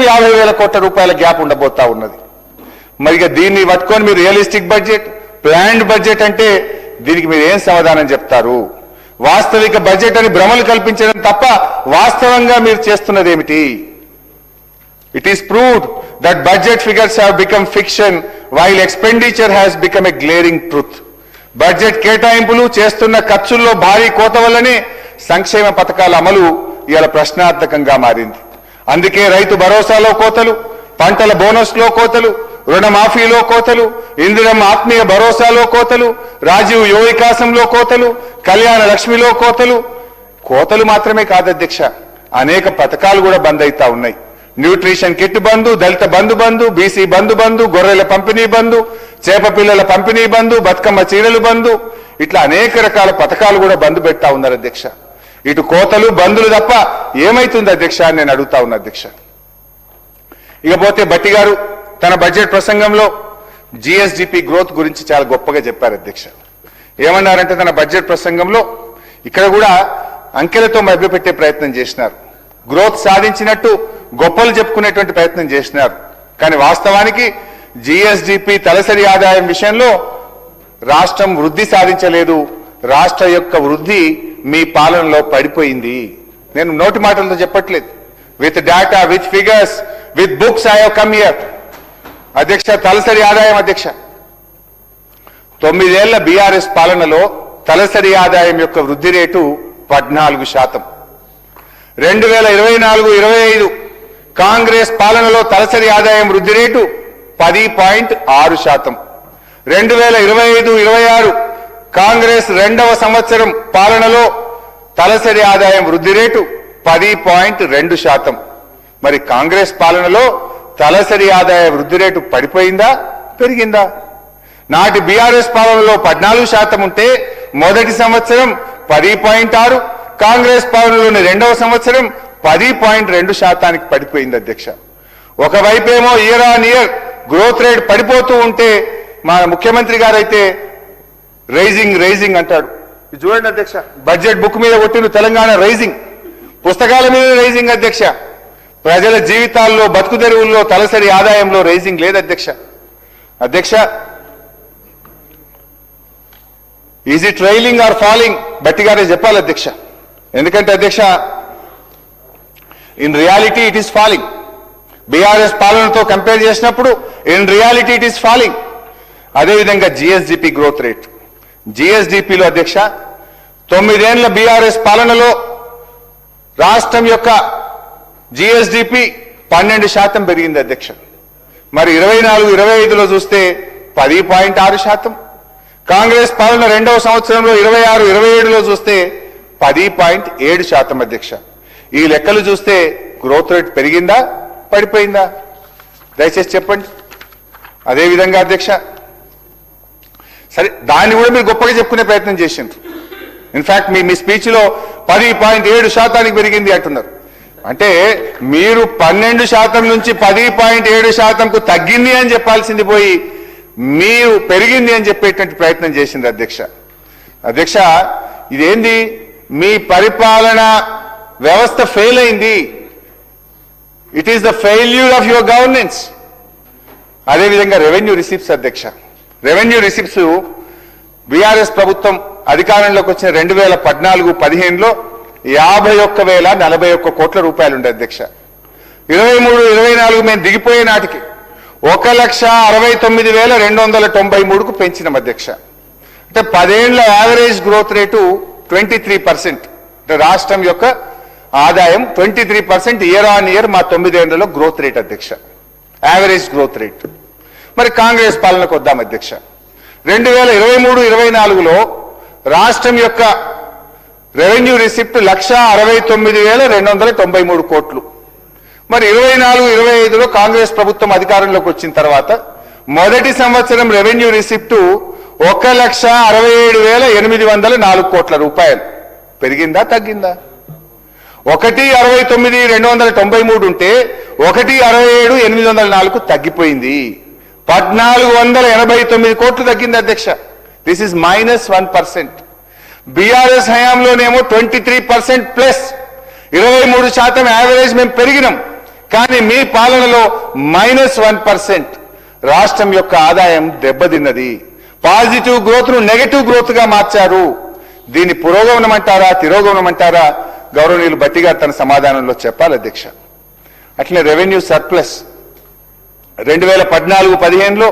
1,50,000 కోట్ల రూపాయల గ్యాప్ ఉండబోతా ఉన్నది. మరి ఇక దీన్ని పట్టుకొని మీరు రియలిస్టిక్ బడ్జెట్, ప్లాన్డ్ బడ్జెట్ అంటే దీనికి మీరు ఏం సమాధానం చెప్తారు? వాస్తవిక బడ్జెట్ అని భ్రమలు కల్పించడం తప్ప వాస్తవంగా మీరు చేస్తున్నది ఏమిటి? It is proved that budget figures have become fiction while expenditure has become a glaring truth. Budget కేటాయింపులు చేస్తున్న ఖర్చుల్లో భారీ కోత వల్లనే సంక్షేమ పథకాల అమలు ఇవాళ ప్రశ్నార్థకంగా మారింది. అందుకే రైతు భరోసాలో కోతలు, పంటల బోనస్లో కోతలు, రుణమాఫీలో కోతలు, ఇందిరమ్మ ఆత్మీయ భరోసాలో కోతలు, రాజీవ్ యువ వికాసంలో కోతలు, కళ్యాణ లక్ష్మిలో కోతలు మాత్రమే కాదు అధ్యక్ష, అనేక పథకాలు కూడా బంద్ అవుతా ఉన్నాయి. న్యూట్రిషన్ కిట్ బంధు, దళిత బంధు, బీసీ బంధు, గొర్రెల పంపిణీ బంధు, చేప పిల్లల పంపిణీ బంధు, బతుకమ్మ చీరలు బంధు, ఇట్లా అనేక రకాల పథకాలు కూడా బంద్ పెడతా ఉన్నారు అధ్యక్ష. ఇటు కోతలు బంధులు తప్ప ఏమైతుంది అధ్యక్ష అని నేను అడుగుతా ఉన్నా అధ్యక్ష. ఇకపోతే భట్టి గారు తన బడ్జెట్ ప్రసంగంలో జిఎస్డిపి గ్రోత్ గురించి చాలా గొప్పగా చెప్పారు అధ్యక్ష. ఏమన్నారంటే తన బడ్జెట్ ప్రసంగంలో ఇక్కడ కూడా అంకెలతో మభ్యపెట్టే ప్రయత్నం చేసినారు. గ్రోత్ సాధించినట్టు గొప్పలు చెప్పుకునేటువంటి ప్రయత్నం చేసినారు. కానీ వాస్తవానికి జిఎస్డిపి తలసరి ఆదాయం విషయంలో రాష్ట్రం వృద్ధి సాధించలేదు. రాష్ట్ర యొక్క వృద్ధి మీ పాలనలో పడిపోయింది. నేను నోటి మాటలతో చెప్పట్లేదు. With data, with figures, with books I have come here. అధ్యక్ష, తలసరి ఆదాయం అధ్యక్ష 9 ఏళ్ల బీఆర్ఎస్ పాలనలో తలసరి ఆదాయం యొక్క వృద్ధి రేటు 14%. 2024-25 కాంగ్రెస్ పాలనలో తలసరి ఆదాయం వృద్ధి రేటు 10.6%. 2025-26 కాంగ్రెస్ రెండవ సంవత్సరం పాలనలో తలసరి ఆదాయం వృద్ధి రేటు 10.2%. మరి కాంగ్రెస్ పాలనలో తలసరి ఆదాయ వృద్ధి రేటు పడిపోయిందా, పెరిగిందా? నాటి బీఆర్ఎస్ పాలనలో 14% ఉంటే మొదటి సంవత్సరం 10.6, కాంగ్రెస్ పాలనలోని రెండవ సంవత్సరం 10.2% పడిపోయింది అధ్యక్ష. ఒకవైపేమో year on year growth rate పడిపోతూ ఉంటే మా ముఖ్యమంత్రి గారైతే రైజింగ్ అంటాడు. ఇది చూడండి అధ్యక్ష, బడ్జెట్ బుక్ మీద కొట్టిన తెలంగాణ రైజింగ్, పుస్తకాల మీద రైజింగ్ అధ్యక్ష. ప్రజల జీవితాల్లో, బతుకు తెరువుల్లో తలసరి ఆదాయంలో రైజింగ్ లేదు అధ్యక్ష. అధ్యక్ష, is it rising or falling? Bhatti గారే చెప్పాలి అధ్యక్ష. ఎందుకంటే అధ్యక్ష, in reality it is falling. BRS పాలనతో కంపేర్ చేసినప్పుడు in reality it is falling. అదేవిధంగా జిఎస్డిపి గ్రోత్ రేట్, జిఎస్డిపిలో అధ్యక్ష 9 ఏళ్ల బీఆర్ఎస్ పాలనలో రాష్ట్రం యొక్క జిఎస్డిపి 12% పెరిగింది అధ్యక్ష. మరి 24-25లో చూస్తే 10.6%. కాంగ్రెస్ పాలన రెండవ సంవత్సరంలో 26-27లో చూస్తే 10.7% అధ్యక్ష. ఈ లెక్కలు చూస్తే గ్రోత్ రేట్ పెరిగిందా, పడిపోయిందా? దయచేసి చెప్పండి. అదేవిధంగా అధ్యక్ష, సరే దాన్ని కూడా మీరు గొప్పగా చెప్పుకునే ప్రయత్నం చేసిండ్రు. ఇన్ఫాక్ట్ మీ స్పీచ్లో 10.7% పెరిగింది అంటున్నారు. అంటే మీరు 12% నుంచి 10.7%కు తగ్గింది అని చెప్పాల్సింది పోయి మీరు పెరిగింది అని చెప్పేటువంటి ప్రయత్నం చేసింది అధ్యక్ష. అధ్యక్ష, ఇదేంది? మీ పరిపాలన వ్యవస్థ ఫెయిల్ అయింది. It is the failure of your governance. అదేవిధంగా రెవెన్యూ రిసిప్ట్స్ అధ్యక్ష, రెవెన్యూ రిసిప్ట్స్ బీఆర్ఎస్ ప్రభుత్వం అధికారంలోకి వచ్చిన 2014-15లో 51,041 కోట్ల రూపాయలు ఉండే అధ్యక్ష. 23-24 మేము దిగిపోయే నాటికి 1,69,293కు పెంచినాం అధ్యక్ష. అంటే 10 ఏళ్ల యావరేజ్ గ్రోత్ రేటు 23%. అంటే రాష్ట్రం యొక్క ఆదాయం 23% ఇయర్ ఆన్ ఇయర్ మా 9 ఏళ్లలో గ్రోత్ రేట్ అధ్యక్ష, యావరేజ్ గ్రోత్ రేట్. మరి కాంగ్రెస్ పాలనకు వద్దాం అధ్యక్ష. 2023-24లో రాష్ట్రం యొక్క రెవెన్యూ రిసిప్ట్ 1,69,293 కోట్లు. మరి 24-25లో కాంగ్రెస్ ప్రభుత్వం అధికారంలోకి వచ్చిన తర్వాత మొదటి సంవత్సరం రెవెన్యూ రిసిప్ట్ 1,67,804 కోట్ల రూపాయలు. పెరిగిందా, తగ్గిందా? 1,69,293 ఉంటే 1,67,804 తగ్గిపోయింది. 1,489 కోట్లు తగ్గింది అధ్యక్ష. This is -1%. బీఆర్ఎస్ హయాంలోనేమో 23% ప్లస్ 23% యావరేజ్ మేము పెరిగినాం. కానీ మీ పాలనలో -1% రాష్ట్రం యొక్క ఆదాయం దెబ్బతిన్నది. పాజిటివ్ గ్రోత్ ను నెగటివ్ గ్రోత్ గా మార్చారు. దీన్ని పురోగమనం అంటారా తిరోగమనం అంటారా గౌరవనీయులు భట్టి గారు తన సమాధానంలో చెప్పాలి అధ్యక్ష. అట్లనే రెవెన్యూ సర్ప్లస్ 2014-15లో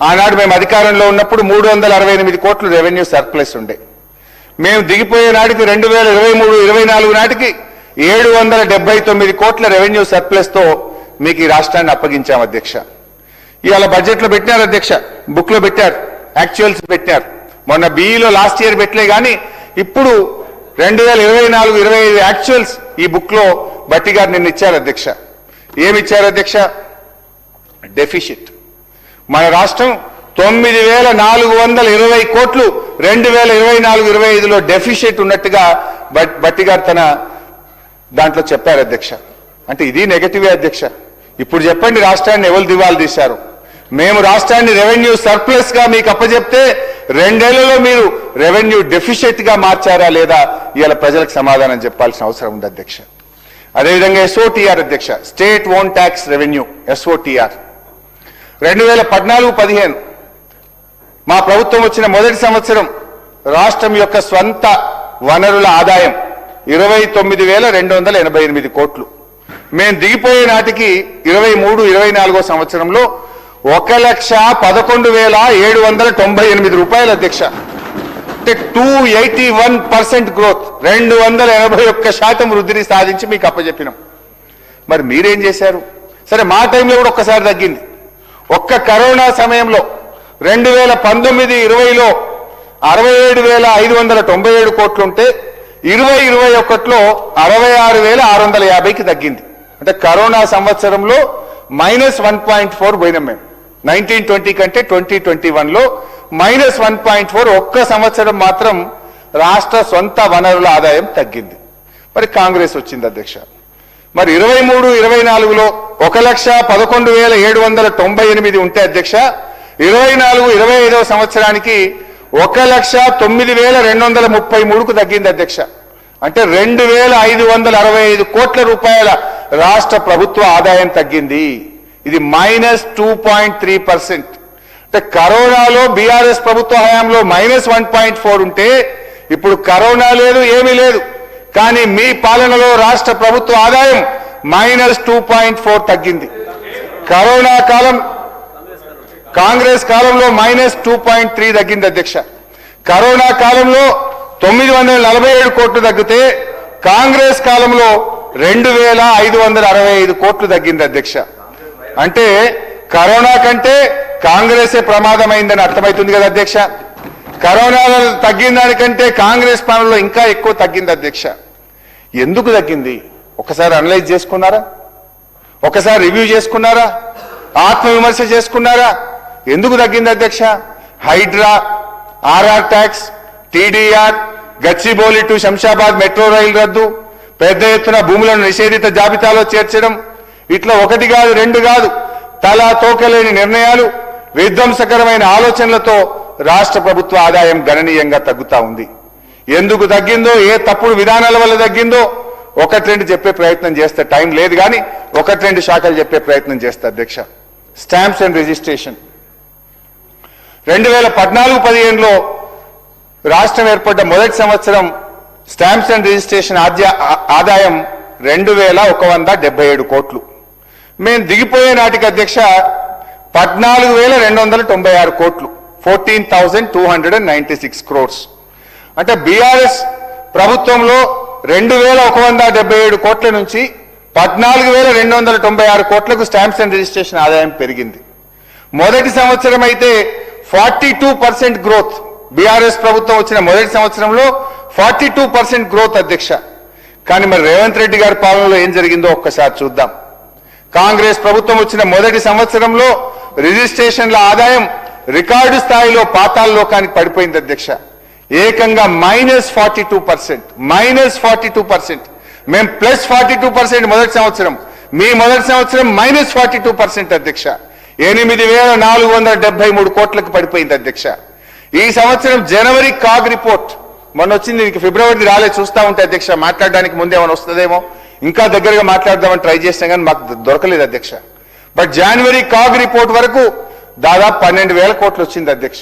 ఆనాడు మేము అధికారంలో ఉన్నప్పుడు 368 కోట్లు రెవెన్యూ సర్ప్లస్ ఉండే. మేము దిగిపోయే నాటికి 2023-24 నాటికి 779 కోట్ల రెవెన్యూ సర్ప్లస్ తో మీకు ఈ రాష్ట్రాన్ని అప్పగించాం అధ్యక్ష. ఇవాళ బడ్జెట్ లో పెట్టినారు అధ్యక్ష, బుక్ లో పెట్టారు, యాక్చువల్స్ పెట్టారు. మొన్న బిఈలో లాస్ట్ ఇయర్ పెట్టలే కానీ ఇప్పుడు 2024-25 యాక్చువల్స్ ఈ బుక్ లో భట్టి గారు నిన్న ఇచ్చారు అధ్యక్ష. ఏమిచ్చారు అధ్యక్ష? డెఫిసిట్. మన రాష్ట్రం 9,420 కోట్లు 2024-25లో డెఫిసిట్ ఉన్నట్టుగా భట్టి గారు తన దాంట్లో చెప్పారు అధ్యక్ష. అంటే ఇది నెగటివే అధ్యక్ష. ఇప్పుడు చెప్పండి, రాష్ట్రాన్ని ఎవరు దివాలు తీశారు? మేము రాష్ట్రాన్ని రెవెన్యూ సర్ప్లస్ గా మీకు అప్పచెప్తే 2 ఏళ్లలో మీరు రెవెన్యూ డెఫిసిట్ గా మార్చారా లేదా ఇవాళ ప్రజలకు సమాధానం చెప్పాల్సిన అవసరం ఉంది అధ్యక్ష. అదేవిధంగా ఎస్ఓటీఆర్ అధ్యక్ష, స్టేట్ ఓన్ ట్యాక్స్ రెవెన్యూ ఎస్ఓటీఆర్ 2014-15 మా ప్రభుత్వం వచ్చిన మొదటి సంవత్సరం రాష్ట్రం యొక్క స్వంత వనరుల ఆదాయం 29,288 కోట్లు. మేము దిగిపోయే నాటికి 23-24 సంవత్సరంలో 1,11,798 రూపాయలు అధ్యక్ష. అంటే 281% గ్రోత్, 281% వృద్ధిని సాధించి మీకు అప్పచెప్పినాం. మరి మీరేం చేశారు? సరే, మా టైంలో కూడా ఒక్కసారి తగ్గింది. ఒక్క కరోనా సమయంలో 2019-20లో 67,597 కోట్లుంటే 2021లో 66,650కి తగ్గింది. అంటే కరోనా సంవత్సరంలో -1.4 పోయినాం మేము. 1920 కంటే 2021లో -1.4 ఒక్క సంవత్సరం మాత్రం రాష్ట్ర సొంత వనరుల ఆదాయం తగ్గింది. మరి కాంగ్రెస్ వచ్చింది అధ్యక్ష. మరి 23-24లో 1,11,798 ఉంటే అధ్యక్ష 24-25 సంవత్సరానికి 1,09,233కు తగ్గింది అధ్యక్ష. అంటే 2,565 కోట్ల రూపాయల రాష్ట్ర ప్రభుత్వ ఆదాయం తగ్గింది. ఇది -2.3%. అంటే కరోనాలో బీఆర్ఎస్ ప్రభుత్వ హయాంలో -1.4 ఉంటే ఇప్పుడు కరోనా లేదు, ఏమీ లేదు. కానీ మీ పాలనలో రాష్ట్ర ప్రభుత్వ ఆదాయం -2.4 తగ్గింది. కరోనా కాలం కాంగ్రెస్ కాలంలో -2.3 తగ్గింది అధ్యక్ష. కరోనా కాలంలో 947 కోట్లు తగ్గితే కాంగ్రెస్ కాలంలో 2,565 కోట్లు తగ్గింది అధ్యక్ష. అంటే కరోనా కంటే కాంగ్రెసే ప్రమాదమైందని అర్థమవుతుంది కదా అధ్యక్ష. కరోనా తగ్గిన దానికంటే కాంగ్రెస్ పాలనలో ఇంకా ఎక్కువ తగ్గింది అధ్యక్ష. ఎందుకు తగ్గింది? ఒకసారి అనలైజ్ చేసుకున్నారా? ఒకసారి రివ్యూ చేసుకున్నారా? ఆత్మవిమర్శ చేసుకున్నారా? ఎందుకు తగ్గింది అధ్యక్ష? HYDRAA, RR tax, TDR, Gachibowli to Shamshabad metro రైలు రద్దు, పెద్ద ఎత్తున భూములను నిషేధిత జాబితాలో చేర్చడం, ఇట్లా 1 కాదు 2 కాదు, తలా తోకలేని నిర్ణయాలు, విధ్వంసకరమైన ఆలోచనలతో రాష్ట్ర ప్రభుత్వ ఆదాయం గణనీయంగా తగ్గుతా ఉంది. ఎందుకు తగ్గిందో, ఏ తప్పుడు విధానాల వల్ల తగ్గిందో 1-2 చెప్పే ప్రయత్నం చేస్తే టైం లేదు కానీ 1-2 శాఖలు చెప్పే ప్రయత్నం చేస్తే అధ్యక్ష. స్టాంప్స్ అండ్ రిజిస్ట్రేషన్ 2014-15లో రాష్ట్రం ఏర్పడ్డ మొదటి సంవత్సరం స్టాంప్స్ అండ్ రిజిస్ట్రేషన్ ఆదాయం 2,177 కోట్లు. మేము దిగిపోయే నాటికి అధ్యక్ష 14,296 కోట్లు, 14,296 crores. అంటే బీఆర్ఎస్ ప్రభుత్వంలో 2,177 కోట్ల నుంచి 14,296 కోట్లకు స్టాంప్స్ అండ్ రిజిస్ట్రేషన్ ఆదాయం పెరిగింది. మొదటి సంవత్సరం అయితే 42% గ్రోత్. బీఆర్ఎస్ ప్రభుత్వం వచ్చిన మొదటి సంవత్సరంలో 42% గ్రోత్ అధ్యక్ష. కానీ మరి రేవంత్ రెడ్డి గారి పాలనలో ఏం జరిగిందో ఒక్కసారి చూద్దాం. కాంగ్రెస్ ప్రభుత్వం వచ్చిన మొదటి సంవత్సరంలో రిజిస్ట్రేషన్ల ఆదాయం రికార్డు స్థాయిలో పాతాళలోకానికి పడిపోయింది అధ్యక్ష. ఏకంగా -42%. మేము +42% మొదటి సంవత్సరం, మీ మొదటి సంవత్సరం -42% అధ్యక్ష. 8,473 కోట్లకు పడిపోయింది అధ్యక్ష. ఈ సంవత్సరం జనవరి కాగ్ రిపోర్ట్ మొన్న వచ్చింది, ఫిబ్రవరి రాలే, చూస్తా ఉంటే అధ్యక్ష మాట్లాడడానికి ముందేమైనా వస్తుందేమో. ఇంకా దగ్గరగా మాట్లాడదామని ట్రై చేసినా కానీ మాకు దొరకలేదు అధ్యక్ష. బట్ జనవరి కాగ్ రిపోర్ట్ వరకు దాదాపు 12,000 కోట్లు వచ్చింది అధ్యక్ష.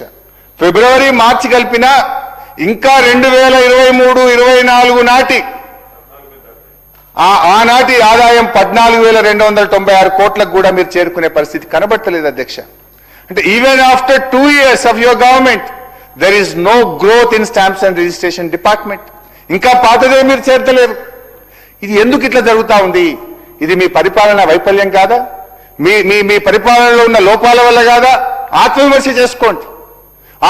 ఫిబ్రవరి మార్చి కలిపినా ఇంకా 2023-24 నాటి ఆనాటి ఆదాయం 14,296 కోట్లకు కూడా మీరు చేరుకునే పరిస్థితి కనబడతలేదు అధ్యక్ష. అంటే even after 2 years of your government there is no growth in stamps and registration department. ఇంకా పాతదే మీరు చేర్చలేరు. ఇది ఎందుకు ఇట్లా జరుగుతా ఉంది? ఇది మీ పరిపాలన వైఫల్యం కాదా? మీ మీ మీ పరిపాలనలో ఉన్న లోపాల వల్ల కాదా? ఆత్మవిమర్శ చేసుకోండి.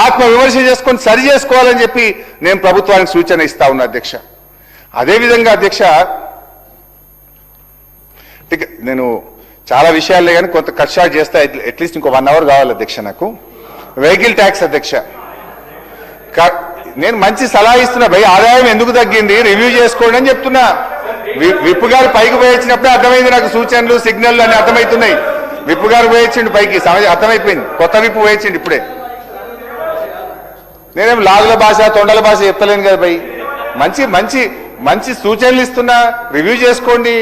ఆత్మవిమర్శ చేసుకొని సరి చేసుకోవాలని చెప్పి నేను ప్రభుత్వానికి సూచన ఇస్తా ఉన్నా అధ్యక్ష. అదేవిధంగా అధ్యక్ష, నేను చాలా విషయాలే కానీ కొంత కట్ షార్ట్ చేస్తే అట్లీస్ట్ ఇంకో 1 hour కావాలి అధ్యక్ష. నాకు వెహికల్ ట్యాక్స్ అధ్యక్ష, నేను మంచి సలహా ఇస్తున్నా. భయ్ ఆదాయం ఎందుకు తగ్గింది రివ్యూ చేసుకోండి అని చెప్తున్నా. విప్పు గారు పైకి పోయించినప్పుడే అర్థమైంది నాకు. సూచనలు సిగ్నల్లు అని అర్థమవుతున్నాయి. విప్పు గారు పోయించిండు పైకి, అర్థమైపోయింది. కొత్త విప్పు పోయించిండు ఇప్పుడే. నేనేం లాగుల భాష తొండల భాష చెప్తలేను కదా భయ్. మంచి మంచి మంచి సూచనలు ఇస్తున్నా, రివ్యూ చేసుకోండి.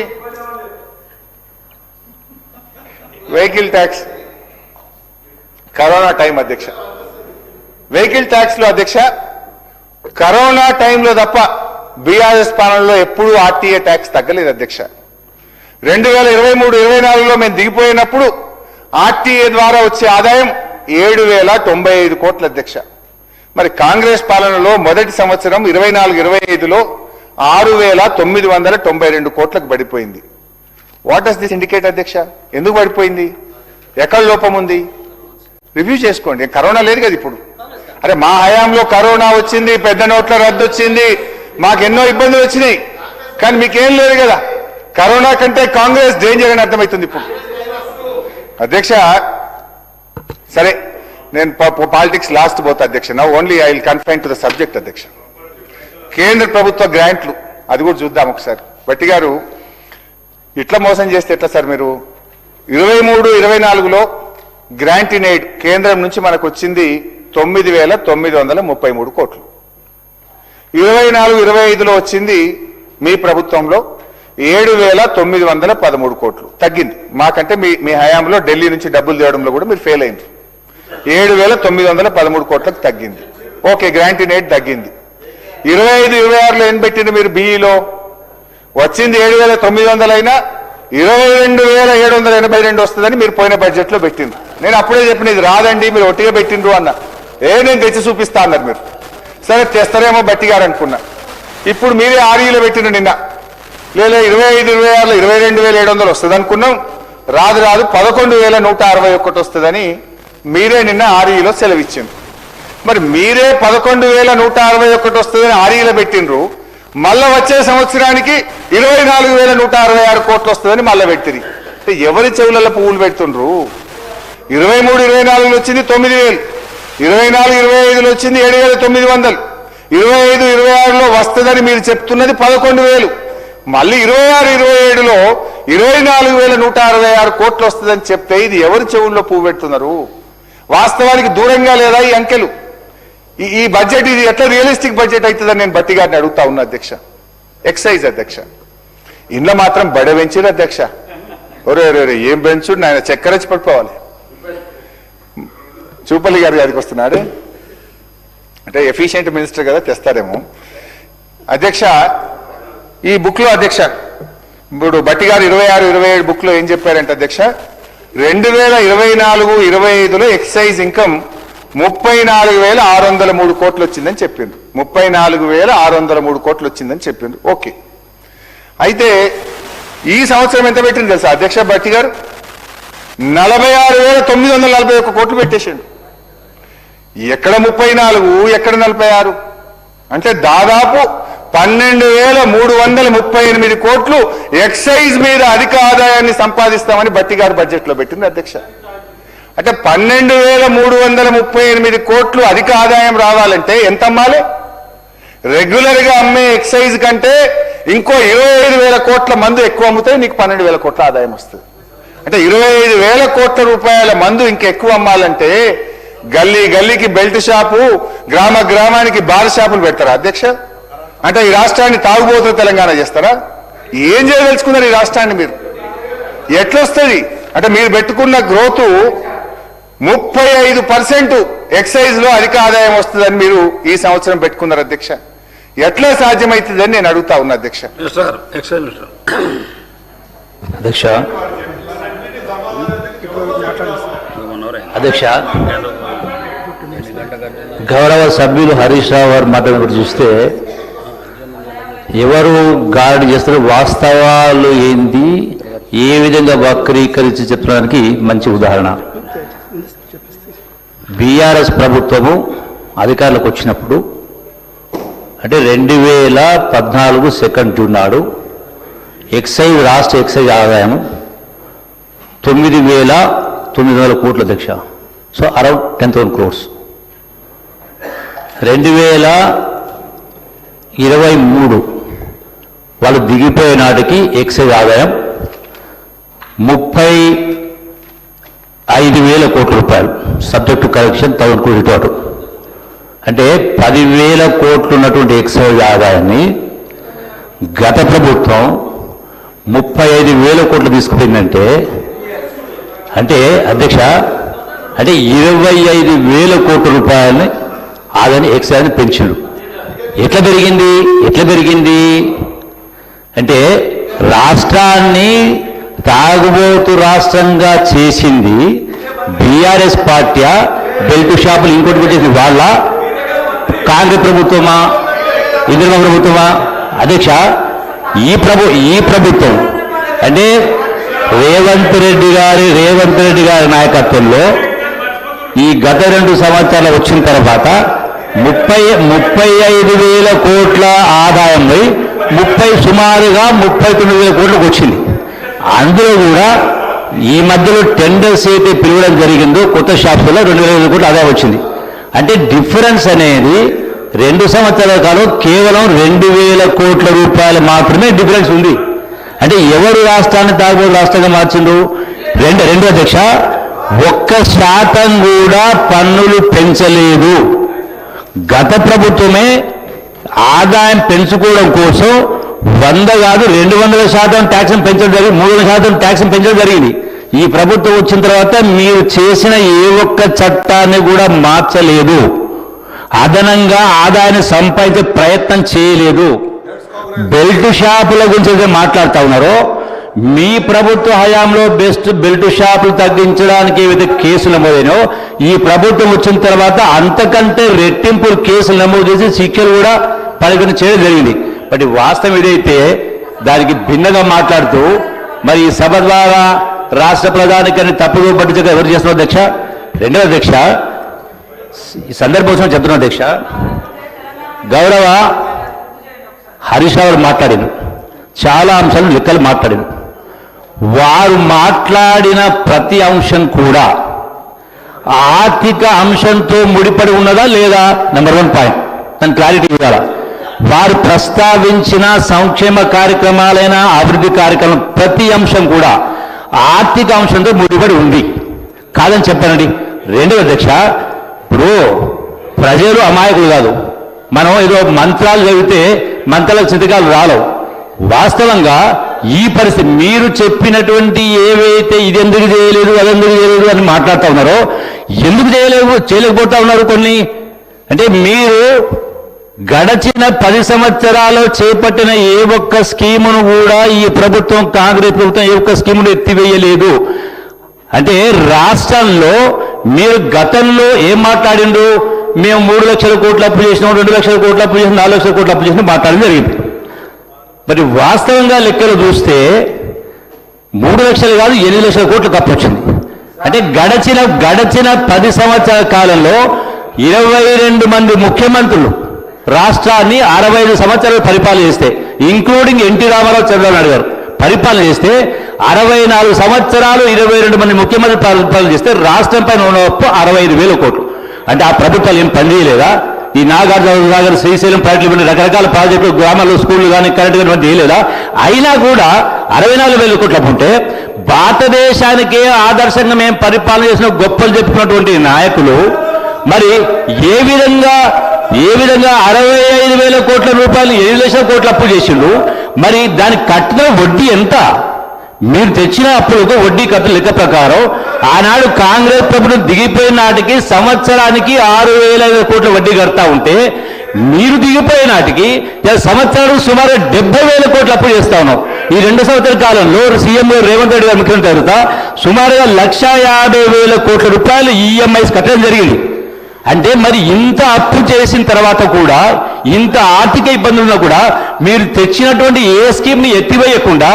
వెహికల్ ట్యాక్స్ కరోనా టైం అధ్యక్ష. వెహికల్ ట్యాక్స్ లో అధ్యక్ష కరోనా టైంలో తప్ప బీఆర్ఎస్ పాలనలో ఎప్పుడూ ఆర్టీఏ ట్యాక్స్ తగ్గలేదు అధ్యక్ష. 2023-24లో మేము దిగిపోయినప్పుడు ఆర్టీఏ ద్వారా వచ్చే ఆదాయం 7,095 కోట్ల అధ్యక్ష. మరి కాంగ్రెస్ పాలనలో మొదటి సంవత్సరం 24-25లో 6,992 కోట్లకు పడిపోయింది. వాట్ డస్ దిస్ ఇండికేట్ అధ్యక్ష? ఎందుకు పడిపోయింది? ఎక్కడ లోపం ఉంది? రివ్యూ చేసుకోండి. కరోనా లేదు కదా ఇప్పుడు. అరే మా హయాంలో కరోనా వచ్చింది, పెద్ద నోట్ల రద్దు వచ్చింది, మాకెన్నో ఇబ్బందులు వచ్చినాయి, కానీ మీకేం లేదు కదా. కరోనా కంటే కాంగ్రెస్ డేంజర్ అని అర్థమవుతుంది ఇప్పుడు అధ్యక్ష. సరే నేను పాలిటిక్స్ లాస్ట్ పోతా అధ్యక్ష. Now only I will confine to the subject అధ్యక్ష. కేంద్ర ప్రభుత్వ గ్రాంట్లు అది కూడా చూద్దాం ఒకసారి. బట్టి గారు ఇట్లా మోసం చేస్తే ఎట్లా సార్? మీరు 23-24లో గ్రాంట్ ఇన్ ఎయిడ్ కేంద్రం నుంచి మనకు వచ్చింది 9,933 కోట్లు. 24-25లో వచ్చింది మీ ప్రభుత్వంలో 7,913 కోట్లు. తగ్గింది. మాకంటే మీ హయాంలో ఢిల్లీ నుంచి డబ్బులు తేవడంలో కూడా మీరు ఫెయిల్ అయింది. 7,913 కోట్లకు తగ్గింది. ఓకే, గ్రాంట్ ఇన్ ఎయిడ్ తగ్గింది. 25-26లో ఏం పెట్టింది మీరు? బిఈలో వచ్చింది 7,900 అయినా 22,782 వస్తుందని మీరు పోయిన బడ్జెట్ లో పెట్టిండ్రు. నేను అప్పుడే చెప్పిన ఇది రాదండి, మీరు ఒట్టిగా పెట్టిండ్రు అన్న. నేను తెచ్చి చూపిస్తా అన్నారు మీరు. సరే తెస్తారేమో బట్టి గారు అనుకున్నా. ఇప్పుడు మీరే ఆర్ఈలో పెట్టిండ్రు నిన్న. లేదా 25-26లో 22,700 వస్తుంది అనుకున్నాం. రాదు 11,161 వస్తుందని మీరే నిన్న ఆర్ఈలో సెలవిచ్చిండ్రు. మరి మీరే 11,161 వస్తుందని ఆర్ఈలో పెట్టిండ్రు. మళ్ళా వచ్చే సంవత్సరానికి 24,166 కోట్లు వస్తుందని మళ్ళా పెట్టింది. అంటే ఎవరి చెవులలో పువ్వులు పెడుతుండ్రు? 23-24లో వచ్చింది 9,000, 24-25లో వచ్చింది 7,900, 25-26లో వస్తుందని మీరు చెప్తున్నది 11,000. మళ్ళీ 26-27లో 24,166 కోట్లు వస్తుందని చెప్తే ఇది ఎవరి చెవుల్లో పువ్వు పెడుతున్నారు? వాస్తవానికి దూరంగా లేదా ఈ అంకెలు? ఈ బడ్జెట్ ఇది ఎట్లా రియలిస్టిక్ బడ్జెట్ అవుతుందని నేను బట్టి గారిని అడుగుతా ఉన్నా అధ్యక్ష. ఎక్సైజ్ అధ్యక్ష, ఇంట్లో మాత్రం బడ పెంచారు అధ్యక్ష. ఒరే ఏం పెంచుడు ఆయన చక్కెర వచ్చి పడిపోవాలి. చూపల్లి గారి గారికి వస్తున్నాడు అంటే ఎఫిషియెంట్ మినిస్టర్ కదా, తెస్తారేమో అధ్యక్ష. ఈ బుక్ లో అధ్యక్ష ఇప్పుడు బట్టి గారు 26-27 బుక్ లో ఏం చెప్పారంటే అధ్యక్ష, 2024-25లో ఎక్సైజ్ ఇన్కమ్ 34,603 కోట్లు వచ్చిందని చెప్పిండ్రు. 34,603 కోట్లు వచ్చిందని చెప్పిండ్రు. ఓకే, అయితే ఈ సంవత్సరం ఎంత పెట్టింది తెలుసా అధ్యక్ష? బట్టి గారు 46,941 కోట్లు పెట్టేసిండు. ఎక్కడ 34, ఎక్కడ 46? అంటే దాదాపు 12,338 కోట్లు ఎక్సైజ్ మీద అధిక ఆదాయాన్ని సంపాదిస్తామని బట్టి గారు బడ్జెట్ లో పెట్టింది అధ్యక్ష. అంటే 12,338 కోట్లు అధిక ఆదాయం రావాలంటే ఎంత అమ్మాలి? రెగ్యులర్ గా అమ్మే ఎక్సైజ్ కంటే ఇంకో 25,000 కోట్ల మందు ఎక్కువ అమ్మితే నీకు 12,000 కోట్ల ఆదాయం వస్తుంది. అంటే 25,000 కోట్ల రూపాయల మందు ఇంకెక్కువ అమ్మాలంటే గల్లీ గల్లీకి బెల్ట్ షాపు, గ్రామ గ్రామానికి బార్ షాపులు పెడతారా అధ్యక్ష? అంటే ఈ రాష్ట్రాన్ని తాగుబోతున్న తెలంగాణ చేస్తారా? ఏం చేయదలుచుకున్నారు ఈ రాష్ట్రాన్ని మీరు? ఎట్లొస్తుంది అంటే మీరు పెట్టుకున్న గ్రోత్ 35% ఎక్సైజ్ లో అధిక ఆదాయం వస్తుందని మీరు ఈ సంవత్సరం పెట్టుకున్నారు అధ్యక్ష. ఎట్లా సాధ్యమవుతుందని నేను అడుగుతా ఉన్నా అధ్యక్ష. అధ్యక్ష అధ్యక్ష గౌరవ సభ్యులు హరీష్ రావు గారు మాట్లాడినప్పుడు చూస్తే ఎవరు గార్డు చేస్తారో వాస్తవాలు ఏంది, ఏ విధంగా వక్రీకరించి చెప్పడానికి మంచి ఉదాహరణ. బీఆర్ఎస్ ప్రభుత్వము అధికారులకు వచ్చినప్పుడు అంటే 2014 2 జూన్ నాడు ఎక్సైజ్ రాష్ట్ర ఎక్సైజ్ ఆదాయం 9,900 కోట్ల అధ్యక్ష. So around 10,000 crores. 2023 వాళ్ళు దిగిపోయే నాటికి ఎక్సైజ్ ఆదాయం 35,000 కోట్ల రూపాయలు, సబ్జెక్ట్ టు కరెక్షన్ 1,000 కోట్ల టోటల్. అంటే 10,000 కోట్లు ఉన్నటువంటి ఎక్సైజ్ ఆదాయాన్ని గత ప్రభుత్వం 35,000 కోట్లు తీసుకుపోయిందంటే అంటే అధ్యక్ష అంటే 25,000 కోట్ల రూపాయలని ఆదాయాన్ని ఎక్సైజ్ని పెంచాడు. ఎట్లా పెరిగింది అంటే రాష్ట్రాన్ని తాగుబోతు రాష్ట్రంగా చేసింది బీఆర్ఎస్ పార్టీ, బెల్ట్ షాపులు ఇంకోటి పెట్టేసి వాళ్ళ కాంగ్రెస్ ప్రభుత్వమా, ఇందిరమ్మ ప్రభుత్వమా అధ్యక్ష? ఈ ప్రభుత్వం అంటే రేవంత్ రెడ్డి గారి నాయకత్వంలో ఈ గత 2 సంవత్సరాలు వచ్చిన తర్వాత 35,000 కోట్ల ఆదాయంపై సుమారుగా 39,000 కోట్లకు వచ్చింది. అందులో కూడా ఈ మధ్యలో టెండర్స్ అయితే పిలవడం జరిగిందో కొత్త షాప్స్లో 2,000 కోట్ల ఆదాయం వచ్చింది. అంటే డిఫరెన్స్ అనేది 2 సంవత్సరాల కాలం కేవలం 2,000 కోట్ల రూపాయలు మాత్రమే డిఫరెన్స్ ఉంది. అంటే ఎవరు రాష్ట్రాన్ని తాగుబోతు రాష్ట్రంగా మార్చిండు? రెండు అధ్యక్ష, 1% కూడా పన్నులు పెంచలేదు. గత ప్రభుత్వమే ఆదాయం పెంచుకోవడం కోసం 100 కాదు 200% ట్యాక్స్ పెంచడం జరిగింది, 300% ట్యాక్స్ పెంచడం జరిగింది. ఈ ప్రభుత్వం వచ్చిన తర్వాత మీరు చేసిన ఏ ఒక్క చట్టాన్ని కూడా మార్చలేదు, అదనంగా ఆదాయాన్ని సంపాదించే ప్రయత్నం చేయలేదు. బెల్ట్ షాపుల గురించి మాట్లాడుతూ ఉన్నారో, మీ ప్రభుత్వ హయాంలో బెల్ట్ షాపులు తగ్గించడానికి ఏవైతే కేసులు నమోదైనో ఈ ప్రభుత్వం వచ్చిన తర్వాత అంతకంటే రెట్టింపు కేసులు నమోదు చేసి శిక్షలు కూడా పరిగణన చేయడం జరిగింది. బట్ వాస్తవం ఏదైతే దానికి భిన్నంగా మాట్లాడుతూ మరి ఈ సభ ద్వారా రాష్ట్ర ప్రధానికని తప్పుదో పట్టించగా ఎవరు చేస్తున్నారు అధ్యక్ష? రెండవ అధ్యక్ష, ఈ సందర్భం చెప్తున్నా అధ్యక్ష, గౌరవ హరీష్ రావు మాట్లాడారు, చాలా అంశాలు లెక్కలు మాట్లాడారు. వారు మాట్లాడిన ప్రతి అంశం కూడా ఆర్థిక అంశంతో ముడిపడి ఉన్నదా లేదా? నెంబర్ 1 పాయింట్ దాని క్లారిటీ ఇవ్వాలా. వారు ప్రస్తావించిన సంక్షేమ కార్యక్రమాలైన అభివృద్ధి కార్యక్రమం ప్రతి అంశం కూడా ఆర్థిక అంశంతో ముడిపడి ఉంది కాదని చెప్పానండి. రెండవ అధ్యక్ష, ఇప్పుడు ప్రజలు అమాయకులు కాదు. మనం ఏదో మంత్రాలు చదివితే మంత్రాలకు చితకాలు రాలవు. వాస్తవంగా ఈ పరిస్థితి మీరు చెప్పినటువంటి ఏవైతే ఇది ఎందుకు చేయలేదు అదెందుకు చేయలేదు అని మాట్లాడుతూ ఉన్నారో, ఎందుకు చేయలేకపోతా ఉన్నారు కొన్ని అంటే మీరు గడచిన 10 సంవత్సరాలు చేపట్టిన ఏ ఒక్క స్కీమును కూడా ఈ ప్రభుత్వం కాంగ్రెస్ ప్రభుత్వం ఏ ఒక్క స్కీమును ఎత్తివేయలేదు. అంటే రాష్ట్రంలో మీరు గతంలో ఏం మాట్లాడిండ్రు? మేము 3 లక్షల కోట్లు అప్పు చేసినాం, 2 లక్షల కోట్లు అప్పు చేసినాం, 4 లక్షల కోట్లు అప్పు చేసినాం మాట్లాడడం జరిగింది. మరి వాస్తవంగా లెక్కలు చూస్తే 3 లక్షలు కాదు 8 లక్షల కోట్లకు అప్పు వచ్చింది. అంటే గడచిన 10 సంవత్సరాల కాలంలో 22 మంది ముఖ్యమంత్రులు రాష్ట్రాన్ని 65 సంవత్సరాలు పరిపాలన చేస్తే, ఇంక్లూడింగ్ ఎన్టీ రామారావు, చంద్రబాబు నాయుడు గారు పరిపాలన చేస్తే 64 సంవత్సరాలు 22 మంది ముఖ్యమంత్రి పరిపాలన చేస్తే రాష్ట్రం పైన ఉన్న అప్పు 65,000 కోట్లు. అంటే ఆ ప్రభుత్వాలు ఏం పనిచేయలేదా? ఈ నాగార్జున శ్రీశైలం ప్రాజెక్టులు రకరకాల ప్రాజెక్టులు గ్రామాల్లో స్కూళ్ళు కానీ కరెంట్ కానీ చేయలేదా? అయినా కూడా 64,000 కోట్లు ఉంటే భారతదేశానికే ఆదర్శంగా మేము పరిపాలన చేసిన గొప్పలు చెప్పుకున్నటువంటి నాయకులు మరి ఏ విధంగా 65,000 కోట్ల రూపాయలు 7 లక్షల కోట్ల అప్పు చేసిండు? మరి దానికి కట్టిన వడ్డీ ఎంత? మీరు తెచ్చిన అప్పులకు వడ్డీ కట్టు లెక్క ప్రకారం ఆనాడు కాంగ్రెస్ ప్రభుత్వం దిగిపోయిన నాటికి సంవత్సరానికి 6,500 కోట్ల వడ్డీ కడతా ఉంటే, మీరు దిగిపోయే నాటికి సంవత్సరానికి సుమారు 70,000 కోట్లు అప్పు చేస్తా ఉన్నాం. ఈ 2 సంవత్సరాల కాలంలో సీఎం రేవంత్ రెడ్డి గారు ముఖ్యమంత్రి తర్వాత సుమారుగా 1,50,000 కోట్ల రూపాయలు ఈఎంఐస్ కట్టడం జరిగింది. అంటే మరి ఇంత అప్పు చేసిన తర్వాత కూడా, ఇంత ఆర్థిక ఇబ్బందులున్నా కూడా మీరు తెచ్చినటువంటి ఏ స్కీమ్ని ఎత్తివేయకుండా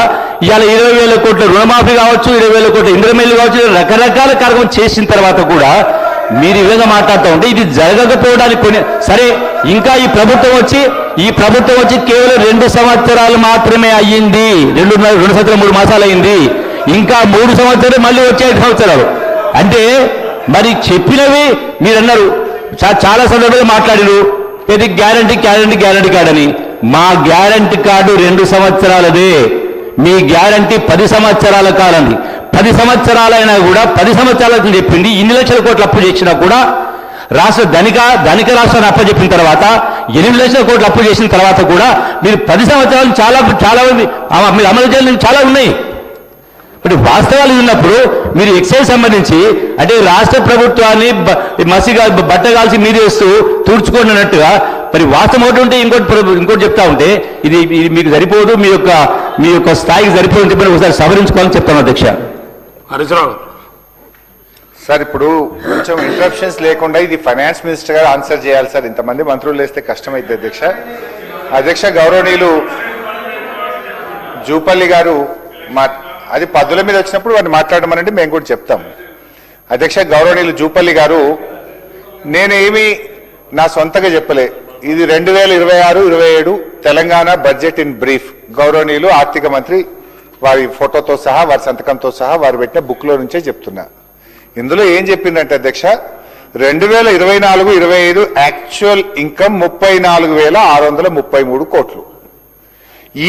ఇవాళ 20,000 కోట్ల రుణమాఫీ కావచ్చు, 20,000 కోట్ల ఇంద్రమిల్లు కావచ్చు, రకరకాల కార్యక్రమం చేసిన తర్వాత కూడా మీరు ఈ విధంగా మాట్లాడుతూ ఉంటే ఇది జరగకపోవడానికి కొన్ని సరే. ఇంకా ఈ ప్రభుత్వం వచ్చి కేవలం 2 సంవత్సరాలు మాత్రమే అయ్యింది. 2 సంవత్సరాలు 3 మాసాలు అయింది. ఇంకా 3 సంవత్సరాలు మళ్ళీ వచ్చే 5 సంవత్సరాలు. అంటే మరి చెప్పినవి మీరు అన్నారు, చాలా సందర్భాలు మాట్లాడారు, ఇది గ్యారంటీ కార్డ్ అని. మా గ్యారంటీ కార్డు 2 సంవత్సరాలదే, మీ గ్యారంటీ 10 సంవత్సరాల కాలంది. 10 సంవత్సరాలైనా కూడా 10 సంవత్సరాలకు చెప్పింది ఇన్ని లక్షల కోట్లు అప్పు చేసినా కూడా రాష్ట్ర ధనిక రాష్ట్రాన్ని అప్పచెప్పిన తర్వాత 8 లక్షల కోట్లు అప్పు చేసిన తర్వాత కూడా మీరు 10 సంవత్సరాలు చాలా మీరు అమలు చేయాలని చాలా ఉన్నాయి. ఇప్పుడు వాస్తవాలు ఉన్నప్పుడు మీరు ఎక్సైజ్ సంబంధించి అంటే రాష్ట్ర ప్రభుత్వాన్ని మసిగా బట్టగాల్సి మీరు వేస్తూ తూర్చుకున్నట్టుగా మరి వాస్తవం ఒకటి ఉంటే ఇంకోటి చెప్తా ఉంటే ఇది మీకు సరిపోదు, మీ యొక్క స్థాయికి సరిపోదు చెప్పి ఒకసారి సవరించుకోవాలని చెప్తాను అధ్యక్ష. హరీశ్రావు సార్, ఇప్పుడు కొంచెం ఇంటరప్షన్స్ లేకుండా ఇది ఫైనాన్స్ మినిస్టర్ గారు ఆన్సర్ చేయాలి సార్. ఇంతమంది మంత్రులు వేస్తే కష్టమైంది అధ్యక్ష. గౌరవనీయులు జూపల్లి గారు అది పద్దుల మీద వచ్చినప్పుడు వారిని మాట్లాడమనండి, మేము కూడా చెప్తాం. అధ్యక్ష, గౌరవనీయులు జూపల్లి గారు, నేనేమి నా సొంతగా చెప్పలే. ఇది 2026-27 తెలంగాణ బడ్జెట్ ఇన్ బ్రీఫ్ గౌరవనీయులు ఆర్థిక మంత్రి వారి ఫోటోతో సహా, వారి సంతకంతో సహా వారు పెట్టిన బుక్ లో నుంచే చెప్తున్నా. ఇందులో ఏం చెప్పిందంటే అధ్యక్ష, 2024-25 యాక్చువల్ ఇన్కమ్ 34,633 కోట్లు.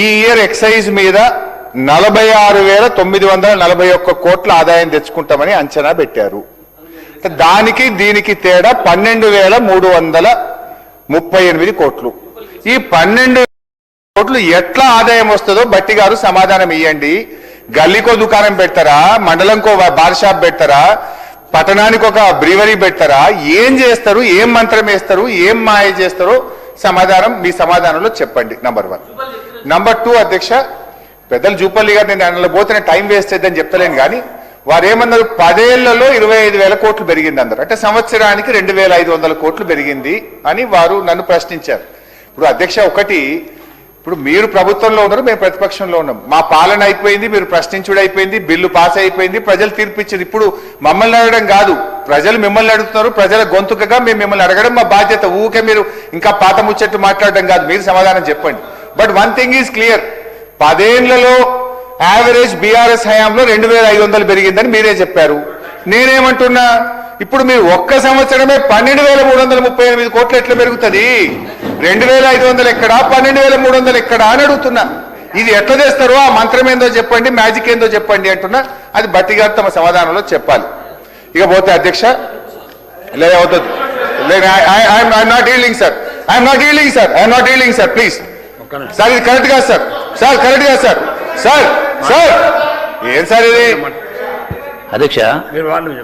ఈ ఇయర్ ఎక్సైజ్ మీద 46,941 కోట్ల ఆదాయం తెచ్చుకుంటామని అంచనా పెట్టారు. దానికి దీనికి తేడా 12,338 కోట్లు. ఈ 12 కోట్లు ఎట్లా ఆదాయం వస్తుందో బట్టి గారు సమాధానం ఇవ్వండి. గల్లీకో దుకాణం పెడతారా, మండలంకో బార్ షాప్ పెడతారా, పట్టణానికి ఒక బ్రీవరీ పెడతారా, ఏం చేస్తారు, ఏం మంత్రం వేస్తారు, ఏం మాయ చేస్తారో మీ సమాధానంలో చెప్పండి. నంబర్ 1. నంబర్ 2 అధ్యక్ష, పెద్దలు జూపల్లి గారు నేను అందులో పోతే టైం వేస్ట్ అయిద్దని చెప్తలేను కానీ వారు ఏమన్నారు, 10 ఏళ్లలో 25,000 కోట్లు పెరిగింది అన్నారు. అంటే సంవత్సరానికి 2,500 కోట్లు పెరిగింది అని వారు నన్ను ప్రశ్నించారు. ఇప్పుడు అధ్యక్ష ఒకటి, ఇప్పుడు మీరు ప్రభుత్వంలో ఉన్నారు, మేము ప్రతిపక్షంలో ఉన్నాం. మా పాలన అయిపోయింది, మీరు ప్రశ్నించుడు అయిపోయింది, బిల్లు పాస్ అయిపోయింది, ప్రజలు తీర్పిచ్చింది. ఇప్పుడు మమ్మల్ని అడగడం కాదు, ప్రజలు మిమ్మల్ని అడుగుతున్నారు. ప్రజల గొంతుకగా మేము మిమ్మల్ని అడగడం మా బాధ్యత. ఊకే మీరు ఇంకా పాత ముచ్చట్టు మాట్లాడడం కాదు, మీరు సమాధానం చెప్పండి. But one thing is clear, 10 ఏళ్లలో యావరేజ్ బీఆర్ఎస్ హయాంలో 2,500 పెరిగిందని మీరే చెప్పారు. నేనేమంటున్నా, ఇప్పుడు మీరు ఒక్క సంవత్సరమే 12,338 కోట్లు ఎట్లా పెరుగుతుంది? 2,500 ఎక్కడా, 12,300 ఎక్కడా అని అడుగుతున్నా. ఇది ఎట్లా చేస్తారో ఆ మంత్రం ఏందో చెప్పండి, మ్యాజిక్ ఏందో చెప్పండి అంటున్నా. అది బట్టి గారు తమ సమాధానంలో చెప్పాలి. ఇక పోతే అధ్యక్ష అవుతుంది. I'm not yielding sir, please sir, ఇది కరెక్ట్ కాదు సార్. కరెక్ట్ కాదు సార్. ఏం సార్ ఇది అధ్యక్ష?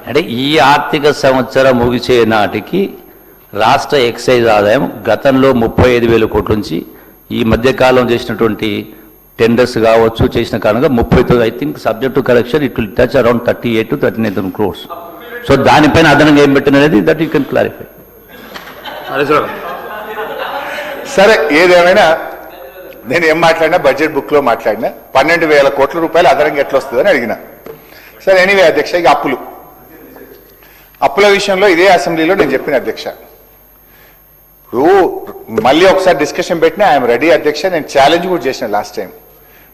అంటే ఈ ఆర్థిక సంవత్సరం ముగిసే నాటికి రాష్ట్ర ఎక్సైజ్ ఆదాయం గతంలో 35,000 కోట్ల నుంచి ఈ మధ్యకాలం చేసినటువంటి టెండర్స్ కావచ్చు చేసిన కారణంగా 39, I think subject to correction it will touch around 38 to 39,000 crores. So దానిపైన అదనంగా ఏం పెట్టినది దట్ యూ కెన్ క్లారిఫై. సరే, ఏదేమైనా నేను ఏం మాట్లాడినా బడ్జెట్ బుక్ లో మాట్లాడినా 12,000 కోట్ల రూపాయలు అదనంగా ఎట్లా వస్తుందని అడిగిన. సరే, ఎనీవే అధ్యక్ష, ఇక అప్పుల విషయంలో ఇదే అసెంబ్లీలో నేను చెప్పిన అధ్యక్ష, మళ్ళీ ఒకసారి డిస్కషన్ పెట్టినా ఐఎమ్ రెడీ అధ్యక్ష. నేను ఛాలెంజ్ కూడా చేసిన లాస్ట్ టైం.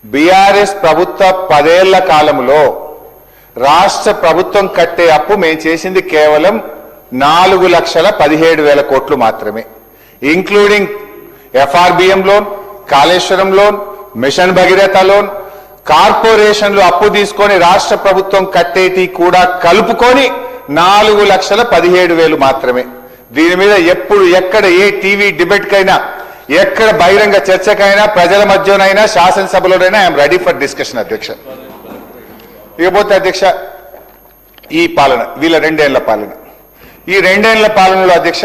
బీఆర్ఎస్ ప్రభుత్వ 10 ఏళ్ల కాలంలో రాష్ట్ర ప్రభుత్వం కట్టే అప్పు మేము చేసింది కేవలం 4,17,000 కోట్లు మాత్రమే, including FRBM loan, Kaleshwaram loan, mission Bhagiratha loan, కార్పొరేషన్లు అప్పు తీసుకొని రాష్ట్ర ప్రభుత్వం కట్టేటి కూడా కలుపుకొని 4,17,000 మాత్రమే. దీని మీద ఎప్పుడు ఎక్కడ ఏ టీవీ డిబేట్ కైనా ఎక్కడ బహిరంగ చర్చకైనా ప్రజల మధ్యనైనా శాసనసభలోనైనా ఐఎమ్ రెడీ ఫర్ డిస్కషన్ అధ్యక్ష. ఇకపోతే అధ్యక్ష ఈ పాలన వీళ్ళ 2 ఏళ్ల పాలన, ఈ 2 ఏళ్ల పాలనలో అధ్యక్ష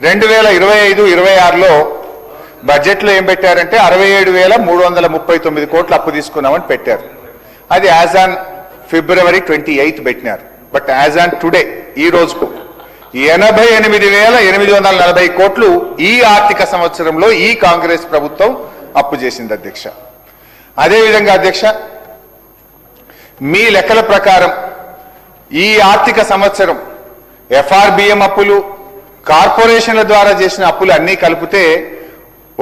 2025-26లో బడ్జెట్లో ఏం పెట్టారంటే 67,339 కోట్లు అప్పు తీసుకున్నామని పెట్టారు. అది యాజ్ ఆన్ February 28 పెట్టినారు. బట్ యాజ్ ఆన్ టుడే ఈ రోజుకు 88,840 కోట్లు ఈ ఆర్థిక సంవత్సరంలో ఈ కాంగ్రెస్ ప్రభుత్వం అప్పు చేసింది అధ్యక్ష. అదేవిధంగా అధ్యక్ష మీ లెక్కల ప్రకారం ఈ ఆర్థిక సంవత్సరం FRBM అప్పులు కార్పొరేషన్ల ద్వారా చేసిన అప్పులు అన్నీ కలిపితే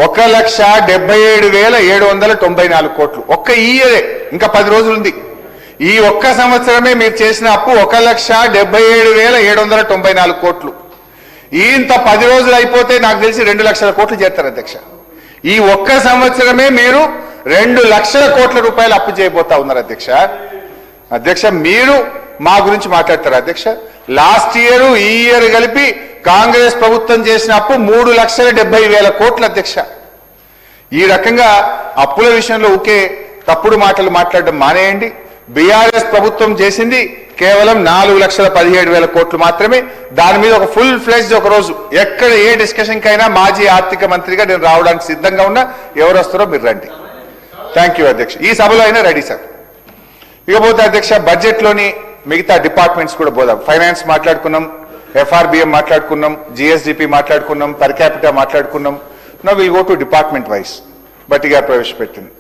1,77,794 కోట్లు ఒక్క ఇయరే, ఇంకా 10 రోజులు ఉంది. ఈ ఒక్క సంవత్సరమే మీరు చేసిన అప్పు 1,77,794 కోట్లు. ఇంత 10 రోజులు అయిపోతే నాకు తెలిసి 2 లక్షల కోట్లు చేస్తారు అధ్యక్ష. ఈ ఒక్క సంవత్సరమే మీరు 2 లక్షల కోట్ల రూపాయలు అప్పు చేయబోతా ఉన్నారు అధ్యక్ష. అధ్యక్ష మీరు మా గురించి మాట్లాడతారు అధ్యక్ష. లాస్ట్ ఇయర్ ఈ ఇయర్ కలిపి కాంగ్రెస్ ప్రభుత్వం చేసిన అప్పు 3,70,000 కోట్లు అధ్యక్ష. ఈ రకంగా అప్పుల విషయంలో ఒకే తప్పుడు మాటలు మాట్లాడడం మానేయండి. బీఆర్ఎస్ ప్రభుత్వం చేసింది కేవలం 4,17,000 కోట్లు మాత్రమే. దాని మీద ఒక ఫుల్ ఫ్లెజ్డ్ ఒక రోజు ఎక్కడ ఏ డిస్కషన్ కైనా మాజీ ఆర్థిక మంత్రిగా నేను రావడానికి సిద్ధంగా ఉన్నా. ఎవరు వస్తారో మీరు రండి. థ్యాంక్ యూ అధ్యక్ష. ఈ సభలో అయినా రెడీ సార్. ఇకపోతే అధ్యక్ష బడ్జెట్లోని మిగతా డిపార్ట్మెంట్స్ కూడా పోదాం. ఫైనాన్స్ మాట్లాడుకున్నాం, FRBM మాట్లాడుకున్నాం, GSDP మాట్లాడుకున్నాం, పర్ క్యాపిటా మాట్లాడుకున్నాం. Now will go to department wise. బట్టి గారు ప్రవేశపెట్టింది.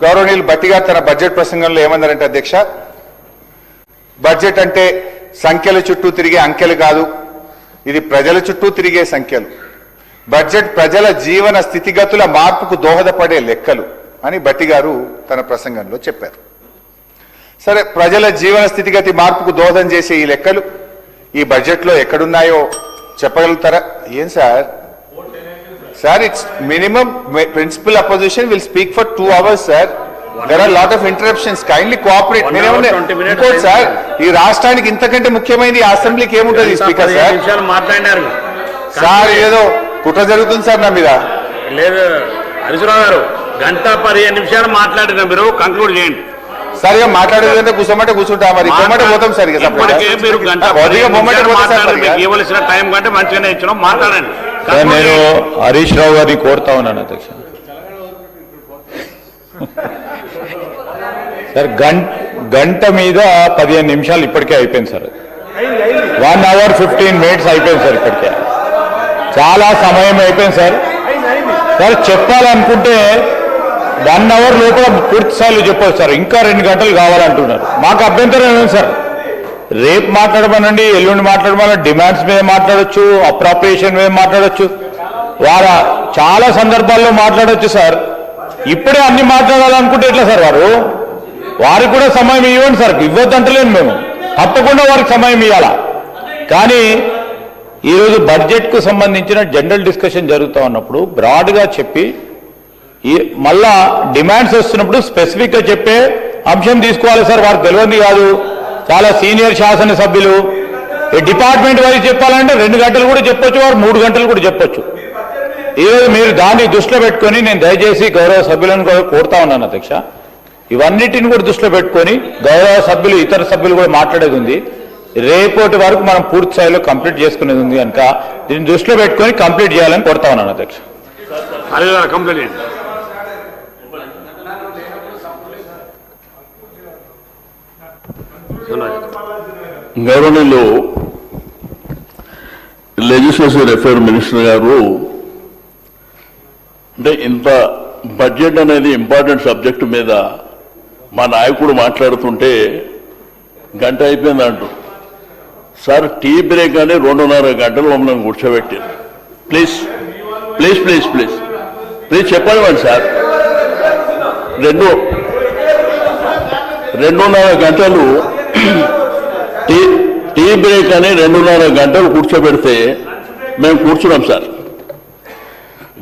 గౌరవనీయులు బట్టి గారు తన బడ్జెట్ ప్రసంగంలో ఏమన్నారంటే అధ్యక్ష, బడ్జెట్ అంటే సంఖ్యల చుట్టూ తిరిగే అంకెలు కాదు, ఇది ప్రజల చుట్టూ తిరిగే సంఖ్యలు. బడ్జెట్ ప్రజల జీవన స్థితిగతుల మార్పుకు దోహదపడే లెక్కలు అని బట్టి గారు తన ప్రసంగంలో చెప్పారు. సరే, ప్రజల జీవన స్థితిగతి మార్పుకు దోహదం చేసే ఈ లెక్కలు ఈ బడ్జెట్లో ఎక్కడున్నాయో చెప్పగలుగుతారా? ఏం sir sir it's minimum principal opposition will speak for 2 hours sir. There are lot of interruptions. Kindly cooperate. ఇంకోటి సార్, ఈ రాష్ట్రానికి ఇంతకంటే ముఖ్యమైనది అసెంబ్లీకి ఏముంటుంది స్పీకర్ సార్? సార్ ఏదో కుట్ర జరుగుతుంది సార్ నా మీద. లేదు హరీశ్రావు గారు, 1:15 నిమిషాలు మాట్లాడిన మీరు కంక్లూడ్ చేయండి. సరిగా మాట్లాడేదంటే కూర్చోమంటే కూర్చుంటా, మరి బొమ్మట పోతాం సార్. మీరు ఇవ్వవలసిన టైం కంటే మంచిగానే ఇచ్చినాం, మాట్లాడండి. నేను హరీష్ రావు గారిని కోరుతా ఉన్నాను అధ్యక్ష. సార్ గంట మీద 15 నిమిషాలు ఇప్పటికే అయిపోయింది సార్. 1 hour 15 minutes అయిపోయింది సార్. ఇప్పటికే చాలా సమయం అయిపోయింది సార్. సార్ చెప్పాలనుకుంటే 1 hour లోపల పూర్తి స్థాయిలో చెప్పవచ్చు సార్. ఇంకా 2 గంటలు కావాలంటున్నారు. మాకు అభ్యంతరం ఏమి సార్? రేపు మాట్లాడమనండి, ఎల్లుండి మాట్లాడమనండి. డిమాండ్స్ మీద మాట్లాడొచ్చు, అప్రాప్రియేషన్ మీద మాట్లాడొచ్చు, చాలా సందర్భాల్లో మాట్లాడొచ్చు సార్. ఇప్పుడే అన్ని మాట్లాడాలనుకుంటే ఎట్లా సార్? వారికి కూడా సమయం ఇవ్వండి సార్. ఇవ్వద్దంటలేము మేము, తప్పకుండా వారికి సమయం ఇవ్వాలా. కానీ ఈరోజు బడ్జెట్కు సంబంధించిన జనరల్ డిస్కషన్ జరుగుతూ ఉన్నప్పుడు బ్రాడ్గా చెప్పి మళ్ళా డిమాండ్స్ వస్తున్నప్పుడు స్పెసిఫిక్గా చెప్పే అంశం తీసుకోవాలి సార్. వారికి తెలియదు కాదు, చాలా సీనియర్ శాసనసభ్యులు. డిపార్ట్మెంట్ వైజ్ చెప్పాలంటే 2 గంటలు కూడా చెప్పొచ్చు, వారు 3 గంటలు కూడా చెప్పొచ్చు. ఈరోజు మీరు దాన్ని దృష్టిలో పెట్టుకొని నేను దయచేసి గౌరవ సభ్యులను కూడా కోరుతా ఉన్నాను అధ్యక్ష, ఇవన్నిటిని కూడా దృష్టిలో పెట్టుకొని గౌరవ సభ్యులు ఇతర సభ్యులు కూడా మాట్లాడేది ఉంది. రేపటి వరకు మనం పూర్తి స్థాయిలో కంప్లీట్ చేసుకునేది ఉంది కనుక దీన్ని దృష్టిలో పెట్టుకొని కంప్లీట్ చేయాలని కోరుతా ఉన్నాను అధ్యక్ష. కంప్లీట్ చేయండి. గౌరవనీయులు లెజిస్లేటివ్ అఫైర్ మినిస్టర్ గారు, అంటే ఇంత బడ్జెట్ అనేది ఇంపార్టెంట్ సబ్జెక్టు మీద మా నాయకుడు మాట్లాడుతుంటే గంట అయిపోయింది అంటూ సార్ టీ బ్రేక్ అని 2.5 గంటలు మమ్మల్ని కూర్చోబెట్టారు. Please please please please please చెప్పండి సార్. 2.5 గంటలు టీ బ్రేక్ అని 2.5 గంటలు కూర్చోబెడితే మేము కూర్చున్నాం సార్.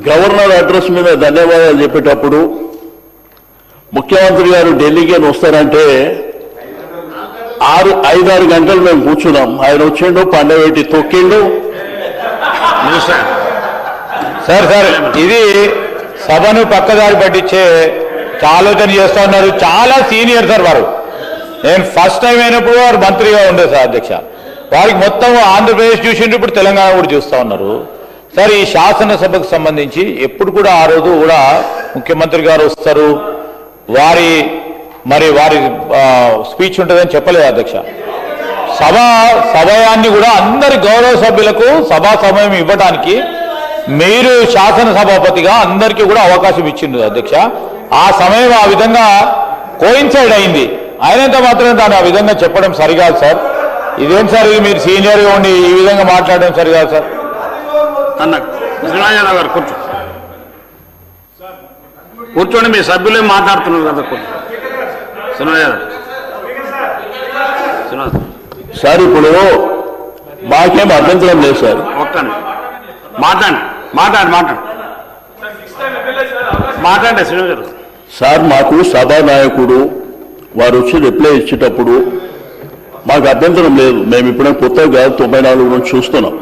గవర్నర్ అడ్రస్ మీద ధన్యవాదాలు చెప్పేటప్పుడు ముఖ్యమంత్రి గారు ఢిల్లీకి వస్తారంటే 5-6 గంటలు మేము కూర్చున్నాం. ఆయన వచ్చిండు, పండబెట్టి తొక్కిండు. సార్ ఇది సభను పక్కదారి పట్టించే ఆలోచన చేస్తా ఉన్నారు. చాలా సీనియర్ సార్ వారు. నేను ఫస్ట్ టైం అయినప్పుడు వారు మంత్రిగా ఉండే సార్ అధ్యక్ష. వారికి మొత్తం ఆంధ్రప్రదేశ్ చూసిండ్రు, ఇప్పుడు తెలంగాణ కూడా చూస్తూ ఉన్నారు. సార్ ఈ శాసనసభకు సంబంధించి ఎప్పుడు కూడా ఆ రోజు కూడా ముఖ్యమంత్రి గారు వస్తారు, వారి స్పీచ్ ఉంటుందని చెప్పలేదు అధ్యక్ష. సమయాన్ని కూడా అందరి గౌరవ సభ్యులకు సభా సమయం ఇవ్వడానికి మీరు శాసనసభాపతిగా అందరికీ కూడా అవకాశం ఇచ్చింది అధ్యక్ష. ఆ సమయం ఆ విధంగా కోయిన్సైడ్ అయింది. అయినంత మాత్రం దాన్ని ఆ విధంగా చెప్పడం సరికాదు సార్. ఇదేం సార్, ఇది మీరు సీనియర్గా ఉండి ఈ విధంగా మాట్లాడడం సరికాదు సార్. గారు కూర్చోండి, మీ సభ్యులే మాట్లాడుతున్నారు కదా. సార్ ఇప్పుడు మాకేం అభ్యంతరం లేదు సార్. ఒక్కని మాట్లాడండి శ్రీనివాస్ గారు. సార్ మాకు సభానాయకుడు వారు వచ్చి రిప్లై ఇచ్చేటప్పుడు మాకు అభ్యంతరం లేదు. మేము ఇప్పుడే కొత్తగా కాదు, 94 నుంచి చూస్తున్నాం.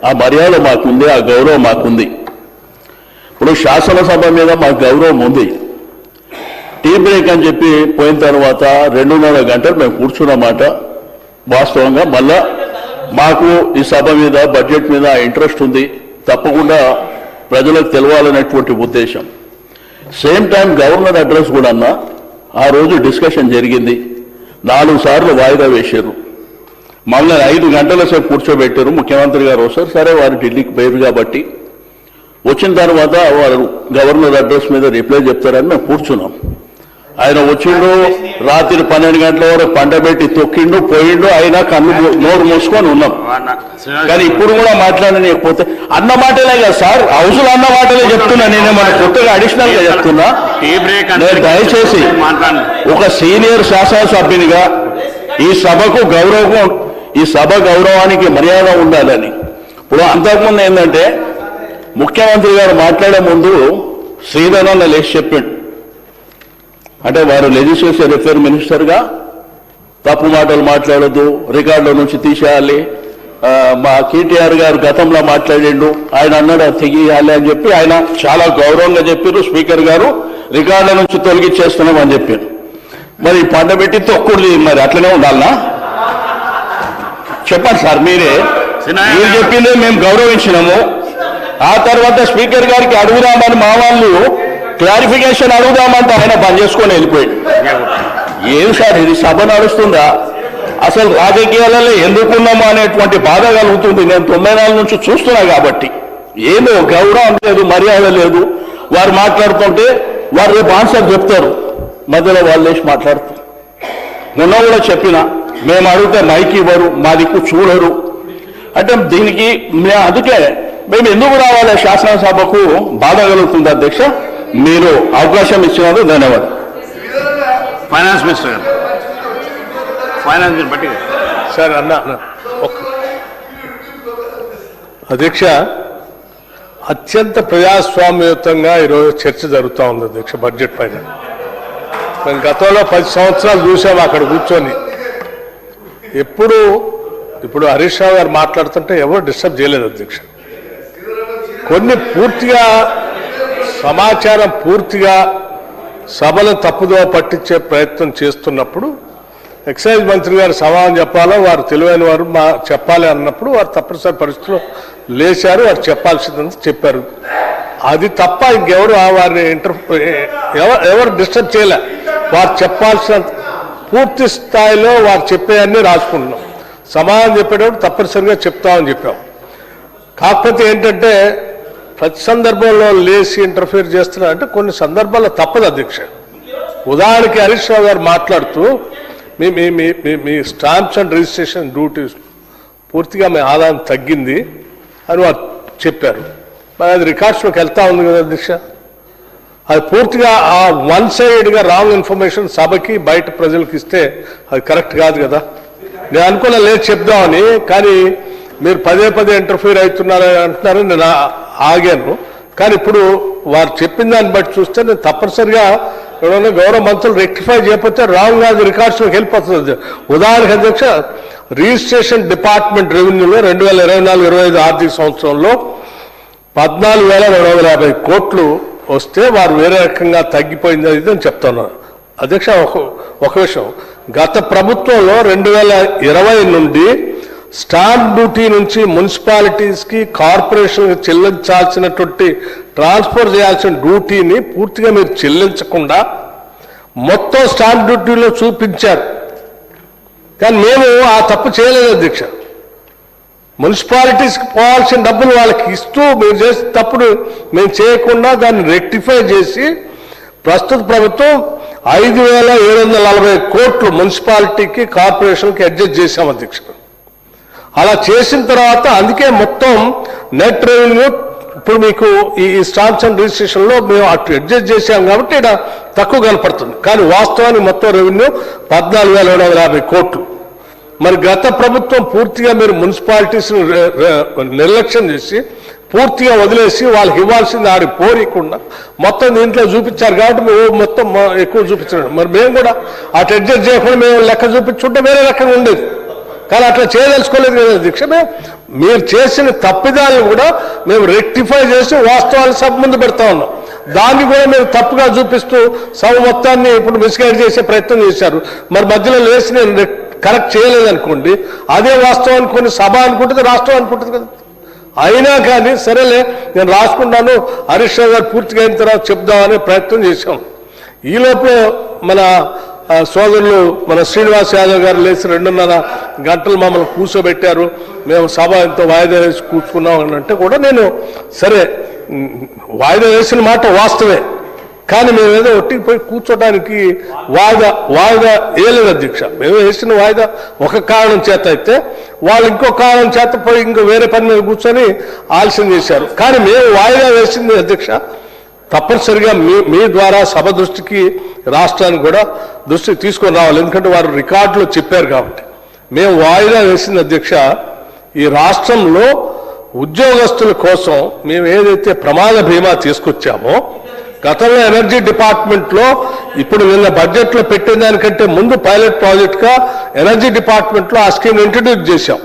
ఆ మర్యాద మాకుంది, ఆ గౌరవం మాకుంది. ఇప్పుడు శాసనసభ మీద మాకు గౌరవం ఉంది. టీ బ్రేక్ అని చెప్పి పోయిన తర్వాత 2.5 గంటలు మేము కూర్చున్నమాట వాస్తవంగా. మళ్ళా మాకు ఈ సభ మీద బడ్జెట్ మీద ఇంట్రెస్ట్ ఉంది, తప్పకుండా ప్రజలకు తెలవాలనేటువంటి ఉద్దేశం. సేమ్ టైం గవర్నర్ అడ్రస్ కూడా అన్న ఆ రోజు డిస్కషన్ జరిగింది. 4 సార్లు వాయిదా వేశారు. మళ్ళీ 5 గంటల సేపు కూర్చోబెట్టారు. ముఖ్యమంత్రి గారు వస్తారు, సరే వారు ఢిల్లీకి పోయారు కాబట్టి వచ్చిన తర్వాత వారు గవర్నర్ అడ్రస్ మీద రిప్లై చెప్తారని మేము కూర్చున్నాం. ఆయన వచ్చిండు, రాత్రి 12 గంటల వరకు పండబెట్టి తొక్కిండు, పోయిండు. అయినా కన్ను నోరు మూసుకొని ఉన్నాం. కానీ ఇప్పుడు కూడా మాట్లాడలేకపోతే అన్న మాటలే కదా సార్, హౌస్లో అన్న మాటలే చెప్తున్నా. నేనే మన కొత్తగా అడిషనల్ గా చెప్తున్నా. నేను దయచేసి ఒక సీనియర్ శాసనసభ్యునిగా ఈ సభకు గౌరవం, ఈ సభ గౌరవానికి మర్యాద ఉండాలని. ఇప్పుడు అంతకుముందు ఏంటంటే ముఖ్యమంత్రి గారు మాట్లాడే ముందు శ్రీధరన్న లేచి చెప్పిండు. అంటే వారు లెజిస్లేచర్ అఫేర్ మినిస్టర్గా తప్పు మాటలు మాట్లాడద్దు, రికార్డుల నుంచి తీసేయాలి. మా కేటీఆర్ గారు గతంలో మాట్లాడిండు, ఆయన అన్నాడు తెగియాలి అని చెప్పి ఆయన చాలా గౌరవంగా చెప్పారు. స్పీకర్ గారు రికార్డుల నుంచి తొలగించేస్తున్నాం అని చెప్పారు. మరి పండబెట్టి తొక్కుడు మరి అట్లనే ఉండాలనా? చెప్పండి సార్, మీరు చెప్పిందే మేము గౌరవించినాము. ఆ తర్వాత స్పీకర్ గారికి అడుగుదామని మా వాళ్ళు క్లారిఫికేషన్ అడుగుదామంటే ఆయన బంద్ చేసుకొని వెళ్ళిపోయాడు. ఏం సార్ ఇది, సభ నడుస్తుందా? అసలు రాజకీయాలలో ఎందుకున్నామో అనేటువంటి బాధ కలుగుతుంది. నేను 94 నుంచి చూస్తున్నా కాబట్టి ఏదో గౌరవం లేదు, మర్యాద లేదు. వారు మాట్లాడుతుంటే వారు రేపు ఆన్సర్ చెప్తారు, మధ్యలో వాళ్ళు వేసి మాట్లాడుతారు. మొన్న కూడా చెప్పిన, మేము అడిగితే మైక్ ఇవ్వరు, మా దిక్కు చూడరు. అంటే దీనికి అందుకే మేము ఎందుకు రావాలి శాసనసభకు బాధ కలుగుతుంది అధ్యక్ష. మీరు అవకాశం ఇచ్చినందుకు ధన్యవాదాలు. ఫైనాన్స్ మినిస్టర్ గారు, ఫైనాన్స్ బట్టి సార్ అన్న అధ్యక్ష, అత్యంత ప్రజాస్వామ్యయుతంగా ఈరోజు చర్చ జరుగుతూ ఉంది అధ్యక్ష బడ్జెట్ పైన. మేము గతంలో 10 సంవత్సరాలు చూసాము అక్కడ కూర్చొని. ఇప్పుడు హరీష్ రావు గారు మాట్లాడుతుంటే ఎవరు డిస్టర్బ్ చేయలేదు అధ్యక్ష. కొన్ని పూర్తిగా సమాచారం పూర్తిగా సభను తప్పుదో పట్టించే ప్రయత్నం చేస్తున్నప్పుడు ఎక్సైజ్ మంత్రి గారు సమాధానం చెప్పాలో, వారు తెలివైన వారు చెప్పాలి అన్నప్పుడు వారు తప్పనిసరి పరిస్థితుల్లో లేచారు, వారు చెప్పాల్సిందంతా చెప్పారు. అది తప్ప ఇంకెవరు వారిని ఎవరు డిస్టర్బ్ చేయలే. వారు చెప్పాల్సిన పూర్తి స్థాయిలో వారు చెప్పేయన్నీ రాసుకుంటున్నాం. సమాధానం చెప్పేటప్పుడు తప్పనిసరిగా చెప్తామని చెప్పాం. కాకపోతే ఏంటంటే ప్రతి సందర్భంలో లేచి ఇంటర్ఫియర్ చేస్తున్నారంటే కొన్ని సందర్భాల్లో తప్పదు అధ్యక్ష. ఉదాహరణకి హరీష్ రావు గారు మాట్లాడుతూ మీ స్టాంప్స్ అండ్ రిజిస్ట్రేషన్ డ్యూటీస్ పూర్తిగా మీ ఆదాయం తగ్గింది అని వారు చెప్పారు. మరి అది రికార్డ్స్లోకి వెళ్తా ఉంది కదా అధ్యక్ష. అది పూర్తిగా ఆ 1 సైడ్గా రాంగ్ ఇన్ఫర్మేషన్ సభకి బయట ప్రజలకు ఇస్తే అది కరెక్ట్ కాదు కదా. నేను అనుకున్నా లేదు చెప్దామని, కానీ మీరు పదే ఇంటర్ఫీర్ అవుతున్నారు అంటున్నారని నేను ఆగాను. కానీ ఇప్పుడు వారు చెప్పిన దాన్ని బట్టి చూస్తే నేను తప్పనిసరిగా ఎవరైనా గౌరవ మంత్రులు రెక్టిఫై చేయకపోతే రాంగ్ కాదు రికార్డ్స్లోకి వెళ్ళిపోతుంది. ఉదాహరణకు అధ్యక్ష, రిజిస్ట్రేషన్ డిపార్ట్మెంట్ రెవెన్యూలో 2024-25 ఆర్థిక సంవత్సరంలో 14,250 కోట్లు వస్తే వారు వేరే రకంగా తగ్గిపోయింది అది అని చెప్తున్నారు. అధ్యక్ష, ఒక విషయం, గత ప్రభుత్వంలో 2020 నుండి స్టాంప్ డ్యూటీ నుంచి మున్సిపాలిటీస్కి కార్పొరేషన్కి చెల్లించాల్సినటువంటి ట్రాన్స్ఫర్ చేయాల్సిన డ్యూటీని పూర్తిగా మీరు చెల్లించకుండా మొత్తం స్టాంప్ డ్యూటీలో చూపించారు. కానీ మేము ఆ తప్పు చేయలేదు అధ్యక్ష. మున్సిపాలిటీస్కి పోవాల్సిన డబ్బులు వాళ్ళకి ఇస్తూ మీరు చేసిన తప్పుడు మేము చేయకుండా దాన్ని రెక్టిఫై చేసి ప్రస్తుత ప్రభుత్వం 5,740 కోట్లు మున్సిపాలిటీకి కార్పొరేషన్కి అడ్జస్ట్ చేశాం అధ్యక్ష. అలా చేసిన తర్వాత అందుకే మొత్తం నెట్ రెవెన్యూ ఇప్పుడు మీకు ఈ స్టాంప్స్ అండ్ రిజిస్ట్రేషన్లో మేము అటు అడ్జస్ట్ చేశాం కాబట్టి ఇక్కడ తక్కువ కనపడుతుంది. కానీ వాస్తవానికి మొత్తం రెవెన్యూ 14,250 కోట్లు. మరి గత ప్రభుత్వం పూర్తిగా మీరు మున్సిపాలిటీస్ని నిర్లక్ష్యం చేసి పూర్తిగా వదిలేసి వాళ్ళకి ఇవ్వాల్సింది ఆడికి పోనీయకుండా మొత్తం దీంట్లో చూపించారు కాబట్టి మేము మొత్తం ఎక్కువ చూపించారు. మరి మేము కూడా అటు అడ్జస్ట్ చేయకుండా మేము లెక్క చూపించుంటే వేరే రకంగా ఉండేది. కానీ అట్లా చేయదలుచుకోలేదు కదా అధ్యక్ష. మీరు చేసిన తప్పిదాలను కూడా మేము రెక్టిఫై చేసి వాస్తవాలు సభ ముందు పెడతా ఉన్నాం. దాన్ని కూడా మీరు తప్పుగా చూపిస్తూ సభ మొత్తాన్ని ఇప్పుడు మిస్గైడ్ చేసే ప్రయత్నం చేశారు. మరి మధ్యలో లేచి నేను కరెక్ట్ చేయలేదనుకోండి, అదే వాస్తవం అనుకోండి, సభ అనుకుంటుంది, రాష్ట్రం అనుకుంటుంది కదా. అయినా కానీ సరేలే నేను రాసుకున్నాను, హరీష్ రావు గారు పూర్తిగా అయిన తర్వాత చెప్దామనే ప్రయత్నం చేశాం. ఈ లోపల మన సోదరులు మన శ్రీనివాస్ యాదవ్ గారు లేచి 2.5 గంటలు మమ్మల్ని కూర్చోబెట్టారు. మేము సభ ఎంతో వాయిదా వేసి కూర్చున్నాం అని అంటే కూడా నేను సరే వాయిదా వేసిన మాట వాస్తవే, కానీ మేము ఏదో ఒట్టికి పోయి కూర్చోడానికి వాయిదా వేయలేదు అధ్యక్ష. మేము వేసిన వాయిదా ఒక కారణం చేత అయితే వాళ్ళు ఇంకో కారణం చేత పోయి ఇంకో వేరే పని మీద కూర్చొని ఆలస్యం చేశారు. కానీ మేము వాయిదా వేసింది అధ్యక్ష తప్పనిసరిగా మీ ద్వారా సభ దృష్టికి రాష్ట్రానికి కూడా దృష్టికి తీసుకొని రావాలి. ఎందుకంటే వారు రికార్డులో చెప్పారు కాబట్టి మేము వాయిదా వేసింది అధ్యక్ష. ఈ రాష్ట్రంలో ఉద్యోగస్తుల కోసం మేము ఏదైతే ప్రమాద బీమా తీసుకొచ్చామో గతంలో ఎనర్జీ డిపార్ట్మెంట్లో ఇప్పుడు నిన్న బడ్జెట్లో పెట్టిన దానికంటే ముందు పైలట్ ప్రాజెక్ట్గా ఎనర్జీ డిపార్ట్మెంట్లో ఆ స్కీమ్ ఇంట్రడ్యూస్ చేశాం.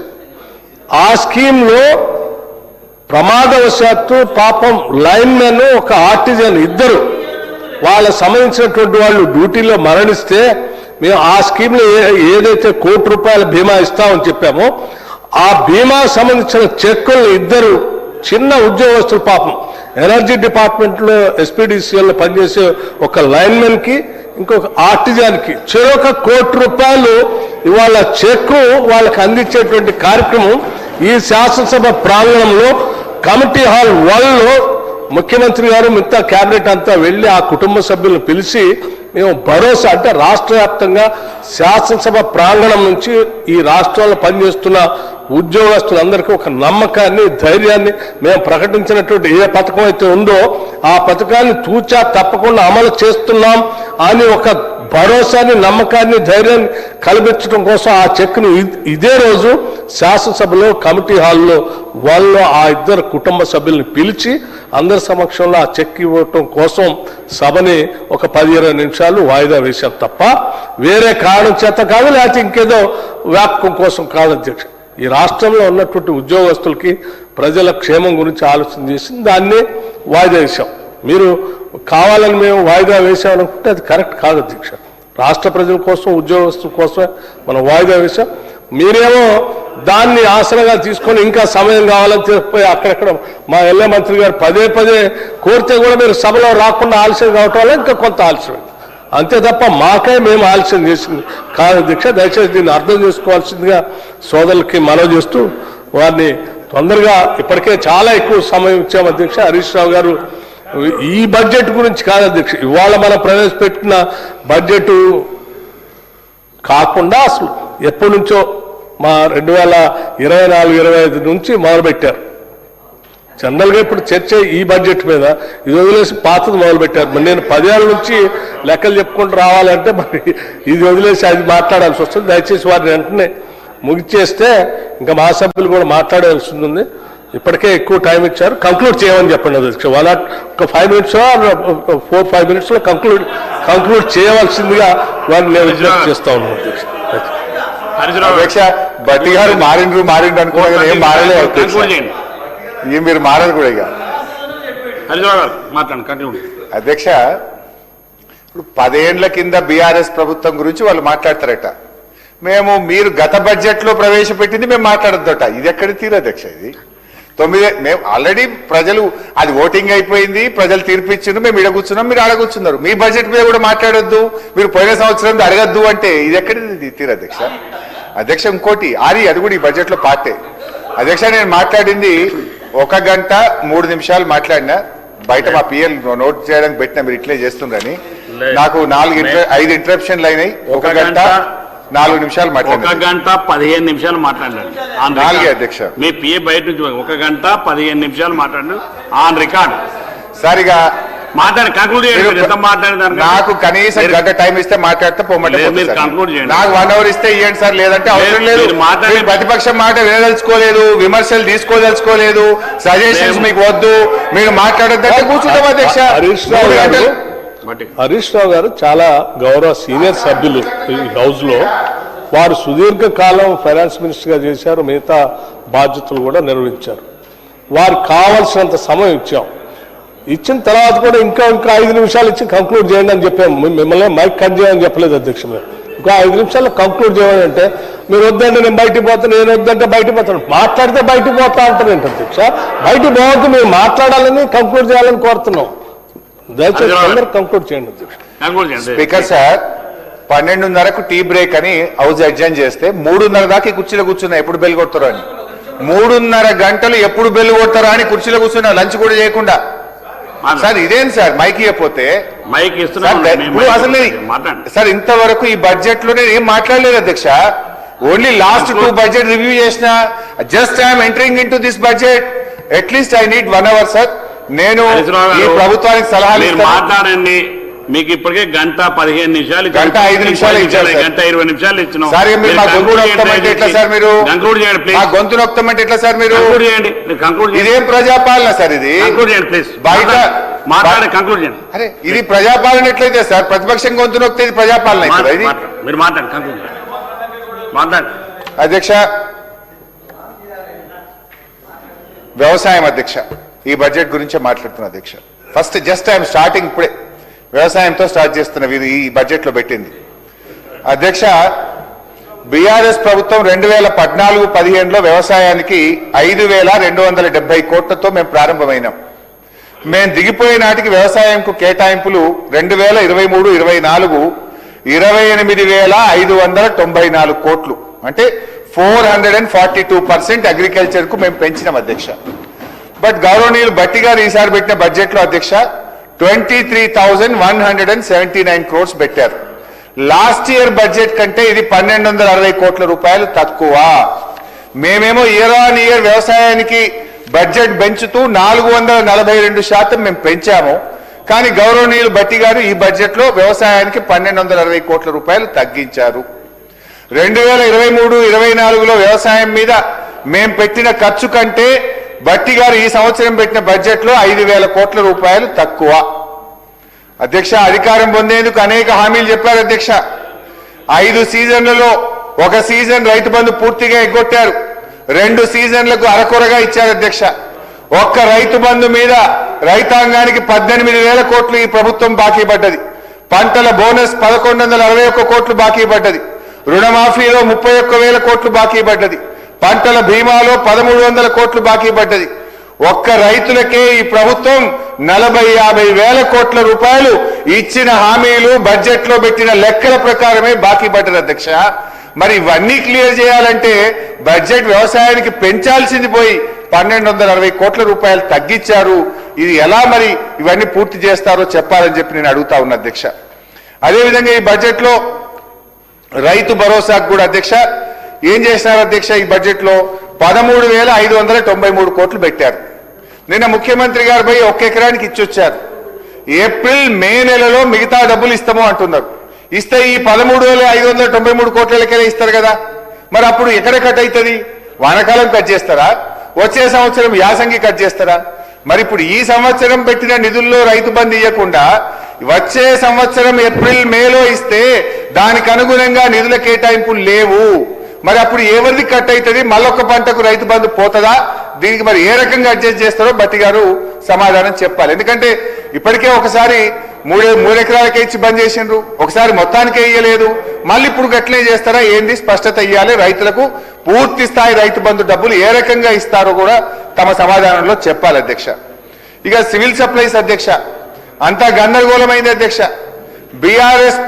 ఆ స్కీమ్లో ప్రమాదవశాత్తు పాపం లైన్మెన్ ఒక ఆర్టిజన్ ఇద్దరు వాళ్ళ సంబంధించినటువంటి వాళ్ళు డ్యూటీలో మరణిస్తే మేము ఆ స్కీమ్లో ఏదైతే ₹1,00,00,000 బీమా ఇస్తామని చెప్పామో ఆ బీమా సంబంధించిన చెక్కుల్ని ఇద్దరు చిన్న ఉద్యోగస్తులు పాపం ఎనర్జీ డిపార్ట్మెంట్లో ఎస్పీడీసీఎల్లో పనిచేసే ఒక లైన్మెన్కి ఇంకొక ఆర్టిజన్కి చెరొక ₹1,00,00,000 ఇవాళ చెక్కు వాళ్ళకి అందించేటువంటి కార్యక్రమం ఈ శాసనసభ ప్రాంగణంలో కమిటీ హాల్ 1లో ముఖ్యమంత్రి గారు మిగతా కేబినెట్ అంతా వెళ్ళి ఆ కుటుంబ సభ్యులను పిలిచి మేము భరోసా అంటే రాష్ట్ర వ్యాప్తంగా శాసనసభ ప్రాంగణం నుంచి ఈ రాష్ట్రంలో పనిచేస్తున్న ఉద్యోగస్తులందరికీ ఒక నమ్మకాన్ని ధైర్యాన్ని మేము ప్రకటించినటువంటి ఏ పథకం అయితే ఉందో ఆ పథకాన్ని తూచా తప్పకుండా అమలు చేస్తున్నాం అని ఒక భరోసాని నమ్మకాన్ని ధైర్యాన్ని కల్పించడం కోసం ఆ చెక్ను ఇదే రోజు శాసనసభలో కమిటీ హాల్లో వాళ్ళు ఆ ఇద్దరు కుటుంబ సభ్యుల్ని పిలిచి అందరి సమక్షంలో ఆ చెక్ ఇవ్వటం కోసం సభని ఒక 10-20 నిమిషాలు వాయిదా వేశాం తప్ప వేరే కారణం చేత కాదు, లేకపోతే ఇంకేదో వ్యాపకం కోసం కాదు అధ్యక్ష. ఈ రాష్ట్రంలో ఉన్నటువంటి ఉద్యోగస్తులకి ప్రజల క్షేమం గురించి ఆలోచన చేసి దాన్ని వాయిదా వేశాం. మీరు కావాలని మేము వాయిదా వేసామనుకుంటే అది కరెక్ట్ కాదు అధ్యక్ష. రాష్ట్ర ప్రజల కోసం ఉద్యోగస్తుల కోసమే మనం వాయిదా వేశాం. మీరేమో దాన్ని ఆసనగా తీసుకొని ఇంకా సమయం కావాలని చెప్పి అక్కడెక్కడ మా ఎల్ఏ మంత్రి గారు పదే కోరితే కూడా మీరు సభలో రాకుండా ఆలస్యం కావటం వల్ల ఇంకా కొంత ఆలస్యం అంతే తప్ప మాకే మేము ఆలస్యం చేసింది కాదు అధ్యక్ష. దయచేసి దీన్ని అర్థం చేసుకోవాల్సిందిగా సోదరులకి మనవి చేస్తూ వారిని తొందరగా ఇప్పటికే చాలా ఎక్కువ సమయం ఇచ్చాం అధ్యక్ష. హరీష్ రావు గారు ఈ బడ్జెట్ గురించి కాదు అధ్యక్ష, ఇవాళ మనం ప్రవేశపెట్టిన బడ్జెట్ కాకుండా అసలు ఎప్పటి నుంచో మా 2024-25 నుంచి మొదలుపెట్టారు. జనరల్గా ఇప్పుడు చర్చ ఈ బడ్జెట్ మీద ఇది వదిలేసి పాతది మొదలుపెట్టారు. మరి నేను 10 ఏళ్ళ నుంచి లెక్కలు చెప్పుకుంటూ రావాలంటే మరి ఇది వదిలేసి అది మాట్లాడాల్సి వస్తుంది. దయచేసి వారిని వెంటనే ముగిచేస్తే ఇంకా మా సభ్యులు కూడా మాట్లాడాల్సి ఉంటుంది. ఇప్పటికే ఎక్కువ టైం ఇచ్చారు, కంక్లూడ్ చేయమని చెప్పండి అధ్యక్ష. ఒక 5 మినిట్స్ 4-5 మినిట్స్లో కంక్లూడ్ చేయవలసిందిగా వారిని నేను విజ్ఞప్తి చేస్తా ఉన్నాను అధ్యక్ష. అధ్యక్ష బట్టి గారు మారిండ్రు అనుకున్నా ఏం మారలేదు, మీరు మారదు కూడా ఇక. హరీశ్రావు గారు మాట్లాడండి, కంటిన్యూ. అధ్యక్ష, ఇప్పుడు 10 ఏండ్ల కింద బీఆర్ఎస్ ప్రభుత్వం గురించి వాళ్ళు మాట్లాడతారట. మీరు గత బడ్జెట్ లో ప్రవేశపెట్టింది మేము మాట్లాడద్దట. ఇది ఎక్కడ తీరు అధ్యక్ష? ఇది 9 మేము ఆల్రెడీ ప్రజలు అది ఓటింగ్ అయిపోయింది, ప్రజలు తీర్పిచ్చిండ్రు, మేము ఇడ కూర్చున్నాం, మీరు ఆడ కూర్చున్నారు. మీ బడ్జెట్ మీద కూడా మాట్లాడొద్దు, మీరు పోయిన సంవత్సరం అడగద్దు అంటే ఇది ఎక్కడిది తీరు అధ్యక్ష? అధ్యక్ష, ఇంకోటి అది కూడా ఈ బడ్జెట్ లో పార్టే. అధ్యక్ష, నేను మాట్లాడింది 1 గంట 3 నిమిషాలు మాట్లాడినా. బయట మా పిఎల్ నోట్ చేయడానికి పెట్టినా, మీరు ఇట్లే చేస్తుందని. నాకు 5 ఇంటరప్షన్లు అయినాయి. 1 గంట 4 నిమిషాలు 1 గంట 15 నిమిషాలు మాట్లాడారు. 4 అధ్యక్ష. మీ పిఏ బయట నుంచి 1 గంట 15 నిమిషాలు మాట్లాడు ఆన్ రికార్డ్. సరిగా మాట్లాడి కంక్లూడ్ చేయండి. ఎంత మాట్లాడేదాన్ని నాకు కనీసం గంట టైం ఇస్తే మాట్లాడితే పోమంటే కంక్లూడ్ చేయండి. నాకు 1 అవర్ ఇస్తే ఇవ్వండి సార్, లేదంటే అవసరం లేదు. మీరు ప్రతిపక్షం మాట వినదలుచుకోలేదు, విమర్శలు తీసుకోదలుచుకోలేదు, సజెషన్స్ మీకు వద్దు, మీరు మాట్లాడద్దంటే కూర్చుంటాం అధ్యక్ష. హరీష్ రావు గారు చాలా గౌరవ సీనియర్ సభ్యులు ఈ హౌస్ లో. వారు సుదీర్ఘ కాలం ఫైనాన్స్ మినిస్టర్ గా చేశారు, మిగతా బాధ్యతలు కూడా నిర్వహించారు. వారికి కావాల్సినంత సమయం ఇచ్చాం. ఇచ్చిన తర్వాత కూడా ఇంకా 5 నిమిషాలు ఇచ్చి కంక్లూడ్ చేయండి అని చెప్పాము. మిమ్మల్ని మైక్ కట్ చేయని చెప్పలేదు అధ్యక్ష. మేము ఇంకా 5 నిమిషాల్లో కంక్లూడ్ చేయాలి అంటే మీరు వద్దంటే నేను బయటికి పోతాను, నేను వద్దంటే బయటకు పోతాను. మాట్లాడితే బయటకు పోతా అంటారు ఏంటి అధ్యక్ష? బయటకు పోవద్దు, మేము మాట్లాడాలని కంక్లూడ్ చేయాలని కోరుతున్నాం. దయచేసి అందరూ కంక్లూడ్ చేయండి అధ్యక్ష. స్పీకర్ సార్, 12:30కు టీ బ్రేక్ అని హౌస్ అడ్జర్న్ చేస్తే 3:30 దాకా కుర్చీలో కూర్చున్నా. ఎప్పుడు బెల్ కొడతారో అని 3:30 గంటలు ఎప్పుడు బెల్ కొడతారా అని కుర్చీలో కూర్చున్నా, లంచ్ కూడా చేయకుండా. సార్ ఇదేం సార్ మైక్ ఇవ్వకపోతే? మైక్ అసలు సార్ ఇంతవరకు ఈ బడ్జెట్ లో నేను ఏం మాట్లాడలేదు అధ్యక్ష. ఓన్లీ లాస్ట్ 2 బడ్జెట్ రివ్యూ చేసిన. Just I'm entering into this budget. At least I need 1 hour sir. నేను ఈ ప్రభుత్వానికి సలహాలు మాట్లాడండి. మీకు ఇప్పటికే గంట 15 నిమిషాలు, గంట 5 నిమిషాలు ఇచ్చారు, గంట 20 నిమిషాలు ఇచ్చినాం. సార్ మీరు మా గొంతు నొక్కమంటే ఎట్లా సార్? మీరు కంక్లూడ్ చేయండి, మా గొంతు నొక్కమంటే ఎట్లా సార్? మీరు కంక్లూడ్ చేయండి. ఇదేం ప్రజాపాలన సార్? ఇది కంక్లూడ్ చేయండి ప్లీజ్. బయట మాట్లాడి కంక్లూడ్ చేయండి. అరే ఇది ప్రజాపాలన ఎట్లయితే సార్? ప్రతిపక్షం గొంతు నొక్కితే ఇది ప్రజాపాలన అవుతుంది. ఇది మీరు మాట్లాడండి, కంక్లూడ్ మాట్లాడండి అధ్యక్ష. వ్యవసాయం అధ్యక్ష, ఈ బడ్జెట్ గురించే మాట్లాడుతున్నా అధ్యక్ష. ఫస్ట్ జస్ట్ ఐఎమ్ స్టార్టింగ్, ఇప్పుడే వ్యవసాయంతో స్టార్ట్ చేస్తున్న ఈ బడ్జెట్ లో పెట్టింది అధ్యక్ష. బీఆర్ఎస్ ప్రభుత్వం 2014-15లో వ్యవసాయానికి 5,270 కోట్లతో మేము ప్రారంభమైనాం. మేము దిగిపోయే నాటికి వ్యవసాయంకు కేటాయింపులు 2023-24 28,594 కోట్లు, అంటే 442% అగ్రికల్చర్ కు మేము పెంచినాం అధ్యక్ష. బట్ గౌరవనీయులు భట్టి గారు ఈసారి పెట్టిన బడ్జెట్ లో అధ్యక్ష 23,179 crores పెట్టారు. లాస్ట్ ఇయర్ బడ్జెట్ కంటే ఇది 1,260 కోట్ల రూపాయలు తక్కువ. మేమేమో ఇయర్ ఆన్ ఇయర్ వ్యవసాయానికి బడ్జెట్ పెంచుతూ 442% మేము పెంచాము. కానీ గౌరవనీయులు భట్టి గారు ఈ బడ్జెట్ లో వ్యవసాయానికి 1,260 కోట్ల రూపాయలు తగ్గించారు. 2023-24లో వ్యవసాయం మీద మేము పెట్టిన ఖర్చు కంటే భట్టి గారు ఈ సంవత్సరం పెట్టిన బడ్జెట్ లో 5,000 కోట్ల రూపాయలు తక్కువ. అధ్యక్ష, అధికారం పొందేందుకు అనేక హామీలు చెప్పారు అధ్యక్ష. 5 సీజన్లలో 1 సీజన్ రైతు బంధు పూర్తిగా ఎగ్గొట్టారు. 2 సీజన్లకు అరకొరగా ఇచ్చారు అధ్యక్ష. ఒక్క రైతు బంధు మీద రైతాంగానికి 18,000 కోట్లు ఈ ప్రభుత్వం బాకీ పడ్డది. పంటల బోనస్ 1,161 కోట్లు బాకీ పడ్డది. రుణమాఫీలో 31,000 కోట్లు బాకీ పడ్డది. పంటల బీమాలో 1,300 కోట్లు బాకీ పడ్డది. ఒక్క రైతులకే ఈ ప్రభుత్వం 40,000-50,000 కోట్ల రూపాయలు ఇచ్చిన హామీలు బడ్జెట్ లో పెట్టిన లెక్కల ప్రకారమే బాకీ పడ్డది అధ్యక్ష. మరి ఇవన్నీ క్లియర్ చేయాలంటే బడ్జెట్ వ్యవసాయానికి పెంచాల్సింది పోయి 1,260 కోట్ల రూపాయలు తగ్గించారు. ఇది ఎలా మరి ఇవన్నీ పూర్తి చేస్తారో చెప్పాలని చెప్పి నేను అడుగుతా ఉన్నా అధ్యక్ష. అదేవిధంగా ఈ బడ్జెట్ లో రైతు భరోసాకు కూడా అధ్యక్ష ఏం చేసినారు అధ్యక్ష? ఈ బడ్జెట్ లో 13,593 కోట్లు పెట్టారు. నిన్న ముఖ్యమంత్రి గారు పోయి 1 ఎకరానికి ఇచ్చొచ్చారు. ఏప్రిల్ మే నెలలో మిగతా డబ్బులు ఇస్తాము అంటున్నారు. ఇస్తే ఈ 13,593 కోట్లకే ఇస్తారు కదా. మరి అప్పుడు ఎక్కడ కట్ అవుతుంది? వానాకాలం కట్ చేస్తారా? వచ్చే సంవత్సరం యాసంగి కట్ చేస్తారా? మరి ఇప్పుడు ఈ సంవత్సరం పెట్టిన నిధుల్లో రైతు బంధు ఇవ్వకుండా వచ్చే సంవత్సరం ఏప్రిల్ మేలో ఇస్తే దానికి అనుగుణంగా నిధుల కేటాయింపులు లేవు. మరి అప్పుడు ఎవరిది కట్ అవుతుంది? మళ్ళొక్క పంటకు రైతు బంధు పోతుందా? దీనికి మరి ఏ రకంగా అడ్జస్ట్ చేస్తారో భట్టి గారు సమాధానం చెప్పాలి. ఎందుకంటే ఇప్పటికే ఒకసారి మూడు ఎకరాలకే ఇచ్చి బంద్ చేసిండ్రు, ఒకసారి మొత్తానికే ఇయ్యలేదు, మళ్ళీ ఇప్పుడు గట్లే చేస్తారా ఏంది స్పష్టత ఇయ్యాలి. రైతులకు పూర్తి స్థాయి రైతు బంధు డబ్బులు ఏ రకంగా ఇస్తారో కూడా తమ సమాధానంలో చెప్పాలి అధ్యక్ష. ఇక సివిల్ సప్లైస్ అధ్యక్ష అంతా గందరగోళమైంది అధ్యక్ష. బీఆర్ఎస్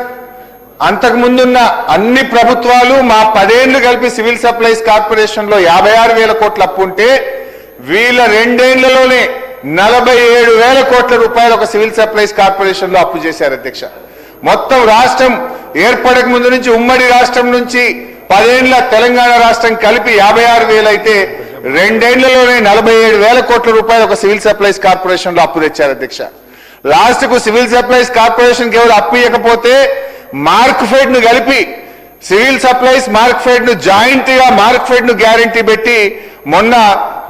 అంతకుముందున్న అన్ని ప్రభుత్వాలు మా 10 ఏళ్లు కలిపి సివిల్ సప్లైస్ కార్పొరేషన్ లో 56,000 కోట్ల అప్పు ఉంటే వీళ్ళ 2 ఏళ్లలోనే 47,000 కోట్ల రూపాయలు ఒక సివిల్ సప్లైస్ కార్పొరేషన్ లో అప్పు చేశారు అధ్యక్ష. మొత్తం రాష్ట్రం ఏర్పడక ముందు నుంచి ఉమ్మడి రాష్ట్రం నుంచి 10 ఏళ్ల తెలంగాణ రాష్ట్రం కలిపి 56,000 అయితే 2 ఏళ్లలోనే 47,000 కోట్ల రూపాయలు ఒక సివిల్ సప్లైస్ కార్పొరేషన్ లో అప్పు తెచ్చారు అధ్యక్ష. లాస్ట్ కు సివిల్ సప్లైస్ కార్పొరేషన్ కి ఎవరు అప్పు ఇవ్వకపోతే మార్క్ఫెడ్ ను కలిపి సివిల్ సప్లైస్ మార్క్ఫెడ్ ను జాయింట్ గా మార్క్ఫెడ్ ను గ్యారంటీ పెట్టి మొన్న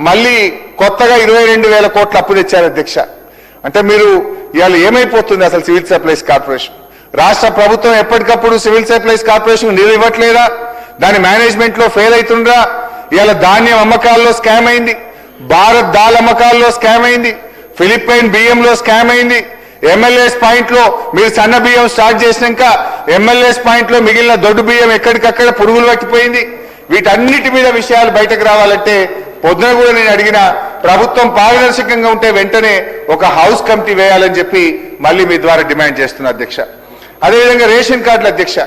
మళ్ళీ కొత్తగా 22,000 కోట్ల అప్పు తెచ్చారు అధ్యక్ష. అంటే మీరు ఇవాళ ఏమైపోతుంది అసలు సివిల్ సప్లైస్ కార్పొరేషన్? రాష్ట్ర ప్రభుత్వం ఎప్పటికప్పుడు సివిల్ సప్లైస్ కార్పొరేషన్ నిధులు ఇవ్వట్లేదా? దాని మేనేజ్మెంట్ లో ఫెయిల్ అవుతుండ్రా? ఇవాళ ధాన్యం అమ్మకాల్లో స్కామ్ అయింది, భారత్ దాల్ అమ్మకాల్లో స్కామ్ అయింది, ఫిలిప్పైన్ బియ్యంలో స్కామ్ అయింది, ఎమ్మెల్యేస్ పాయింట్ లో మీరు సన్న బియ్యం స్టార్ట్ చేసినాక ఎమ్మెల్యేస్ పాయింట్ లో మిగిలిన దొడ్డు బియ్యం ఎక్కడికక్కడ పురుగులు పట్టిపోయింది. వీటన్నిటి మీద విషయాలు బయటకు రావాలంటే పొద్దున కూడా నేను అడిగిన ప్రభుత్వం పారదర్శకంగా ఉంటే వెంటనే ఒక హౌస్ కమిటీ వేయాలని చెప్పి మళ్ళీ మీ ద్వారా డిమాండ్ చేస్తున్నా అధ్యక్ష. అదేవిధంగా రేషన్ కార్డుల అధ్యక్ష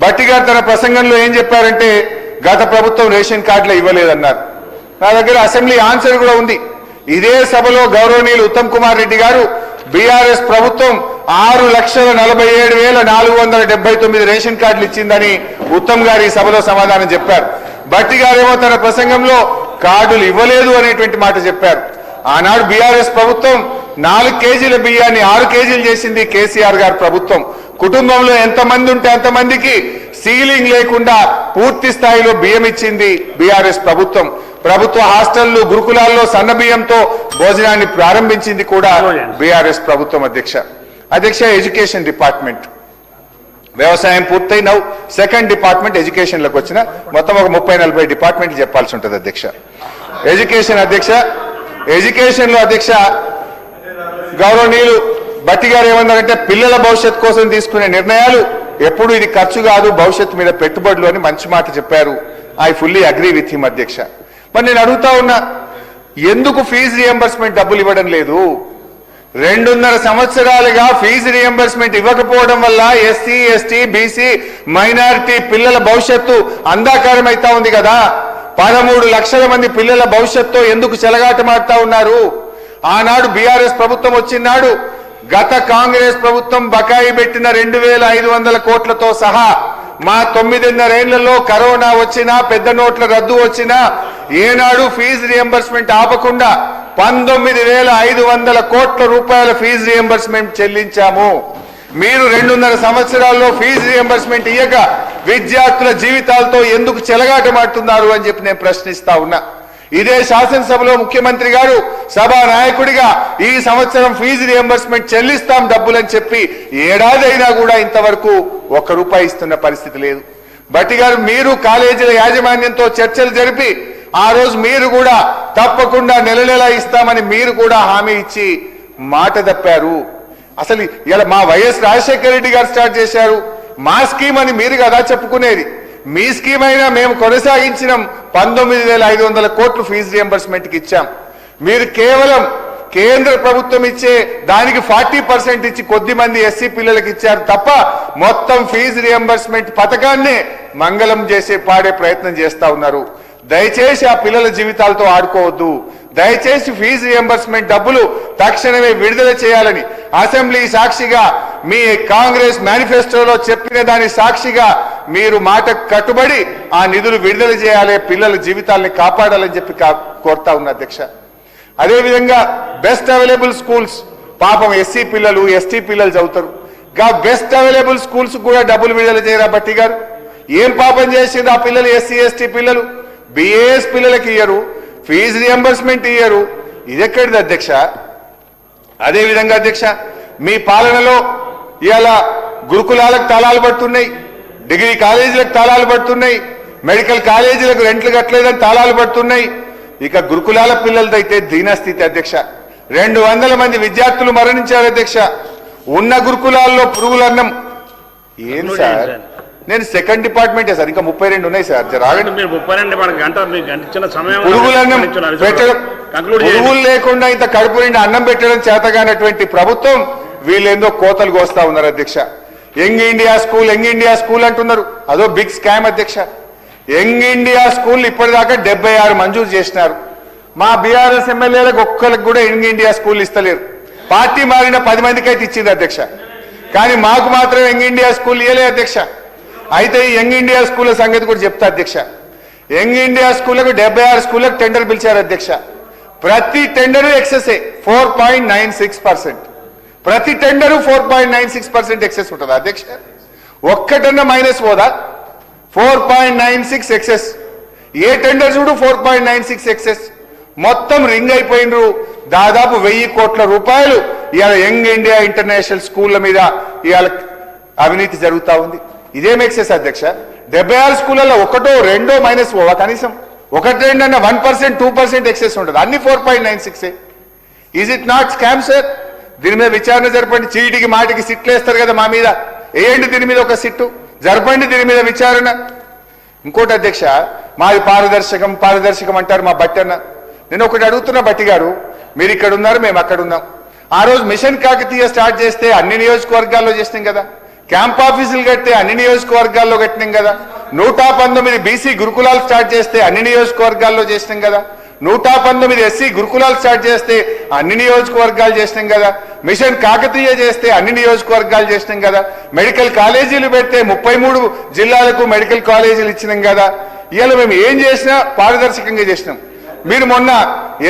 భట్టి గారు తన ప్రసంగంలో ఏం చెప్పారంటే గత ప్రభుత్వం రేషన్ కార్డులు ఇవ్వలేదన్నారు. నా దగ్గర అసెంబ్లీ ఆన్సర్ కూడా ఉంది. ఇదే సభలో గౌరవనీయులు ఉత్తమ్ కుమార్ రెడ్డి గారు బీఆర్ఎస్ ప్రభుత్వం 6,47,479 రేషన్ కార్డులు ఇచ్చిందని ఉత్తమ్ గారు ఈ సభలో సమాధానం చెప్పారు. భట్టి గారేమో తన ప్రసంగంలో కార్డులు ఇవ్వలేదు అనేటువంటి మాట చెప్పారు. ఆనాడు బీఆర్ఎస్ ప్రభుత్వం 4 కేజీల బియ్యాన్ని 6 కేజీలు చేసింది కేసీఆర్ గారు ప్రభుత్వం. కుటుంబంలో ఎంతమంది ఉంటే అంతమందికి సీలింగ్ లేకుండా పూర్తి స్థాయిలో బియ్యం ఇచ్చింది బీఆర్ఎస్ ప్రభుత్వం. ప్రభుత్వ హాస్టళ్లు గురుకులాల్లో సన్న బియ్యంతో భోజనాన్ని ప్రారంభించింది కూడా బీఆర్ఎస్ ప్రభుత్వం అధ్యక్ష. ఎడ్యుకేషన్ డిపార్ట్మెంట్ వ్యవసాయం పూర్తయి నౌ సెకండ్ డిపార్ట్మెంట్ ఎడ్యుకేషన్ లోకి వచ్చిన మొత్తం ఒక 30-40 డిపార్ట్మెంట్లు చెప్పాల్సి ఉంటుంది అధ్యక్ష. ఎడ్యుకేషన్ అధ్యక్ష, ఎడ్యుకేషన్ లో అధ్యక్ష గౌరవనీయులు భట్టి గారు ఏమన్నారంటే పిల్లల భవిష్యత్ కోసం తీసుకునే నిర్ణయాలు ఎప్పుడు ఇది ఖర్చు కాదు భవిష్యత్తు మీద పెట్టుబడులు అని మంచి మాట చెప్పారు. I fully agree with him అధ్యక్ష. మరి నేను అడుగుతా ఉన్నా ఎందుకు ఫీజు రియంబర్స్మెంట్ డబ్బులు ఇవ్వడం లేదు? 2.5 సంవత్సరాలుగా ఫీజు రియంబర్స్మెంట్ ఇవ్వకపోవడం వల్ల ఎస్సీ ఎస్టీ బీసీ మైనారిటీ పిల్లల భవిష్యత్తు అంధాకారం అవుతా ఉంది కదా. 13 లక్షల మంది పిల్లల భవిష్యత్తు ఎందుకు చెలగాటమాడుతా ఉన్నారు? ఆనాడు బీఆర్ఎస్ ప్రభుత్వం వచ్చినాడు గత కాంగ్రెస్ ప్రభుత్వం బకాయి పెట్టిన 2,500 కోట్లతో సహా మా 9.5 ఏళ్లలో కరోనా వచ్చినా పెద్ద నోట్ల రద్దు వచ్చినా ఏనాడు ఫీజు రియంబర్స్మెంట్ ఆపకుండా 19,500 కోట్ల రూపాయల ఫీజు రియంబర్స్మెంట్ చెల్లించాము. మీరు 2.5 సంవత్సరాల్లో ఫీజు రియంబర్స్మెంట్ ఇయ్యక విద్యార్థుల జీవితాలతో ఎందుకు చెలగాటమాడుతున్నారు అని చెప్పి నేను ప్రశ్నిస్తా ఉన్నా. ఇదే శాసనసభలో ముఖ్యమంత్రి గారు సభా నాయకుడిగా ఈ సంవత్సరం ఫీజు రియంబర్స్మెంట్ చెల్లిస్తాం డబ్బులని చెప్పి ఏడాదైనా కూడా ఇంతవరకు ₹1 ఇస్తున్న పరిస్థితి లేదు. భట్టి గారు మీరు కాలేజీల యాజమాన్యంతో చర్చలు జరిపి ఆ రోజు మీరు కూడా తప్పకుండా నెల ఇస్తామని మీరు కూడా హామీ ఇచ్చి మాట తప్పారు. అసలు ఇలా మా వైఎస్ రాజశేఖర రెడ్డి గారు స్టార్ట్ చేశారు మా స్కీమ్ అని మీరు కదా చెప్పుకునేది. మీ స్కీమ్ అయినా మేము కొనసాగించినాం. 19,500 కోట్లు ఫీజు రియంబర్స్మెంట్కి ఇచ్చాం. మీరు కేవలం కేంద్ర ప్రభుత్వం ఇచ్చే దానికి 40% ఇచ్చి కొద్ది మంది ఎస్సీ పిల్లలకి ఇచ్చారు తప్ప మొత్తం ఫీజు రియంబర్స్మెంట్ పథకాన్నే మంగళం చేసే పాడే ప్రయత్నం చేస్తా ఉన్నారు. దయచేసి ఆ పిల్లల జీవితాలతో ఆడుకోవద్దు. దయచేసి ఫీజు రియంబర్స్మెంట్ డబ్బులు తక్షణమే విడుదల చేయాలని అసెంబ్లీ సాక్షిగా మీ కాంగ్రెస్ మేనిఫెస్టోలో చెప్పిన దాని సాక్షిగా మీరు మాట కట్టుబడి ఆ నిధులు విడుదల చేయాలి, పిల్లల జీవితాలని కాపాడాలని చెప్పి కోరుతా ఉన్న అధ్యక్ష. అదేవిధంగా బెస్ట్ అవైలబుల్ స్కూల్స్ పాపం ఎస్సీ పిల్లలు ఎస్టీ పిల్లలు చదువుతారు. బెస్ట్ అవైలబుల్ స్కూల్స్ కూడా డబ్బులు విడుదల చేయరా భట్టి గారు? ఏం పాపం చేసింది ఆ పిల్లలు? ఎస్సీ ఎస్టీ పిల్లలు బిఏఎస్ పిల్లలకి ఇయ్యరు, ఫీజు రియంబర్స్మెంట్ ఇయ్యరు. ఇది ఎక్కడిది అధ్యక్ష? అదేవిధంగా అధ్యక్ష మీ పాలనలో ఇవాళ గురుకులాలకు తాళాలు పడుతున్నాయి, డిగ్రీ కాలేజీలకు తాళాలు పడుతున్నాయి, మెడికల్ కాలేజీలకు రెంట్లు కట్టలేదని తాళాలు పడుతున్నాయి. ఇక గురుకులాల పిల్లలదైతే దీనస్థితి అధ్యక్ష. 200 మంది విద్యార్థులు మరణించారు అధ్యక్ష. ఉన్న గురుకులాల్లో పురుగులన్నం. ఏం సార్, నేను సెకండ్ డిపార్ట్మెంటే సార్, ఇంకా 32 ఉన్నాయి సార్. రాగండి. మీరు 32 మనకు గంట మీకు గంట ఇచ్చిన సమయం పురుగులన్నం పెట్టడం, పురుగులు లేకుండా ఇంత కడుపు నిండి అన్నం పెట్టడం చేతగానటువంటి ప్రభుత్వం వీళ్ళేందో కోతలు కోస్తా ఉన్నారు అధ్యక్ష. Young India school, young India school అంటున్నారు. అదో బిగ్ స్కామ్ అధ్యక్ష. యంగ్ ఇండియా స్కూల్ ఇప్పటిదాకా 76 మంజూరు చేసినారు. మా బీఆర్ఎస్ ఎమ్మెల్యేలకు ఒక్కరికి కూడా యంగ్ ఇండియా స్కూల్ ఇస్తలేరు. పార్టీ మారిన 10 మందికి అయితే ఇచ్చింది అధ్యక్ష, కానీ మాకు మాత్రం యంగ్ ఇండియా స్కూల్ ఇయ్యలే అధ్యక్ష. అయితే ఈ యంగ్ ఇండియా స్కూల్ సంగతి కూడా చెప్తా అధ్యక్ష. యంగ్ ఇండియా స్కూళ్లకు 76 స్కూళ్లకు టెండర్ పిలిచారు అధ్యక్ష. ప్రతి టెండరు ఎక్సెసే 4.96%. ప్రతి టెండరు 4.96% ఎక్సెస్ ఉంటుందా అధ్యక్ష? ఒక్కటన్నా మైనస్ పోదా? 4.96 ఎక్సెస్. ఏ టెండర్ చూడు 4.96 ఎక్సెస్. మొత్తం రింగ్ అయిపోయినరు. దాదాపు 1000 కోట్ల రూపాయలు ఇవాళ యంగ్ ఇండియా ఇంటర్నేషనల్ స్కూళ్ల మీద ఇవాళ అవినీతి జరుగుతూ ఉంది. ఇదేం ఎక్సెస్ అధ్యక్ష? 76 స్కూళ్ళలో ఒకటో రెండో మైనస్ పోవా? కనీసం ఒకటి రెండన్నా 1%, 2% ఎక్సెస్ ఉంటుంది. అన్ని 4.96. Is it not scam sir? దీని మీద విచారణ జరపండి. చీటికి మాటికి సిట్లు వేస్తారు కదా మా మీద, వేయండి దీని మీద ఒక సిట్టు, జరపండి దీని మీద విచారణ. ఇంకోటి అధ్యక్ష, మాది పారదర్శకం అంటారు మా బట్టి అన్న. నేను ఒకటి అడుగుతున్నా బట్టి గారు, మీరు ఇక్కడ ఉన్నారు, మేము అక్కడ ఉన్నాం. ఆ రోజు మిషన్ కాకతీయ స్టార్ట్ చేస్తే అన్ని నియోజకవర్గాల్లో చేసినాం కదా. క్యాంప్ ఆఫీసులు కడితే అన్ని నియోజకవర్గాల్లో కట్టినాం కదా. 119 బీసీ గురుకులాలు స్టార్ట్ చేస్తే అన్ని నియోజకవర్గాల్లో చేసినాం కదా. 119 ఎస్సీ గురుకులాలు స్టార్ట్ చేస్తే అన్ని నియోజకవర్గాలు చేసినాం కదా. మిషన్ కాకతీయ చేస్తే అన్ని నియోజకవర్గాలు చేసినాం కదా. మెడికల్ కాలేజీలు పెడితే 33 జిల్లాలకు మెడికల్ కాలేజీలు ఇచ్చినాం కదా. ఇవాళ మేము ఏం చేసినా పారదర్శకంగా చేసినాం. మీరు మొన్న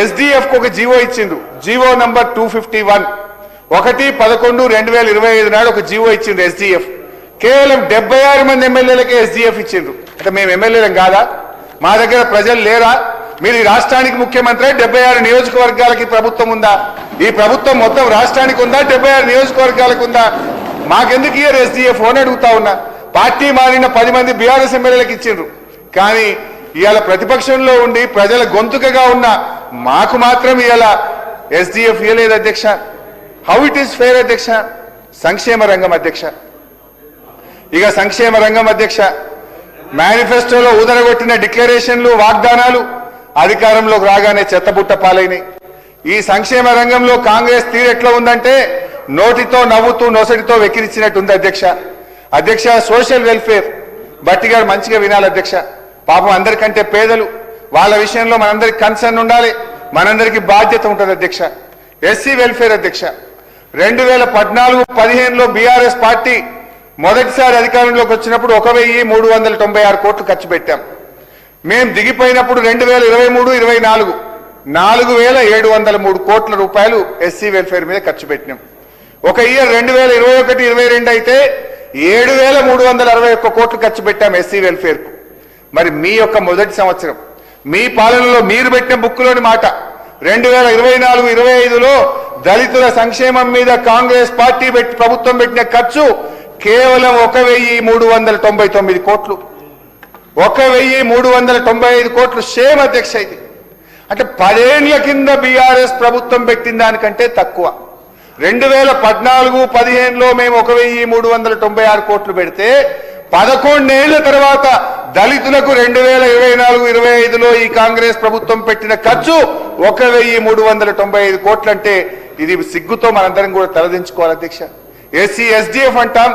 ఎస్డిఎఫ్ ఒక జీవో ఇచ్చిండ్రు, జీవో నంబర్ 251, 1/11/2025 నాడు ఒక జీవో ఇచ్చిండ్రు ఎస్డిఎఫ్. కేవలం 76 మంది ఎమ్మెల్యేలకే ఎస్డిఎఫ్ ఇచ్చిండ్రు. అంటే మేము ఎమ్మెల్యేలం కాదా? మా దగ్గర ప్రజలు లేరా? మీరు ఈ రాష్ట్రానికి ముఖ్యమంత్రి, 76 నియోజకవర్గాలకి ప్రభుత్వం ఉందా? ఈ ప్రభుత్వం మొత్తం రాష్ట్రానికి ఉందా? 76 నియోజకవర్గాలకు ఉందా? మాకెందుకు ఇయర్ ఎస్డిఎఫ్ అని అడుగుతా ఉన్నా. పార్టీ మారిన 10 మంది బీఆర్ఎస్ ఎమ్మెల్యేలకు ఇచ్చిండ్రు, కానీ ఇవాళ ప్రతిపక్షంలో ఉండి ప్రజల గొంతుకగా ఉన్న మాకు మాత్రం ఇవాళ ఎస్డిఎఫ్ ఇవ్వలేదు అధ్యక్ష. హౌ ఇట్ ఈస్ ఫెయిర్ అధ్యక్ష? సంక్షేమ రంగం అధ్యక్ష. ఇక సంక్షేమ రంగం అధ్యక్ష, మేనిఫెస్టోలో ఊదరగొట్టిన డిక్లరేషన్లు, వాగ్దానాలు అధికారంలోకి రాగానే చెత్తబుట్ట పాలైనాయి. ఈ సంక్షేమ రంగంలో కాంగ్రెస్ తీరు ఎట్లా ఉందంటే నోటితో నవ్వుతూ నొసటితో వెక్కిరించినట్టుంది అధ్యక్ష. అధ్యక్ష, సోషల్ వెల్ఫేర్ బట్టి గారు మంచిగా వినాలి అధ్యక్ష. పాపం అందరికంటే పేదలు, వాళ్ళ విషయంలో మనందరికి కన్సర్న్ ఉండాలి, మనందరికి బాధ్యత ఉంటుంది అధ్యక్ష. ఎస్సీ వెల్ఫేర్ అధ్యక్ష, 2014-15లో బీఆర్ఎస్ పార్టీ మొదటిసారి అధికారంలోకి వచ్చినప్పుడు 1396 కోట్లు ఖర్చు పెట్టాం. మేము దిగిపోయినప్పుడు 2023-24 4703 కోట్ల రూపాయలు ఎస్సీ వెల్ఫేర్ మీద ఖర్చు పెట్టినాం. ఒక ఇయర్ 2021-22 అయితే 7361 కోట్లు ఖర్చు పెట్టాం ఎస్సీ వెల్ఫేర్ కు. మరి మీ యొక్క మొదటి సంవత్సరం, మీ పాలనలో మీరు పెట్టిన బుక్కులోని మాట, 2024-25లో దళితుల సంక్షేమం మీద కాంగ్రెస్ పార్టీ ప్రభుత్వం పెట్టిన ఖర్చు కేవలం 1399 కోట్లు. 1395 కోట్లు. షేమ్ అధ్యక్ష ఇది. అంటే 10 ఏళ్ల కింద బీఆర్ఎస్ ప్రభుత్వం పెట్టిన దానికంటే తక్కువ. 2014-15లో మేము 1396 కోట్లు పెడితే 11 ఏళ్ల తర్వాత దళితులకు 2024-25లో ఈ కాంగ్రెస్ ప్రభుత్వం పెట్టిన ఖర్చు 1395 కోట్లు. అంటే ఇది సిగ్గుతో మనందరం కూడా తలదించుకోవాలి అధ్యక్ష. ఎస్సీ ఎస్డిఎఫ్ అంటాం,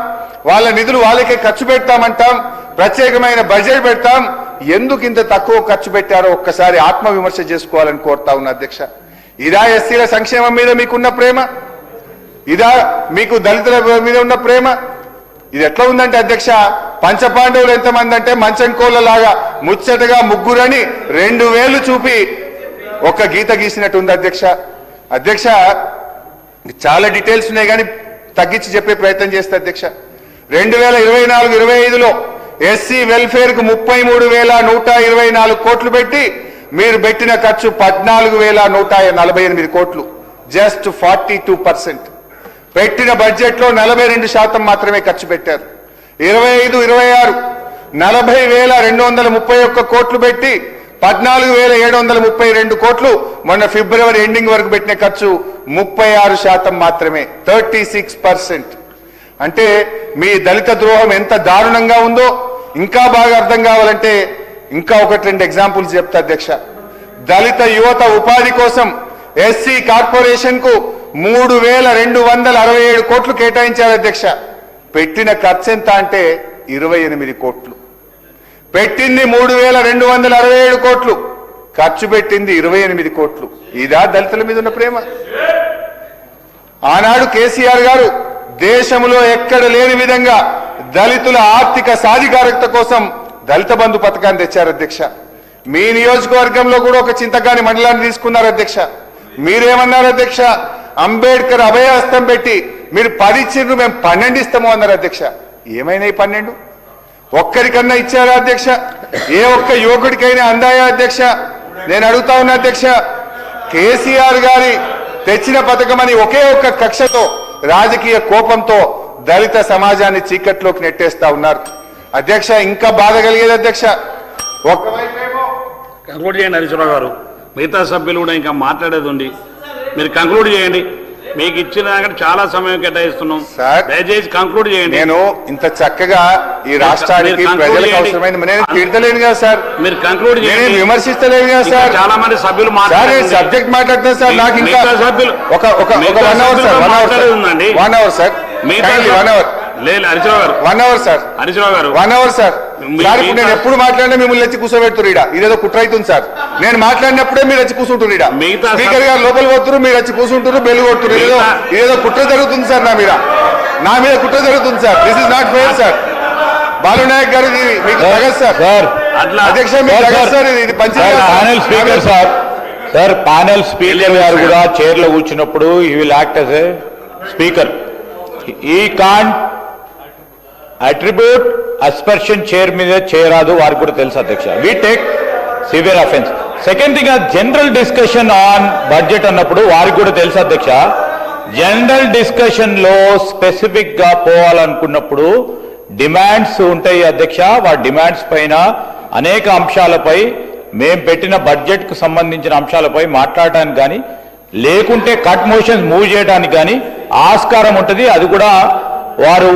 వాళ్ళ నిధులు వాళ్ళకే ఖర్చు పెడతామంటాం, ప్రత్యేకమైన బడ్జెట్ పెడతాం. ఎందుకు ఇంత తక్కువ ఖర్చు పెట్టారో ఒక్కసారి ఆత్మవిమర్శ చేసుకోవాలని కోరుతా ఉన్నా అధ్యక్ష. ఇదా ఎస్సీల సంక్షేమం మీద మీకున్న ప్రేమ? ఇదా మీకు దళితుల మీద ఉన్న ప్రేమ? ఇది ఎట్లా ఉందంటే అధ్యక్ష, పంచపాండవులు ఎంతమంది అంటే మంచం కోళ్ళలాగా ముచ్చటగా ముగ్గురని 2 వేలు చూపి ఒక్క గీత గీసినట్టుంది అధ్యక్ష. అధ్యక్ష, చాలా డీటెయిల్స్ ఉన్నాయి కానీ తగ్గించి చెప్పే ప్రయత్నం చేస్తే అధ్యక్ష, 2024-25లో ఎస్సీ వెల్ఫేర్ కు 33,124 కోట్లు పెట్టి మీరు పెట్టిన ఖర్చు 14,148 కోట్లు. జస్ట్ 42%. పెట్టిన బడ్జెట్ లో 42% మాత్రమే ఖర్చు పెట్టారు. 25-26 40,231 కోట్లు పెట్టి 14,732 కోట్లు మొన్న ఫిబ్రవరి ఎండింగ్ వరకు పెట్టిన ఖర్చు 36% మాత్రమే, 36%. అంటే మీ దళిత ద్రోహం ఎంత దారుణంగా ఉందో ఇంకా బాగా అర్థం కావాలంటే ఇంకా 1-2 ఎగ్జాంపుల్స్ చెప్తా అధ్యక్ష. దళిత యువత ఉపాధి కోసం ఎస్సీ కార్పొరేషన్ కు 3,267 కోట్లు కేటాయించారు అధ్యక్ష. పెట్టిన ఖర్చు ఎంత అంటే 28 కోట్లు. పెట్టింది 3,267 కోట్లు, ఖర్చు పెట్టింది 28 కోట్లు. ఇదా దళితుల మీద ఉన్న ప్రేమ? ఆనాడు కేసీఆర్ గారు దేశంలో ఎక్కడ లేని విధంగా దళితుల ఆర్థిక సాధికారత కోసం దళిత బంధు పథకాన్ని తెచ్చారు అధ్యక్ష. మీ నియోజకవర్గంలో కూడా ఒక చింతకాని మండలాన్ని తీసుకున్నారు అధ్యక్ష. మీరేమన్నారు అధ్యక్ష? అంబేద్కర్ అభయహస్తం పెట్టి మీరు 10 ఇచ్చిండ్రు, మేము 12 ఇస్తాము అన్నారు అధ్యక్ష. ఏమైనాయి 12? ఒక్కరికన్నా ఇచ్చారా అధ్యక్ష? ఏ ఒక్క యువకుడికైనా అందాయా అధ్యక్ష? నేను అడుగుతా ఉన్నా అధ్యక్ష. కేసీఆర్ గారి తెచ్చిన పథకమని ఒకే ఒక్క కక్షతో, రాజకీయ కోపంతో దళిత సమాజాన్ని చీకట్లోకి నెట్టేస్తా ఉన్నారు అధ్యక్ష. ఇంకా బాధ కలిగేది అధ్యక్ష. ఒకవైపేమో కంక్లూడ్ చేయండి హరీశ్రావు గారు. మిగతా సభ్యులు కూడా ఇంకా మాట్లాడేది ఉంది, మీరు కంక్లూడ్ చేయండి. మీకు ఇచ్చిన దానికి చాలా సమయం కేటాయిస్తున్నాం సార్. దయచేసి కంక్లూడ్ చేయండి. నేను ఇంత చక్కగా ఈ రాష్ట్రానికి ప్రజలకు అవసరమైన నేను తిడతలేను కదా సార్, మీరు కంక్లూడ్ చేయండి. నేను విమర్శిస్తలేను కదా సార్. చాలా మంది సభ్యులు సార్ సబ్జెక్ట్ మాట్లాడుతున్నా సార్. నాకు ఇంకా సభ్యులు ఒక 1 అవర్ సార్, 1 అవర్ ఉందండి. 1 అవర్ సార్, 1 అవర్ లేదు హరీశ్రావు గారు, 1 అవర్ సార్, హరీశ్రావు గారు 1 అవర్ సార్. సార్ ఇప్పుడు నేను ఎప్పుడు మాట్లాడినా మిమ్మల్ని వచ్చి కూర్చోబెడుతురు ఇడ. ఇదేదో కుట్ర అవుతుంది సార్. నేను మాట్లాడినప్పుడే మీరు వచ్చి కూర్చుంటారు ఇడ. స్పీకర్ గారు లోపల పోతున్నారు, మీరు వచ్చి కూర్చుంటారు, బెల్లు కొడుతున్నారు. ఇదేదో కుట్ర జరుగుతుంది సార్, నా మీద కుట్ర జరుగుతుంది sir. This is not fair sir. Balu Nayak గారు ఇది మీకు తగదు సార్. అధ్యక్ష మీకు తగదు సార్. ఇది panel speaker sir. Sir panel speaker గారు కూడా చైర్ లో కూర్చున్నప్పుడు he will act as a speaker. ఈ కాంట్ అట్రిబ్యూట్ అస్పర్షన్ చైర్ మీద చేయరాదు, వారికి కూడా తెలుసు అధ్యక్ష. We take severe offence. Second thing, general discussion on budget అన్నప్పుడు వారికి కూడా తెలుసు అధ్యక్ష. జనరల్ డిస్కషన్ లో స్పెసిఫిక్ గా పోవాలనుకున్నప్పుడు డిమాండ్స్ ఉంటాయి అధ్యక్ష. వాటి డిమాండ్స్ పైన అనేక అంశాలపై మేం పెట్టిన బడ్జెట్ కు సంబంధించిన అంశాలపై మాట్లాడటానికి కానీ, లేకుంటే కట్ మోషన్స్ మూవ్ చేయడానికి కానీ ఆస్కారం ఉంటుంది. అది కూడా వారు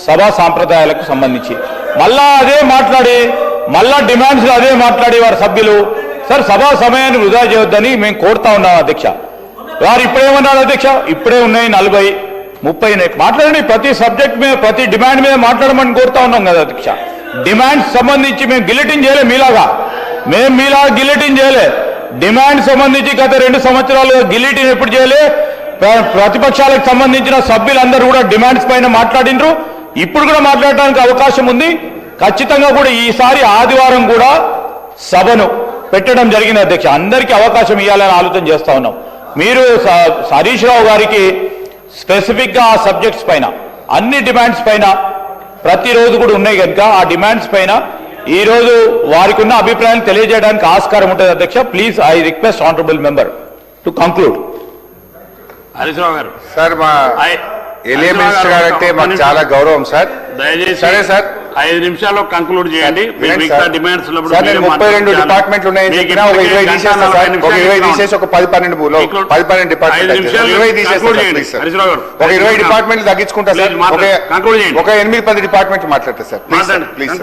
సభా సాంప్రదాయాలకు సంబంధించి మళ్ళా అదే మాట్లాడి, మళ్ళా డిమాండ్స్ అదే మాట్లాడి వారి సభ్యులు సార్ సభా సమయాన్ని వృధా చేయొద్దని మేము కోరుతా ఉన్నాం అధ్యక్ష. వారు ఇప్పుడేమన్నారు అధ్యక్ష? ఇప్పుడే ఉన్నాయి 40, 30 మాట్లాడండి. ప్రతి సబ్జెక్ట్ మీద, ప్రతి డిమాండ్ మీద మాట్లాడమని కోరుతా ఉన్నాం కదా అధ్యక్ష. డిమాండ్స్ సంబంధించి మేము గిలిటిన్ చేయలే మీలాగా, గిలిటిన్ చేయలే. డిమాండ్ సంబంధించి గత 2 సంవత్సరాలుగా గిలిటిన్ ఎప్పుడు చేయలే. ప్రతిపక్షాలకు సంబంధించిన సభ్యులందరూ కూడా డిమాండ్స్ పైన మాట్లాడినరు. ఇప్పుడు కూడా మాట్లాడడానికి అవకాశం ఉంది. ఖచ్చితంగా కూడా ఈసారి ఆదివారం కూడా సభను పెట్టడం జరిగింది అధ్యక్ష. అందరికీ అవకాశం ఇవ్వాలని ఆలోచన చేస్తా ఉన్నాం. మీరు హరీష్ రావు గారికి స్పెసిఫిక్ గా ఆ సబ్జెక్ట్స్ పైన, అన్ని డిమాండ్స్ పైన ప్రతిరోజు కూడా ఉన్నాయి కనుక ఆ డిమాండ్స్ పైన ఈ రోజు వారికి ఉన్న అభిప్రాయాన్ని తెలియజేయడానికి ఆస్కారం ఉంటుంది అధ్యక్ష. Please I request honourable member to conclude. Harish Rao గారు సార్, మా ఎలియా మినిస్టర్ గారు అంటే మాకు చాలా గౌరవం సార్. దయచేసి సరే సార్, 5 నిమిషాల్లో కంక్లూడ్ చేయండి. డిమాండ్స్ 32 డిపార్ట్మెంట్లు ఉన్నాయని చెప్పినా ఒక 20 తీసేస్తా సార్. ఒక 20 తీసేసి ఒక 10-12 డిపార్ట్మెంట్ 20 తీసేస్తా సార్. ఒక 20 డిపార్ట్మెంట్లు తగ్గించుకుంటా సార్. ఒక 8-10 డిపార్ట్మెంట్లు మాట్లాడతా సార్. ప్లీజ్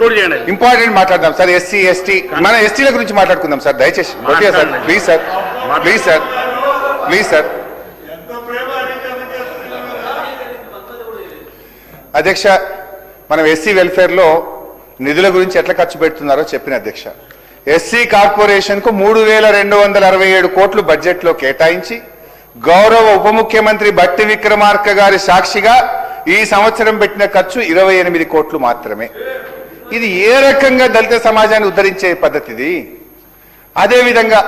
ఇంపార్టెంట్ మాట్లాడదాం సార్. ఎస్సీ ఎస్టీ, మన ఎస్టీల గురించి మాట్లాడుకుందాం సార్ దయచేసి. Okay sir, please sir, please sir, please sir. అధ్యక్ష, మనం ఎస్సీ వెల్ఫేర్లో నిధుల గురించి ఎట్లా ఖర్చు పెడుతున్నారో చెప్పిన అధ్యక్ష. ఎస్సీ కార్పొరేషన్ కు 3,267 కోట్లు బడ్జెట్ లో కేటాయించి గౌరవ ఉప ముఖ్యమంత్రి బట్టి విక్రమార్క గారి సాక్షిగా ఈ సంవత్సరం పెట్టిన ఖర్చు 28 కోట్లు మాత్రమే. ఇది ఏ రకంగా దళిత సమాజాన్ని ఉద్ధరించే పద్ధతి ఇది? అదేవిధంగా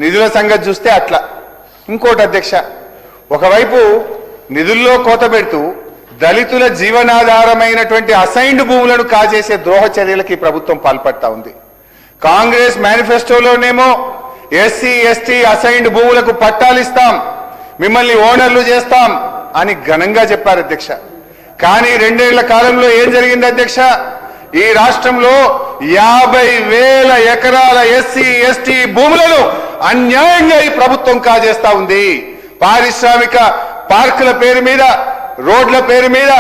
నిధుల సంగతి చూస్తే అట్లా. ఇంకోటి అధ్యక్ష, ఒకవైపు నిధుల్లో కోత పెడుతూ దళితుల జీవనాధారమైనటువంటి అసైన్డ్ భూములను కాజేసే ద్రోహ చర్యలకి ప్రభుత్వం పాల్పడతా ఉంది. కాంగ్రెస్ మేనిఫెస్టోలోనేమో ఎస్సీ ఎస్టీ అసైన్డ్ భూములకు పట్టాలిస్తాం, మిమ్మల్ని ఓనర్లు చేస్తాం అని ఘనంగా చెప్పారు అధ్యక్ష. కానీ 2 ఏళ్ల కాలంలో ఏం జరిగింది అధ్యక్ష? ఈ రాష్ట్రంలో 50,000 ఎకరాల ఎస్సీ ఎస్టీ భూములను అన్యాయంగా ఈ ప్రభుత్వం కాజేస్తా ఉంది. పారిశ్రామిక పార్కుల పేరు మీద, రోడ్ల పేరు మీద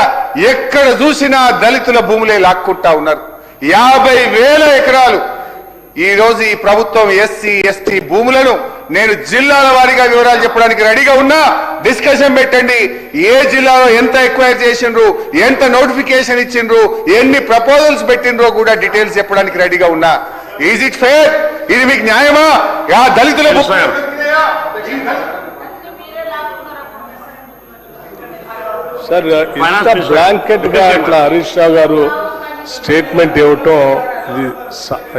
ఎక్కడ చూసినా దళితుల భూములే లాక్కుంటా ఉన్నారు. 50,000 ఎకరాలు ఈ రోజు ఈ ప్రభుత్వం ఎస్సీ ఎస్టీ భూములను, నేను జిల్లాల వారీగా వివరాలు చెప్పడానికి రెడీగా ఉన్నా. డిస్కషన్ పెట్టండి. ఏ జిల్లాలో ఎంత ఎక్వైర్ చేసిండ్రు, ఎంత నోటిఫికేషన్ ఇచ్చిండ్రు, ఎన్ని ప్రపోజల్స్ పెట్టిండ్రో కూడా డీటెయిల్స్ చెప్పడానికి రెడీగా ఉన్నా. Is it fair? ఇది మీకు న్యాయమా? దళితుల సార్ ఇంత బ్లాంకెట్ గా ఇట్లా హరీష్ రావు గారు స్టేట్మెంట్ ఇవ్వటం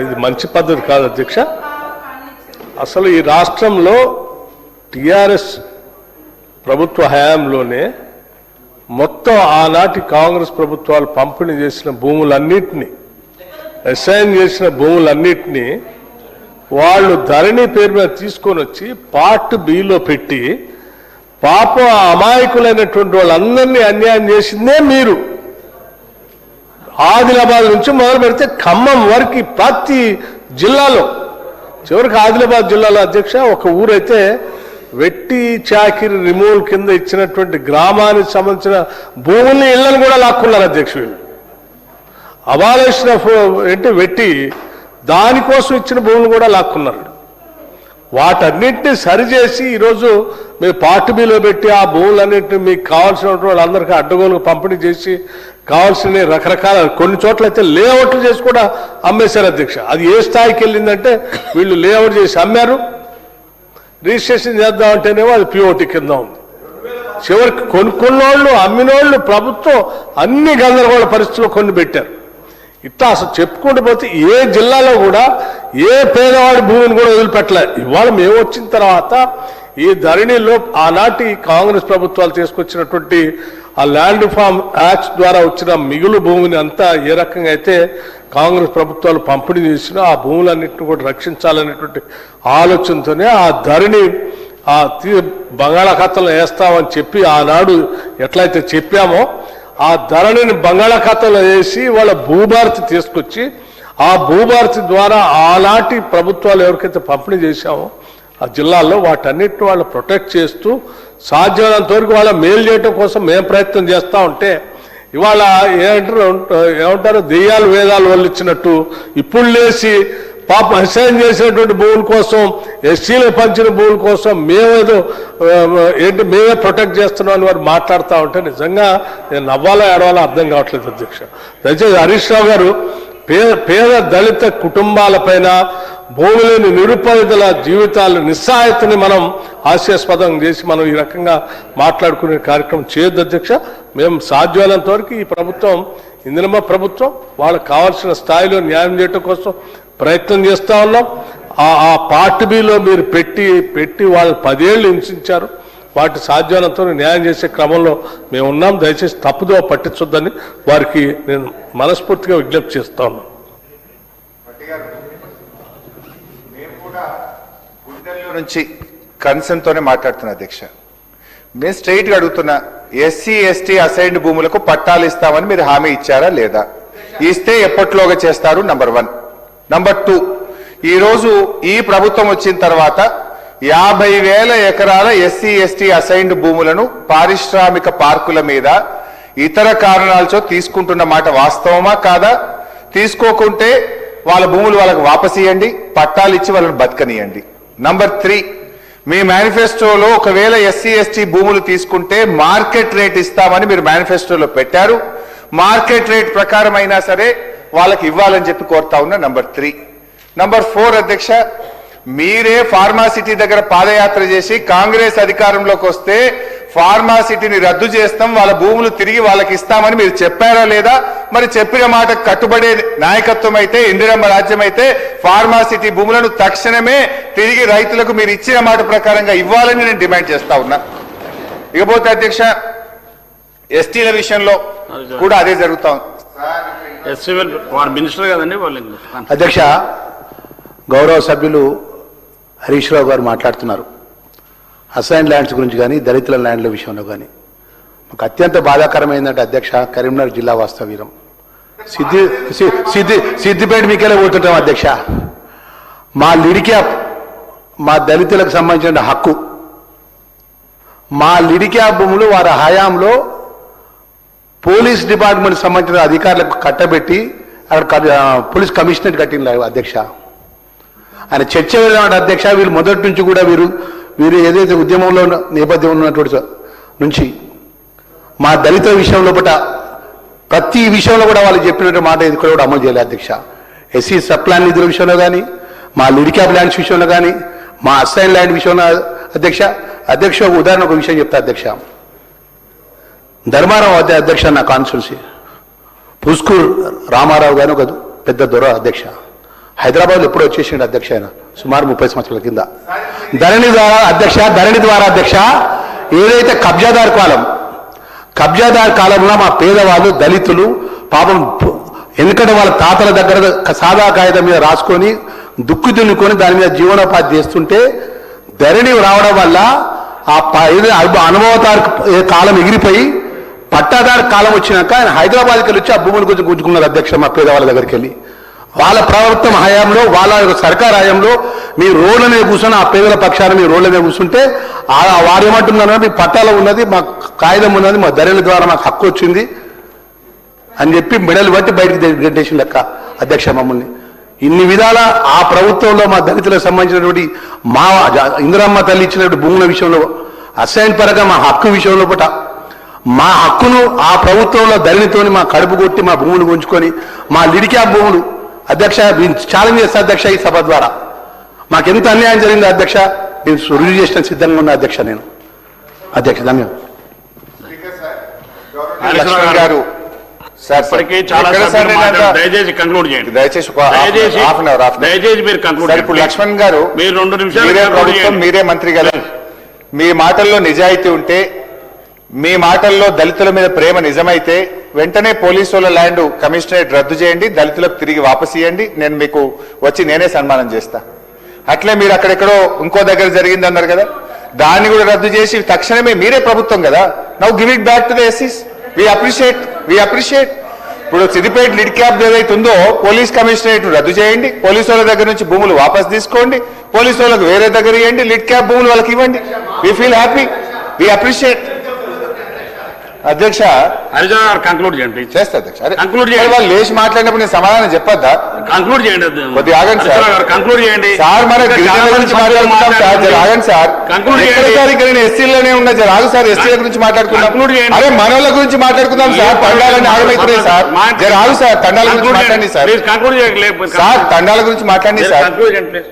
ఇది మంచి పద్ధతి కాదు అధ్యక్ష. అసలు ఈ రాష్ట్రంలో టిఆర్ఎస్ ప్రభుత్వ హయాంలోనే మొత్తం ఆనాటి కాంగ్రెస్ ప్రభుత్వాలు పంపిణీ చేసిన భూములన్నిటినీ, అసైన్ చేసిన భూములన్నిటినీ వాళ్ళు ధరణి పేరు మీద తీసుకొని వచ్చి పార్ట్ బిలో పెట్టి పాపం అమాయకులైనటువంటి వాళ్ళందరినీ అన్యాయం చేసిందే మీరు. ఆదిలాబాద్ నుంచి మొదలు పెడితే ఖమ్మం వరకు ప్రతి జిల్లాలో, చివరికి ఆదిలాబాద్ జిల్లాలో అధ్యక్ష ఒక ఊరైతే వెట్టి చాకిరి రిమూవల్ కింద ఇచ్చినటువంటి గ్రామానికి సంబంధించిన భూముల్ని, ఇళ్లను కూడా లాక్కున్నారు అధ్యక్షుడు. అబాలేషన్ ఏంటి వెట్టి దానికోసం ఇచ్చిన భూములు కూడా లాక్కున్నారు. వాటన్నింటినీ సరిచేసి ఈరోజు మీరు పార్ట్ బిలో పెట్టి ఆ భూములన్నింటినీ మీకు కావాల్సిన వాళ్ళందరికీ అడ్డగోలుగా పంపిణీ చేసి కావాల్సిన రకరకాల కొన్ని చోట్ల అయితే లేఅవుట్లు చేసి కూడా అమ్మేశారు అధ్యక్ష. అది ఏ స్థాయికి వెళ్ళిందంటే వీళ్ళు లేఅవుట్ చేసి అమ్మారు, రిజిస్ట్రేషన్ చేద్దామంటేనేమో అది పిఓటి కింద ఉంది. చివరికి కొనుక్కున్నోళ్ళు అమ్మినోళ్ళు ప్రభుత్వం అన్ని గందరగోళ పరిస్థితుల్లో కొన్ని పెట్టారు. ఇట్లా అసలు చెప్పుకుంటూ పోతే ఏ జిల్లాలో కూడా ఏ పేదవాడి భూమిని కూడా వదిలిపెట్టలేదు. ఇవాళ మేము వచ్చిన తర్వాత ఈ ధరణిలో ఆనాటి కాంగ్రెస్ ప్రభుత్వాలు తీసుకొచ్చినటువంటి ఆ ల్యాండ్ రిఫార్మ్ యాక్ట్స్ ద్వారా వచ్చిన మిగులు భూమిని అంతా ఏ రకంగా అయితే కాంగ్రెస్ ప్రభుత్వాలు పంపిణీ చేసినా ఆ భూములన్నింటినీ కూడా రక్షించాలనేటువంటి ఆలోచనతోనే ఆ ధరణి ఆ బంగాళాఖాతంలో వేస్తామని చెప్పి ఆనాడు ఎట్లయితే చెప్పామో ఆ ధరణిని బంగాళాఖాతంలో వేసి వాళ్ళ భూభారతి తీసుకొచ్చి ఆ భూభారతి ద్వారా ఆనాటి ప్రభుత్వాలు ఎవరికైతే పంపిణీ చేశామో ఆ జిల్లాల్లో వాటన్నిటిని వాళ్ళు ప్రొటెక్ట్ చేస్తూ సాధ్యమైనంత వరకు వాళ్ళ మేలు చేయడం కోసం మేము ప్రయత్నం చేస్తూ ఉంటే ఇవాళ ఏమంటారు దెయ్యాలు వేదాలు వల్లిచ్చినట్టు ఇప్పుడు లేచి పాపం అసైన్ చేసినటువంటి భూముల కోసం, ఎస్సీలకు పంచిన భూముల కోసం మేమేదో మేమే ప్రొటెక్ట్ చేస్తున్నాం అని వారు మాట్లాడుతూ ఉంటే నిజంగా నేను నవ్వాలో ఏడవాలో అర్థం కావట్లేదు అధ్యక్ష. దయచేసి హరీష్ రావు గారు పేద దళిత కుటుంబాలపైన, భూమి లేని నిరుపేదల జీవితాల నిస్సహాయతని మనం హాస్యాస్పదం చేసి మనం ఈ రకంగా మాట్లాడుకునే కార్యక్రమం చేయొద్దు అధ్యక్ష. మేము సాధ్యమైనంత వరకు ఈ ప్రభుత్వం, ఇందిరమ్మ ప్రభుత్వం, వాళ్ళకి కావాల్సిన స్థాయిలో న్యాయం చేయడం కోసం ప్రయత్నం చేస్తూ ఉన్నాం. ఆ పార్ట్ బిలో మీరు పెట్టి వాళ్ళు 10 ఏళ్ళు హింసించారు. వాటి సాధ్యమైనంత న్యాయం చేసే క్రమంలో మేము ఉన్నాం. దయచేసి తప్పుదో పట్టించొద్దని వారికి నేను మనస్ఫూర్తిగా విజ్ఞప్తి చేస్తా ఉన్నాను. నుంచి కన్సర్న్ తోనే మాట్లాడుతున్నా అధ్యక్ష. మేము స్ట్రైట్ గా అడుగుతున్నా, ఎస్సీ ఎస్టీ అసైన్డ్ భూములకు పట్టాలు ఇస్తామని మీరు హామీ ఇచ్చారా లేదా? ఇస్తే ఎప్పట్లోగా చేస్తారు? నంబర్ 1. నంబర్ 2, ఈ రోజు ఈ ప్రభుత్వం వచ్చిన తర్వాత 50,000 ఎకరాల ఎస్సీ ఎస్టీ అసైన్డ్ భూములను పారిశ్రామిక పార్కుల మీద ఇతర కారణాలతో తీసుకుంటున్న మాట వాస్తవమా కాదా? తీసుకోకుంటే వాళ్ళ భూములు వాళ్ళకు వాపసు ఇవ్వండి, పట్టాలు ఇచ్చి వాళ్ళని బతకనియండి. నంబర్ 3, మీ మేనిఫెస్టోలో ఒకవేళ ఎస్సీ ఎస్టీ భూములు తీసుకుంటే మార్కెట్ రేట్ ఇస్తామని మీరు మేనిఫెస్టోలో పెట్టారు. మార్కెట్ రేట్ ప్రకారం అయినా సరే వాళ్ళకి ఇవ్వాలని చెప్పి కోరుతా ఉన్నా. నంబర్ 3. నంబర్ 4 అధ్యక్ష, మీరే ఫార్మాసిటీ దగ్గర పాదయాత్ర చేసి కాంగ్రెస్ అధికారంలోకి వస్తే ఫార్మాసిటీని రద్దు చేస్తాం, వాళ్ళ భూములు తిరిగి వాళ్ళకి ఇస్తామని మీరు చెప్పారా లేదా? మరి చెప్పిన మాట కట్టుబడే నాయకత్వం అయితే, ఇందిరమ్మ రాజ్యం అయితే ఫార్మాసిటీ భూములను తక్షణమే తిరిగి రైతులకు మీరు ఇచ్చిన మాట ప్రకారంగా ఇవ్వాలని నేను డిమాండ్ చేస్తా ఉన్నా. ఇకపోతే అధ్యక్ష, ఎస్టీల విషయంలో కూడా అదే జరుగుతా ఉంది. మినిస్టర్ కదండి వాళ్ళు. అధ్యక్ష, గౌరవ సభ్యులు హరీష్ రావు గారు మాట్లాడుతున్నారు అసైన్ ల్యాండ్స్ గురించి కానీ దళితుల ల్యాండ్ల విషయంలో కానీ. మాకు అత్యంత బాధాకరమైందంటే అధ్యక్ష, కరీంనగర్ జిల్లా వాస్తవ్యం సిద్దిపేట మీకెళ్ళి పోతుంటాం అధ్యక్ష. మా లిడిక్యాప్ మా దళితులకు సంబంధించిన హక్కు. మా లిడిక్యాప్ భూములు వారి హయాంలో పోలీస్ డిపార్ట్మెంట్ సంబంధించిన అధికారులకు కట్టబెట్టి అక్కడ పోలీస్ కమిషనరేట్ కట్టిన అధ్యక్ష. ఆయన చర్చ వెళ్ళిన అధ్యక్ష. వీళ్ళు మొదటి నుంచి కూడా వీరు ఏదైతే ఉద్యమంలో నేపథ్యం ఉన్నటువంటి నుంచి మా దళిత విషయంలో ప్రతి విషయంలో కూడా వాళ్ళు చెప్పినట్టు మాట ఇది కూడా అమలు చేయలేదు అధ్యక్ష. ఎస్సీ సబ్ ప్లాన్ నిధుల విషయంలో కానీ, మా లిడిక్యాప్ ల్యాండ్స్ విషయంలో కానీ, మా అసైన్ ల్యాండ్ విషయంలో అధ్యక్ష ఒక ఉదాహరణ ఒక విషయం చెప్తా అధ్యక్ష. ధర్మారావు అధ్యక్ష నా కాన్స్టిట్యున్సీ పుస్కూర్ రామారావు గారు ఒక పెద్ద దొర అధ్యక్ష. హైదరాబాద్లో ఎప్పుడో వచ్చేసిండు అధ్యక్ష. ఆయన సుమారు 30 సంవత్సరాల కింద ధరణి ద్వారా అధ్యక్ష ఏదైతే కబ్జాదార్ కాలంలో మా పేదవాళ్ళు దళితులు పాపం ఎందుకంటే వాళ్ళ తాతల దగ్గర సాదా కాగితం మీద రాసుకొని దుక్కు దున్నుకొని దాని మీద జీవనోపాధి చేస్తుంటే ధరణి రావడం వల్ల ఆ అనుభవతారు కాలం ఎగిరిపోయి పట్టాదారు కాలం వచ్చినాక ఆయన హైదరాబాద్కి వెళ్ళి వచ్చి ఆ భూముల గురించి గుంజుకున్నారు అధ్యక్ష. మా పేదవాళ్ళ దగ్గరికి వెళ్ళి వాళ్ళ ప్రభుత్వం హయాంలో వాళ్ళ సర్కార్ హయాంలో మీ రోడ్ల మీద కూర్చొని ఆ పేదల పక్షాన మీ రోడ్ల మీద కూర్చుంటే వారు ఏమంటున్నారు, మీ పట్టాలో ఉన్నది, మా కాగితం ఉన్నది, మా ధరల ద్వారా మాకు హక్కు వచ్చింది అని చెప్పి మెడలు బట్టి బయటకు గంటేసిన లెక్క అధ్యక్ష మమ్మల్ని. ఇన్ని విధాల ఆ ప్రభుత్వంలో మా దళితులకు సంబంధించినటువంటి మా ఇందిరమ్మ తల్లి ఇచ్చినటువంటి భూముల విషయంలో అసైన్ పరంగా మా హక్కు విషయంలో మా హక్కును ఆ ప్రభుత్వంలో ధరణితోని మా కడుపు కొట్టి మా భూములు గుంజుకొని మా లిడిక్యాప్ భూములు అధ్యక్ష ఛాలెంజ్ చేస్తా అధ్యక్ష. ఈ సభ ద్వారా మాకెంత అన్యాయం జరిగిందో అధ్యక్ష నేను రుజువు చేసిన సిద్ధంగా ఉన్నా అధ్యక్ష నేను అధ్యక్ష. ధన్యవాదాలు లక్ష్మణ్ గారు. దయచేసి కంక్లూడ్ చేయండి. దయచేసి మీరు కంక్లూడ్. ఇప్పుడు లక్ష్మణ్ గారు మీరు 2 నిమిషాలు మీరే ప్రభుత్వం, మీరే మంత్రి కదా, మీ మాటల్లో నిజాయితీ ఉంటే, మీ మాటల్లో దళితుల మీద ప్రేమ నిజమైతే వెంటనే పోలీసు వాళ్ళ ల్యాండ్ కమిషనరేట్ రద్దు చేయండి, దళితులకు తిరిగి వాపసు ఇవ్వండి, నేను మీకు వచ్చి నేనే సన్మానం చేస్తా. అట్లే మీరు అక్కడెక్కడో ఇంకో దగ్గర జరిగింది అన్నారు కదా, దాన్ని కూడా రద్దు చేసి తక్షణమే మీరే ప్రభుత్వం కదా, now give it back to the ఎస్సీస్. We appreciate. ఇప్పుడు సిద్దిపేట లిడిక్యాప్ ఏదైతే ఉందో పోలీస్ కమిషనరేట్ రద్దు చేయండి, పోలీసు వాళ్ళ దగ్గర నుంచి భూములు వాపస్ తీసుకోండి, పోలీసు వాళ్ళకి వేరే దగ్గర ఇవ్వండి, లిడిక్యాప్ భూములు వాళ్ళకి ఇవ్వండి. We feel happy, we appreciate. అధ్యక్ష కంక్లూడ్ చేయండి. చేస్తా అధ్యక్ష. కంక్లూడ్ చేయండి. వాళ్ళు లేచి మాట్లాడినప్పుడు నేను సమాధానం చెప్పొద్దా? కంక్లూడ్ చేయండి. కొద్దిగా ఆగండి సార్. కంక్లూడ్ చేయండి సార్. మన గిరిజనుల గురించి మాట్లాడుకుంటాం సార్. ఆగండి సార్. కంక్లూడ్ చేయండి. ఇక్కడ నేను ఎస్సీలోనే ఉన్నా సార్. ఆగు సార్. ఎస్సీల గురించి మాట్లాడుకుందాం. కంక్లూడ్ చేయండి. అరే మనోళ్ళ గురించి మాట్లాడుకుందాం సార్. తండాలని ఆగమవుతున్నాయి సార్. జర ఆగు సార్. తండాల గురించి మాట్లాడండి సార్. కంక్లూడ్ చేయండి సార్. తండాల గురించి మాట్లాడండి సార్. కంక్లూడ్ చేయండి.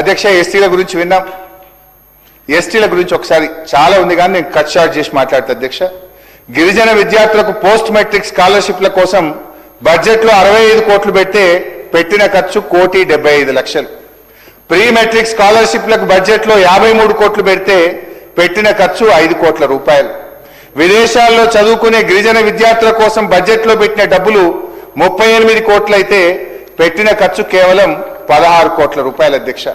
అధ్యక్ష ఎస్టీల గురించి విన్నాం. ఎస్టీల గురించి ఒకసారి చాలా ఉంది కానీ నేను కట్ షార్ట్ చేసి మాట్లాడతా అధ్యక్ష. గిరిజన విద్యార్థులకు పోస్ట్ మెట్రిక్ స్కాలర్షిప్ల కోసం బడ్జెట్ లో 65 కోట్లు పెడితే పెట్టిన ఖర్చు 1,75,00,000. ప్రీ మెట్రిక్ స్కాలర్షిప్లకు బడ్జెట్ లో 53 కోట్లు పెడితే పెట్టిన ఖర్చు 5 కోట్ల రూపాయలు. విదేశాల్లో చదువుకునే గిరిజన విద్యార్థుల కోసం బడ్జెట్ లో పెట్టిన డబ్బులు 38 కోట్లయితే పెట్టిన ఖర్చు కేవలం 16 కోట్ల రూపాయలు అధ్యక్ష.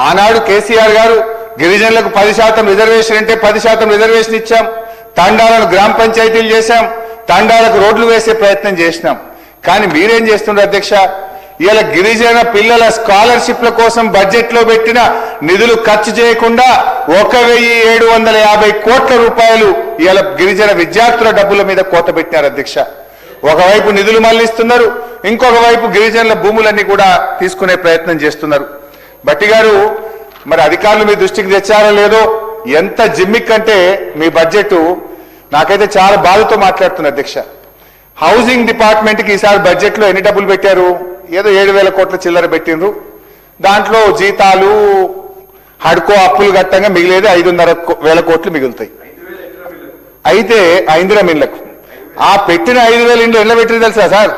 ఆనాడు కేసీఆర్ గారు గిరిజనులకు 10% రిజర్వేషన్ అంటే 10% రిజర్వేషన్ ఇచ్చాం, తండాలను గ్రామ పంచాయతీలు చేశాం, తండాలకు రోడ్లు వేసే ప్రయత్నం చేసినాం. కానీ మీరేం చేస్తున్నారు అధ్యక్ష? ఇవాళ గిరిజన పిల్లల స్కాలర్షిప్ల కోసం బడ్జెట్ లో పెట్టిన నిధులు ఖర్చు చేయకుండా 1,750 కోట్ల రూపాయలు ఇవాళ గిరిజన విద్యార్థుల డబ్బుల మీద కోత పెట్టినారు అధ్యక్ష. ఒకవైపు నిధులు మళ్లిస్తున్నారు, ఇంకొక వైపు గిరిజనుల భూములన్నీ కూడా తీసుకునే ప్రయత్నం చేస్తున్నారు. భట్టి గారు, మరి అధికారులు మీ దృష్టికి తెచ్చారో లేదో, ఎంత జిమ్మిక్ అంటే మీ బడ్జెట్ నాకైతే చాలా బాధతో మాట్లాడుతున్నా అధ్యక్ష. హౌసింగ్ డిపార్ట్మెంట్ కి ఈసారి బడ్జెట్ లో ఎన్ని డబ్బులు పెట్టారు? ఏదో 7,000 కోట్ల చిల్లర పెట్టినరు. దాంట్లో జీతాలు హడ్కో అప్పులు గట్టంగా మిగిలేది 5,500 కోట్లు మిగులుతాయి. అయితే ఇందిరా మిల్లకు ఆ పెట్టిన 5,000 ఇండ్లు ఎట్లా పెట్టింది తెలుసా sir?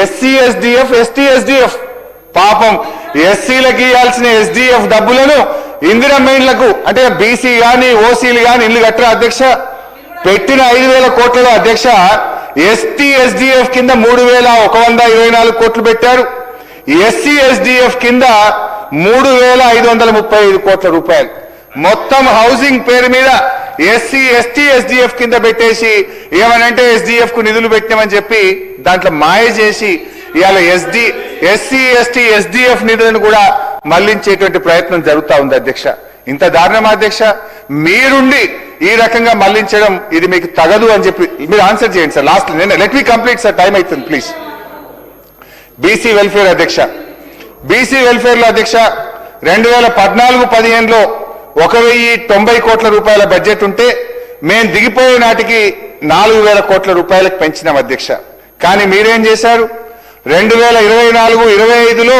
SC SDF, ST SDF. పాపం ఎస్సీలకు ఇవ్వాల్సిన ఎస్డిఎఫ్ డబ్బులను ఇందిరా మిల్లకు అంటే బీసీ గాని ఓసీలు గాని ఇల్లు కట్టరా అధ్యక్ష? పెట్టిన 5,000 కోట్లలో అధ్యక్ష ఎస్టీ ఎస్డిఎఫ్ కింద 3,124 కోట్లు పెట్టారు. ఎస్సీ ఎస్డిఎఫ్ కింద 3,535 కోట్ల రూపాయలు. మొత్తం హౌసింగ్ పేరు మీద ఎస్సీ ఎస్టీ ఎస్డిఎఫ్ కింద పెట్టేసి ఏమనంటే ఎస్డిఎఫ్ కు నిధులు పెట్టినామని చెప్పి దాంట్లో మాయ చేసి ఇవాళ ఎస్సీ ఎస్టీ ఎస్డిఎఫ్ నిధులను కూడా మళ్లించేటువంటి ప్రయత్నం జరుగుతా ఉంది అధ్యక్ష. ఇంత దారుణమా అధ్యక్ష? మీరుండి ఈ రకంగా మళ్లించడం ఇది మీకు తగదు అని చెప్పి మీరు ఆన్సర్ చేయండి sir. Last let me complete sir, time అవుతుంది ప్లీజ్. బీసీ వెల్ఫేర్ అధ్యక్ష, బీసీ వెల్ఫేర్ లో అధ్యక్ష 2014-15లో 1090 కోట్ల రూపాయల బడ్జెట్ ఉంటే మేము దిగిపోయే నాటికి 4000 కోట్ల రూపాయలకు పెంచినాం అధ్యక్ష. కానీ మీరేం చేశారు? 2024-25లో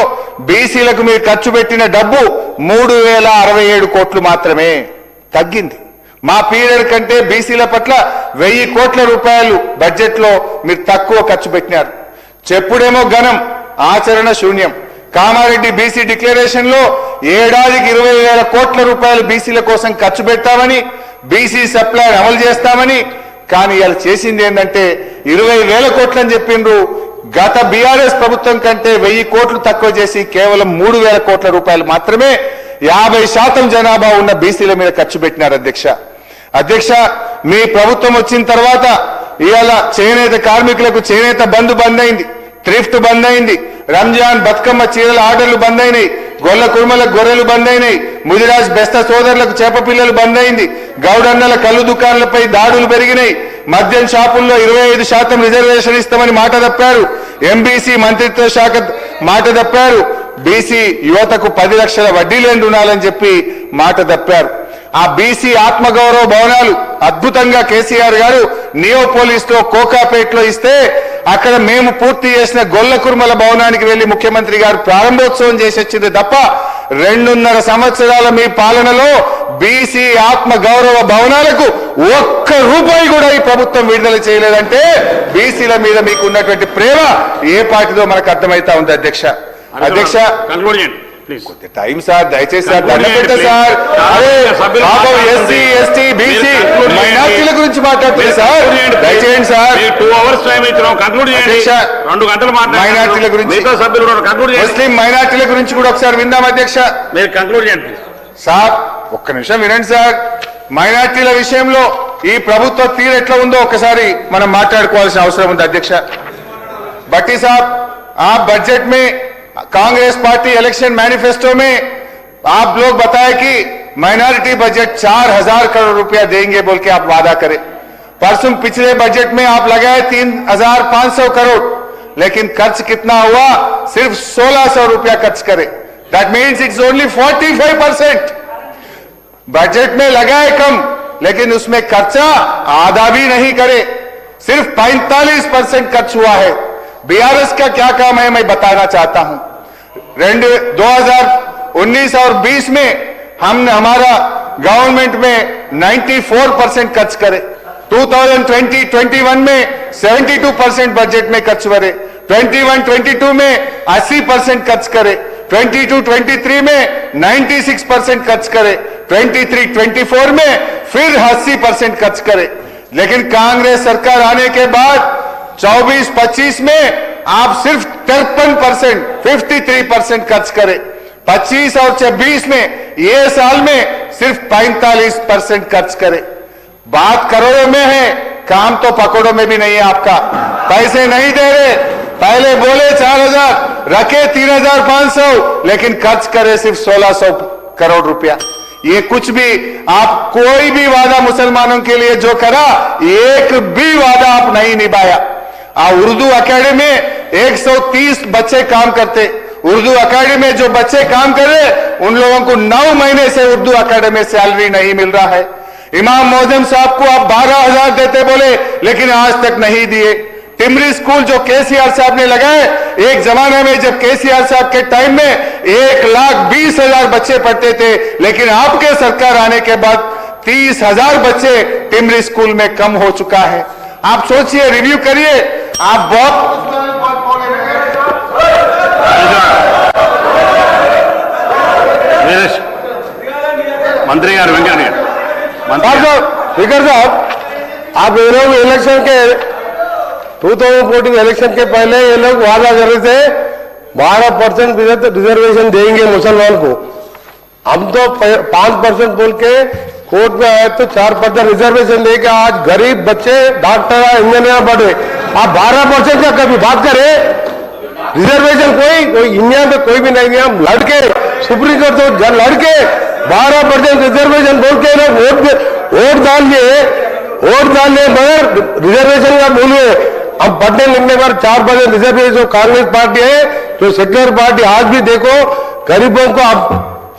బీసీలకు మీరు ఖర్చు పెట్టిన డబ్బు 3067 కోట్లు మాత్రమే తగ్గింది. మా పీరియడ్ కంటే బీసీల పట్ల 1000 కోట్ల రూపాయలు బడ్జెట్ లో మీరు తక్కువ ఖర్చు పెట్టినారు. చెప్పుడేమో ఘనం, ఆచరణ శూన్యం. కామారెడ్డి బీసీ డిక్లరేషన్ లో ఏడాదికి 20,000 కోట్ల రూపాయలు బీసీల కోసం ఖర్చు పెట్టామని, బీసీ సప్లై అమలు చేస్తామని, కానీ ఇలా చేసింది ఏంటంటే 20,000 కోట్లు అని చెప్పిండ్రు. గత బీఆర్ఎస్ ప్రభుత్వం కంటే 1000 కోట్లు తక్కువ చేసి కేవలం 3,000 కోట్ల రూపాయలు మాత్రమే 50% జనాభా ఉన్న బీసీల మీద ఖర్చు పెట్టినారు అధ్యక్ష. మీ ప్రభుత్వం వచ్చిన తర్వాత ఇవాళ చేనేత కార్మికులకు చేనేత బంద్ అయింది, థ్రిఫ్ట్ బంద్ అయింది, రంజాన్ బతుకమ్మ చీరల ఆర్డర్లు బంద్ అయినాయి, గొల్ల కుర్మలకు గొర్రెలు బంద్ అయినాయి, ముదిరాజ్ బెస్త సోదరులకు చేప పిల్లలు బంద్ అయింది, గౌడన్నల కళ్ళు దుకాణాలపై దాడులు పెరిగినాయి, మద్యం షాపుల్లో 25% రిజర్వేషన్ ఇస్తామని మాట తప్పారు, ఎంబీసీ మంత్రిత్వ శాఖ మాట తప్పారు, బీసీ యువతకు 10 లక్షల వడ్డీ లేని రుణాలని చెప్పి మాట తప్పారు. ఆ బీసీ ఆత్మగౌరవ భవనాలు అద్భుతంగా కేసీఆర్ గారు నియోపోలిస్ లో కోకాపేటలో ఇస్తే అక్కడ మేము పూర్తి చేసిన గొల్ల కుర్మల భవనానికి వెళ్లి ముఖ్యమంత్రి గారు ప్రారంభోత్సవం చేసి వచ్చింది తప్ప 2.5 సంవత్సరాల మీ పాలనలో బీసీ ఆత్మ గౌరవ భవనాలకు ₹1 కూడా ఈ ప్రభుత్వం విడుదల చేయలేదంటే బీసీల మీద మీకు ఉన్నటువంటి ప్రేమ ఏ పార్టీదో మనకు అర్థమైతా ఉంది అధ్యక్ష. టైం సార్, దయచేసి సార్, దండం పెట్ట సార్. అరే పాపం ఎస్సీ ఎస్టీ బీసీ మైనార్టీల గురించి మాట్లాడుతుంది సార్, దయచేయండి సార్. 2 hours టైం ఇచ్చినాం, కంక్లూడ్ చేయండి. 2 గంటలు మైనార్టీల గురించి, ముస్లిం మైనార్టీల గురించి కూడా ఒకసారి విందాం అధ్యక్ష. మీరు కంక్లూడ్ చేయండి సార్. ఒక్క నిమిషం వినండి సార్. మైనార్టీల విషయంలో ఈ ప్రభుత్వ తీరు ఎట్లా ఉందో ఒకసారి మనం మాట్లాడుకోవాల్సిన అవసరం ఉంది అధ్యక్ష. భట్టి సాబ్, ఆ బడ్జెట్ में कांग्रेस पार्टी इलेक्शन मैनिफेस्टो में आप लोग बताए कि माइनॉरिटी बजट 4,000 करोड़ रुपया देंगे बोल के आप वादा करें. परसों पिछले बजट में आप लगाए 3,500 करोड़, लेकिन खर्च कितना हुआ? सिर्फ 1,600 रुपया खर्च करे. That means it's only 45%. Budget में लगाए कम, लेकिन उसमें खर्चा आधा भी नहीं करे, सिर्फ 45% खर्च हुआ है. बीआरएस का क्या काम है मैं बताना चाहता हूं. 2019 और 20 में हमने हमारा गवर्नमेंट में 94% खर्च करे. 2020-21 में 72% बजट में खर्च करे. 21-22 में 80% खर्च करे. 22-23 में 96% खर्च करे. 23-24 में फिर 80% खर्च करे. लेकिन कांग्रेस सरकार आने के बाद 24-25 में आप सिर्फ 53%, 53% खर्च करे. 25 और 26 में ये साल में सिर्फ 45% खर्च करे. बात करोड़ों में है, काम तो पकड़ों में भी नहीं है आपका. पैसे नहीं दे रहे. पहले बोले 4,000, रखे 3,500, लेकिन खर्च करे सिर्फ 1,600 करोड़ रुपया. ये कुछ भी आप कोई भी वादा मुसलमानों के लिए जो करा, एक भी वादा आप नहीं निभाया. उर्दू अकेडमी में 130 बच्चे काम करते. उर्दू अकेडमी में जो बच्चे काम कर रहे उन लोगों को 9 महीने से उर्दू अकेडमी में सैलरी नहीं मिल रहा है. इमाम मोहम्मद साहब को आप 12,000 देते बोले, लेकिन आज तक नहीं दिए. टिमरी स्कूल जो केसीआर साहब ने लगाए, एक जमाने में जब केसीआर साहब के टाइम में 1,20,000 बच्चे पढ़ते थे, लेकिन आपके सरकार आने के बाद 30,000 बच्चे टिमरी स्कूल में कम हो चुका है. आप सोचिए, रिव्यू करिए. आप बहुत मंत्री गाరు వెంకయ్య గారు स्पीकर साहब, आप ये लोग इलेक्शन के 2014 इलेक्शन के पहले ये लोग वादा कर रहे थे 12% रिजर्वेशन देंगे मुसलमान को. हम तो 5% बोल के कोर्ट में आए तो 4% रिजर्वेशन लेके आज गरीब बच्चे डॉक्टर इंजीनियर बढ़े। आप 12% का कभी बात करें? रिजर्वेशन कोई इंडिया में कोई भी नहीं है। हम लड़के सुप्रीम कोर्ट तो लड़के 12% रिजर्वेशन बोल के लोग वोट डाल लिए मगर रिजर्वेशन का बोलिए। हम पढ़ने लिखने पर 4% रिजर्वेशन जो कांग्रेस पार्टी है जो सेक्युलर पार्टी, आज भी देखो गरीबों को आप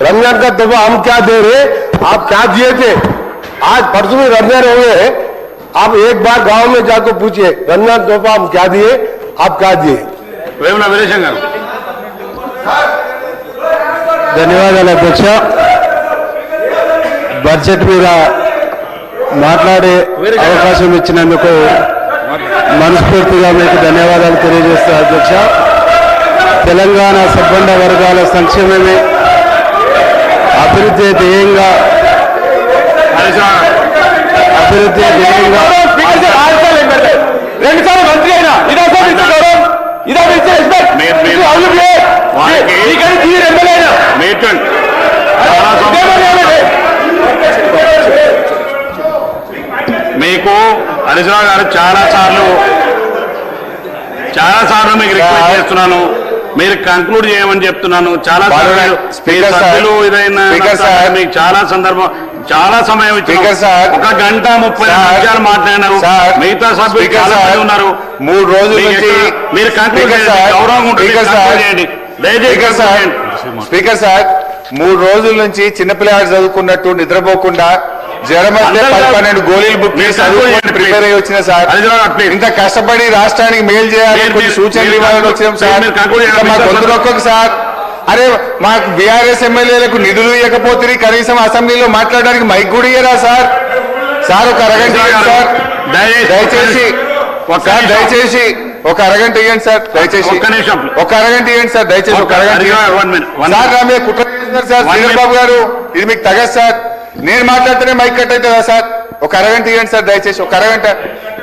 रमजान का तोहफा हम क्या दे रहे, आप क्या दिए थे? आज परसों में रमजान हो गए, आप एक बार गांव में जाकर पूछिए रमजान तोहफा हम क्या दिए, आप क्या दिए? వేముల వీరేశం గారు ధన్యవాదాలు అధ్యక్ష. బడ్జెట్ మీద మాట్లాడే అవకాశం ఇచ్చినందుకు మనస్ఫూర్తిగా మీకు ధన్యవాదాలు తెలియజేస్తా అధ్యక్ష. తెలంగాణ సబ్బండ వర్గాల సంక్షేమమే అభివృద్ధి ధ్యేయంగా రెండుసార్లు మంత్రి అయినా మీకు హరీశ్రావు గారు చాలా సార్లు మీకు రిక్వెస్ట్ చేస్తున్నాను, మీరు కంక్లూడ్ చేయమని చెప్తున్నాను. చాలా సభ్యులు ఇదైనా మీకు చాలా సమయం ఇచ్చారు. 1 గంట 30 నిమిషాలు మాట్లాడినారు. మిగతా సభ్యులు చాలా మంది ఉన్నారు. 3 రోజుల నుంచి మీరు కంక్లూడ్ చేయండి. గౌరవం ఉంటుంది. స్పీకర్ సార్ 3 రోజుల నుంచి చిన్నపిల్లగాడు చదువుకున్నట్టు నిద్రపోకుండా జ్వరం వస్తే 12 గోళీలు బుక్ చేసి ప్రిపేర్ అయ్యి వచ్చిన సార్. ఇంత కష్టపడి రాష్ట్రానికి మేలు చేయాలి, కొన్ని సూచనలు ఇవ్వాలని వచ్చినాం సార్. మా గొంతు నొక్కకు సార్. అరే మాకు బీఆర్ఎస్ ఎమ్మెల్యేలకు నిధులు ఇవ్వకపోతే కనీసం అసెంబ్లీలో మాట్లాడడానికి మైక్ కూడా ఇయ్యరా సార్? సార్ ఒక అరగంట సార్ దయచేసి ఒక అరగంట ఇవ్వండి సార్. దయచేసి ఒక అరగంట ఇవ్వండి సార్. దయచేసి ఒక అరగంట సార్. నా మీద కుట్ర చేస్తున్నారు సార్ శ్రీధర్ బాబు గారు, ఇది మీకు తగదు సార్. నేను మాట్లాడితేనే మైక్ కట్ అవుతుందా సార్? ఒక అరగంట ఇవ్వండి సార్ దయచేసి. ఒక అరగంట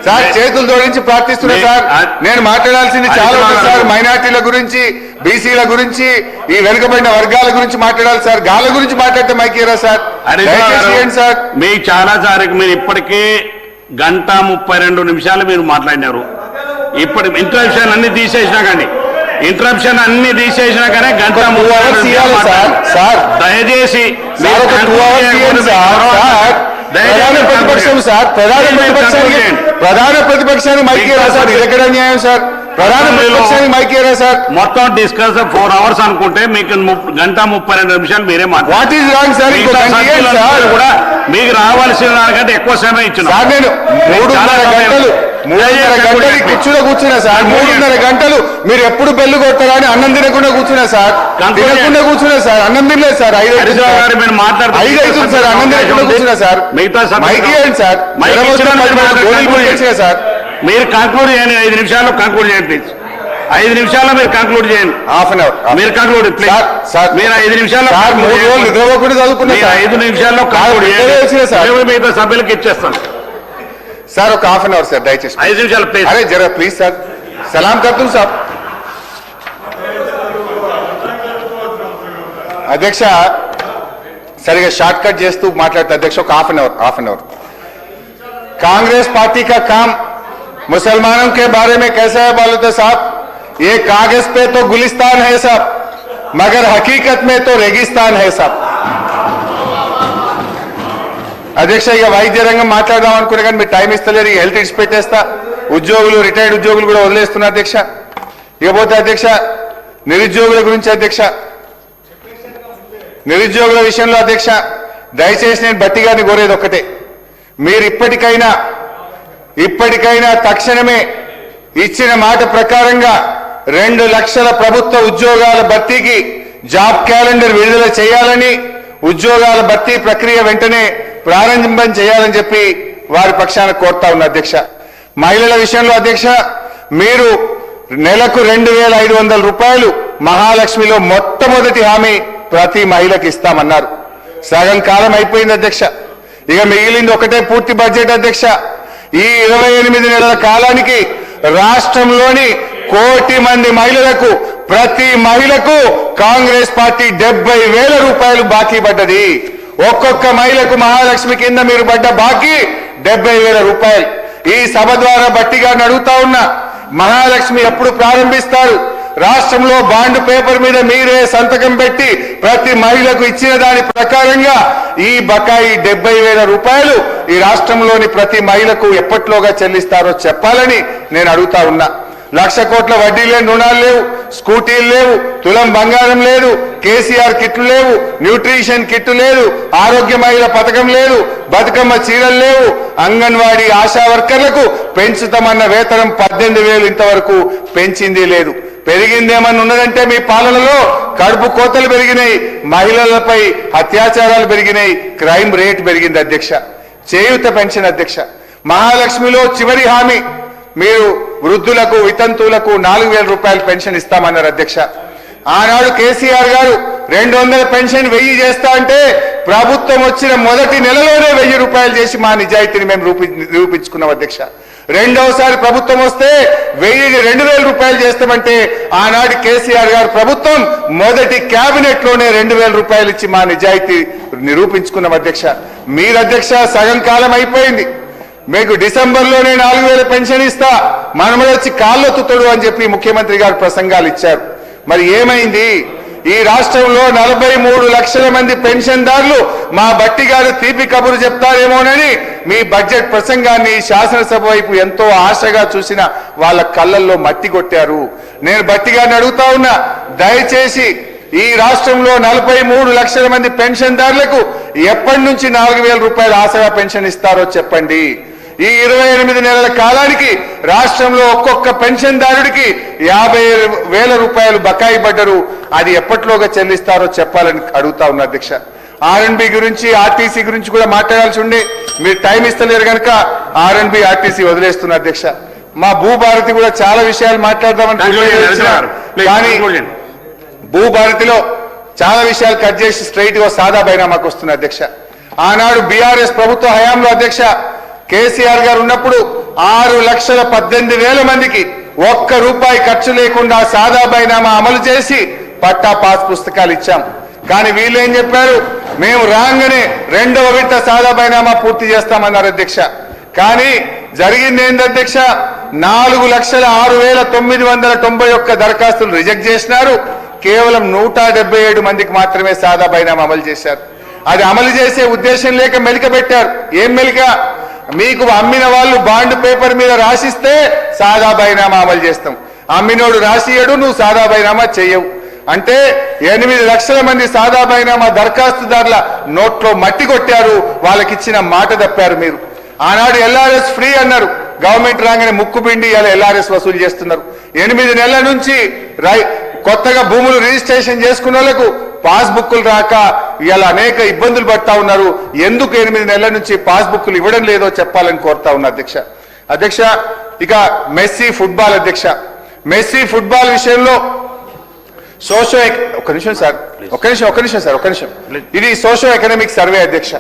సార్. చేతులు జోడించి ప్రార్థిస్తున్నా సార్. నేను మాట్లాడాల్సింది చాలా ఉంది సార్. మైనార్టీల గురించి, బీసీల గురించి, ఈ వెనుకబడిన వర్గాల గురించి మాట్లాడాలి సార్. గాల గురించి మాట్లాడితే మైక్ ఇయ్యరా సార్? దయచేసి సార్. మీ చాలా సార్ మీరు ఇప్పటికే 1 గంట 32 నిమిషాలు మీరు మాట్లాడినారు. ఇప్పుడు ఇంటరప్షన్ అన్ని తీసేసినా కానీ 1 గంట 32 సార్. దయచేసి ప్రధాన ప్రతిపక్షానికి మైక్ ఇయ్యరా సార్? ఇది ఎక్కడ న్యాయం సార్? ప్రధాన ప్రతిపక్షానికి మైక్ ఇయ్యరా సార్? మొత్తం డిస్కస్ 4 అవర్స్ అనుకుంటే మీకు 1 గంట 32 నిమిషాలు మీరే మాట్లాడారు. What is wrong sir? కూడా మీకు రావాల్సిన దానికంటే ఎక్కువ సమయం ఇచ్చిన సార్. నేను 3.5 గంటలు కూర్చున్నా సార్. 3.5 గంటలు మీరు ఎప్పుడు బెల్లు కొడతారా అని అన్నం తినకుండా కూర్చున్నా సార్. తినకుండా కూర్చున్నా సార్. అన్నం తినలేదు సార్. 5 అవుతుంది సార్. అన్నం తినకుండా కూర్చున్నా సార్. మిగతా మైక్ ఇవ్వండి సార్. సార్ మీరు కంక్లూడ్ చేయండి. 5 నిమిషాల్లో కంక్లూడ్ చేయండి ప్లీజ్. 5 నిమిషాల్లో మీరు కంక్లూడ్ చేయండి. హాఫ్ అన్ అవర్ మీరు కంక్లూడ్ ప్లీజ్ సార్. మీరు 5 నిమిషాల్లో 3 రోజులు నిద్రపోకుండా చదువుకున్నా 5 నిమిషాల్లో కంక్లూడ్ చేయండి సార్. మిగతా సభ్యులకు ఇచ్చేస్తాను సార్. ఒక హాఫ్ అన్ అవర్ సార్ దయచేసి. 5 నిమిషాలు ప్లీజ్. అరే జరా ప్లీజ్ సార్. సలాం కర్తూ సార్. అధ్యక్ష సరిగా షార్ట్ కట్ చేస్తూ మాట్లాడతా అధ్యక్ష. ఒక half an hour. Congress party का काम मुसलमानों के बारे में कैसा है बालूता साहब? ये कागज पे तो गुलिस्तान है साहब, मगर हकीकत में तो रेगिस्तान है साहब. అధ్యక్ష ఇక వైద్య రంగం మాట్లాడదాం అనుకునే కానీ మీరు టైం ఇస్తలేరు. హెల్త్ ఇడిచి పెట్టేస్తా. ఉద్యోగులు, రిటైర్డ్ ఉద్యోగులు కూడా వదిలేస్తున్నా అధ్యక్ష. ఇకపోతే అధ్యక్ష నిరుద్యోగుల గురించి అధ్యక్ష, నిరుద్యోగుల విషయంలో అధ్యక్ష దయచేసి నేను బట్టి గారిని కోరేది ఒక్కటే. మీరు ఇప్పటికైనా తక్షణమే ఇచ్చిన మాట ప్రకారంగా 2 లక్షల ప్రభుత్వ ఉద్యోగాల భర్తీకి జాబ్ క్యాలెండర్ విడుదల చేయాలని, ఉద్యోగాల భర్తీ ప్రక్రియ వెంటనే ప్రారంభం చేయాలని చెప్పి వారి పక్షాన కోరుతా ఉన్న అధ్యక్ష. మహిళల విషయంలో అధ్యక్ష మీరు నెలకు 2,500 రూపాయలు మహాలక్ష్మిలో మొట్టమొదటి హామీ ప్రతి మహిళకి ఇస్తామన్నారు. సగం కాలం అయిపోయింది అధ్యక్ష. ఇక మిగిలింది ఒకటే పూర్తి బడ్జెట్ అధ్యక్ష. ఈ 28 నెలల కాలానికి రాష్ట్రంలోని 1 కోటి మంది మహిళలకు, ప్రతి మహిళకు కాంగ్రెస్ పార్టీ 70,000 రూపాయలు బాకీ పడ్డది. ఒక్కొక్క మహిళకు మహాలక్ష్మి కింద మీరు పడ్డ బాకీ 70,000 రూపాయలు. ఈ సభ ద్వారా బట్టిగా అడుగుతా ఉన్నా, మహాలక్ష్మి ఎప్పుడు ప్రారంభిస్తారు? రాష్ట్రంలో బాండ్ పేపర్ మీద మీరే సంతకం పెట్టి ప్రతి మహిళకు ఇచ్చిన దాని ప్రకారంగా ఈ బకాయి 70,000 రూపాయలు ఈ రాష్ట్రంలోని ప్రతి మహిళకు ఎప్పట్లోగా చెల్లిస్తారో చెప్పాలని నేను అడుగుతా ఉన్నా. 1,00,000 కోట్ల వడ్డీ లేని రుణాలు లేవు, స్కూటీలు లేవు, తులం బంగారం లేదు, కేసీఆర్ కిట్లు లేవు, న్యూట్రిషన్ కిట్ లేదు, ఆరోగ్య మహిళ పథకం లేదు, బతుకమ్మ చీరలు లేవు, అంగన్వాడీ ఆశా వర్కర్లకు పెంచుతామన్న వేతనం 18,000 ఇంతవరకు పెంచింది లేదు. పెరిగిందేమన్నా ఉన్నదంటే మీ పాలనలో కడుపు కోతలు పెరిగినాయి, మహిళలపై అత్యాచారాలు పెరిగినాయి, క్రైమ్ రేట్ పెరిగింది అధ్యక్ష. చేయూత పెన్షన్ అధ్యక్ష, మహాలక్ష్మిలో చివరి హామీ మీరు వృద్ధులకు వితంతువులకు 4,000 రూపాయలు పెన్షన్ ఇస్తామన్నారు అధ్యక్ష. ఆనాడు కేసీఆర్ గారు 200 పెన్షన్ 1,000 చేస్తా అంటే ప్రభుత్వం వచ్చిన మొదటి నెలలోనే 1,000 రూపాయలు చేసి మా నిజాయితీని మేము నిరూపించుకున్నాం అధ్యక్ష. రెండవసారి ప్రభుత్వం వస్తే 2,000 రూపాయలు చేస్తామంటే ఆనాడు కేసీఆర్ గారు ప్రభుత్వం మొదటి కేబినెట్ లోనే 2,000 రూపాయలు ఇచ్చి మా నిజాయితీ నిరూపించుకున్నాం అధ్యక్ష. మీరు అధ్యక్ష సగం కాలం అయిపోయింది. మీకు డిసెంబర్లోనే 4,000 పెన్షన్ ఇస్తా, మనమడు వచ్చి కాళ్ళొత్తుతాడు అని చెప్పి ముఖ్యమంత్రి గారు ప్రసంగాలు ఇచ్చారు. మరి ఏమైంది? ఈ రాష్ట్రంలో 43 లక్షల మంది పెన్షన్దారులు మా బట్టి గారు తీపి కబురు చెప్తారేమోనని మీ బడ్జెట్ ప్రసంగాన్ని శాసనసభ వైపు ఎంతో ఆశగా చూసిన వాళ్ళ కళ్ళల్లో మట్టి కొట్టారు. నేను బట్టి గారిని అడుగుతా ఉన్నా, దయచేసి ఈ రాష్ట్రంలో 43 లక్షల మంది పెన్షన్దారులకు ఎప్పటి నుంచి 4,000 రూపాయలు ఆశగా పెన్షన్ ఇస్తారో చెప్పండి. ఈ 28 నెలల కాలానికి రాష్ట్రంలో ఒక్కొక్క పెన్షన్దారుడికి 50,000 రూపాయలు బకాయి పడ్డరు. అది ఎప్పట్లోగా చెల్లిస్తారో చెప్పాలని అడుగుతా ఉన్నా అధ్యక్ష. R&B గురించి ఆర్టీసీ గురించి కూడా మాట్లాడాల్సి ఉండే, మీరు టైం ఇస్తలేరు కనుక R&B ఆర్టీసీ వదిలేస్తున్నా అధ్యక్ష. మా భూభారతి కూడా చాలా విషయాలు మాట్లాడదామని కానీ భూభారతిలో చాలా విషయాలు కట్ చేసి స్ట్రైట్ గా సాదా బైనామాకు వస్తున్న అధ్యక్ష. ఆనాడు బీఆర్ఎస్ ప్రభుత్వ హయాంలో అధ్యక్ష కేసీఆర్ గారు ఉన్నప్పుడు 6,18,000 మందికి ₹1 ఖర్చు లేకుండా సాదా బైనామా అమలు చేసి పట్టా పాస్ పుస్తకాలు ఇచ్చాం. కానీ వీళ్ళు ఏం చెప్పారు? మేము రాగానే 2వ విడత సాదా బైనామా పూర్తి చేస్తామన్నారు అధ్యక్ష. కానీ జరిగింది ఏంది అధ్యక్ష? 4,06,991 దరఖాస్తులు రిజెక్ట్ చేసినారు. కేవలం 177 మందికి మాత్రమే సాదా బైనామా అమలు చేశారు. అది అమలు చేసే ఉద్దేశం లేక మెలిక పెట్టారు. ఏం మెలిక? మీకు అమ్మిన వాళ్ళు బాండ్ పేపర్ మీద రాసిస్తే సాదా బైనామా అమలు చేస్తాం, అమ్మినోడు రాసియడు, నువ్వు సాదా బైనామా చెయ్యవు అంటే 8 లక్షల మంది సాదా బైనామా దరఖాస్తుదారుల నోట్లో మట్టి కొట్టారు. వాళ్ళకి ఇచ్చిన మాట తప్పారు మీరు. ఆనాడు LRS ఫ్రీ అన్నారు, గవర్నమెంట్ రాగానే ముక్కుపిండి ఇలా LRS వసూలు చేస్తున్నారు. 8 నెలల నుంచి కొత్తగా భూములు రిజిస్ట్రేషన్ చేసుకున్న వాళ్ళకు పాస్బుక్లు రాక ఇలా అనేక ఇబ్బందులు పడతా ఉన్నారు. ఎందుకు 8 నెలల నుంచి పాస్బుక్లు ఇవ్వడం లేదో చెప్పాలని కోరుతా ఉన్నా అధ్యక్ష. అధ్యక్ష, ఇక మెస్సీ ఫుట్బాల్ అధ్యక్ష, మెస్సీ ఫుట్బాల్ విషయంలో ఒక్క నిమిషం సార్, ఇది సోషో ఎకనామిక్ సర్వే అధ్యక్ష.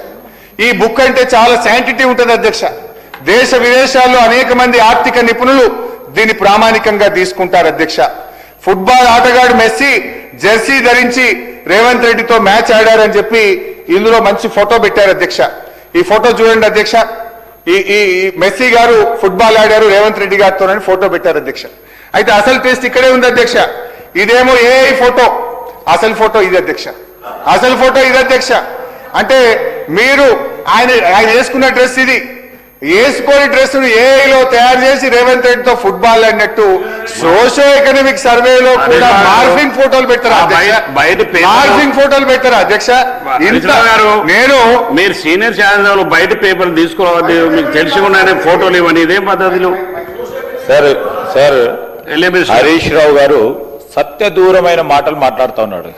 ఈ బుక్ అంటే చాలా శాంటిటీ ఉంటుంది అధ్యక్ష. దేశ విదేశాల్లో అనేక మంది ఆర్థిక నిపుణులు దీన్ని ప్రామాణికంగా తీసుకుంటారు అధ్యక్ష. ఫుట్బాల్ ఆటగాడు మెస్సీ జెర్సీ ధరించి రేవంత్ రెడ్డితో మ్యాచ్ ఆడారని చెప్పి ఇందులో మంచి ఫోటో పెట్టారు అధ్యక్ష. ఈ ఫోటో చూడండి అధ్యక్ష. ఈ మెస్సీ గారు ఫుట్బాల్ ఆడారు రేవంత్ రెడ్డి గారితో ఫోటో పెట్టారు అధ్యక్ష. అయితే అసలు టెస్ట్ ఇక్కడే ఉంది అధ్యక్ష. ఇదేమో ఏఐ ఫోటో, అసలు ఫోటో ఇది అధ్యక్ష. అసలు ఫోటో ఇది అధ్యక్ష. అంటే మీరు ఆయన వేసుకున్న డ్రెస్ ఇది, వేసుకొని డ్రెస్ ఏఐలో తయారు చేసి రేవంత్ రెడ్డితో ఫుట్బాల్ అన్నట్టు సోషో ఎకనామిక్ సర్వేలో కూడా మార్ఫింగ్ ఫోటోలు పెట్టారా మార్ఫింగ్ ఫోటోలు పెట్టారా అధ్యక్ష? నేను మీరు సీనియర్ శాసనసభలో బయట పేపర్ తీసుకోవాలి, మీకు తెలిసి ఉన్నాయనే ఫోటోలు ఇవ్వని ఇదేం పద్ధతిలో సార్? హరీష్ రావు గారు సత్య దూరమైన మాటలు మాట్లాడుతూ ఉన్నాడు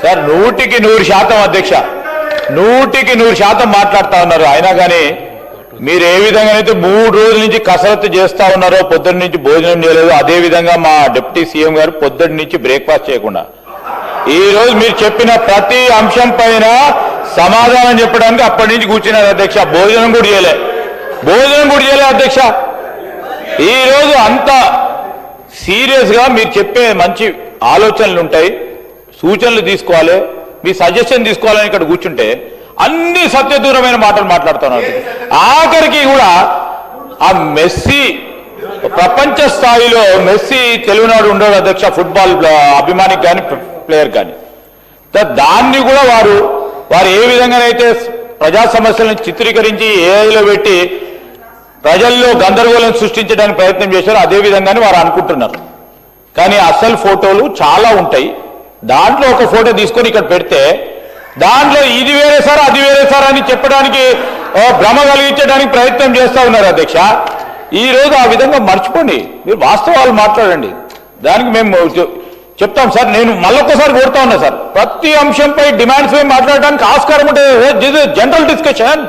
సార్. 100% అధ్యక్ష, 100% మాట్లాడుతూ ఉన్నారు. అయినా కానీ మీరు ఏ విధంగా అయితే 3 రోజుల నుంచి కసరత్తు చేస్తా ఉన్నారో, పొద్దున్న నుంచి భోజనం చేయలేదు, అదే విధంగా మా డిప్యూటీ సీఎం గారు పొద్దున్న నుంచి బ్రేక్ఫాస్ట్ చేయకుండా ఈ రోజు మీరు చెప్పిన ప్రతి అంశం పైన సమాధానం చెప్పడానికి అప్పటి నుంచి కూర్చున్నారు అధ్యక్ష. భోజనం కూడా చేయలే అధ్యక్ష. ఈ రోజు అంత సీరియస్ గా మీరు చెప్పే మంచి ఆలోచనలు ఉంటాయి, సూచనలు తీసుకోవాలి. మీ సజెషన్ తీసుకోవాలని ఇక్కడ కూర్చుంటే అన్ని సత్యదూరమైన మాటలు మాట్లాడుతున్నారు. ఆఖరికి కూడా ఆ మెస్సీ ప్రపంచ స్థాయిలో మెస్సీ తెలుగునాడు ఉండడు అధ్యక్ష, ఫుట్బాల్ అభిమానికి కానీ ప్లేయర్ కానీ. దాన్ని కూడా వారు ఏ విధంగానైతే ప్రజా సమస్యలను చిత్రీకరించి ఏఐలో పెట్టి ప్రజల్లో గందరగోళం సృష్టించడానికి ప్రయత్నం చేశారో అదే విధంగానే వారు అనుకుంటున్నారు. కానీ అసలు ఫోటోలు చాలా ఉంటాయి. దాంట్లో ఒక ఫోటో తీసుకొని ఇక్కడ పెడితే దాంట్లో ఇది వేరే సార్ అది వేరే సార్ అని చెప్పడానికి భ్రమ కలిగించడానికి ప్రయత్నం చేస్తూ ఉన్నారు అధ్యక్ష. ఈ రోజు ఆ విధంగా మర్చిపోండి, మీరు వాస్తవాలు మాట్లాడండి. దానికి మేము చెప్తాం సార్. నేను మళ్ళొక్కసారి కోరుతా ఉన్నా సార్, ప్రతి అంశంపై డిమాండ్స్ పై మాట్లాడడానికి ఆస్కారం ఉంటుంది. This is general discussion,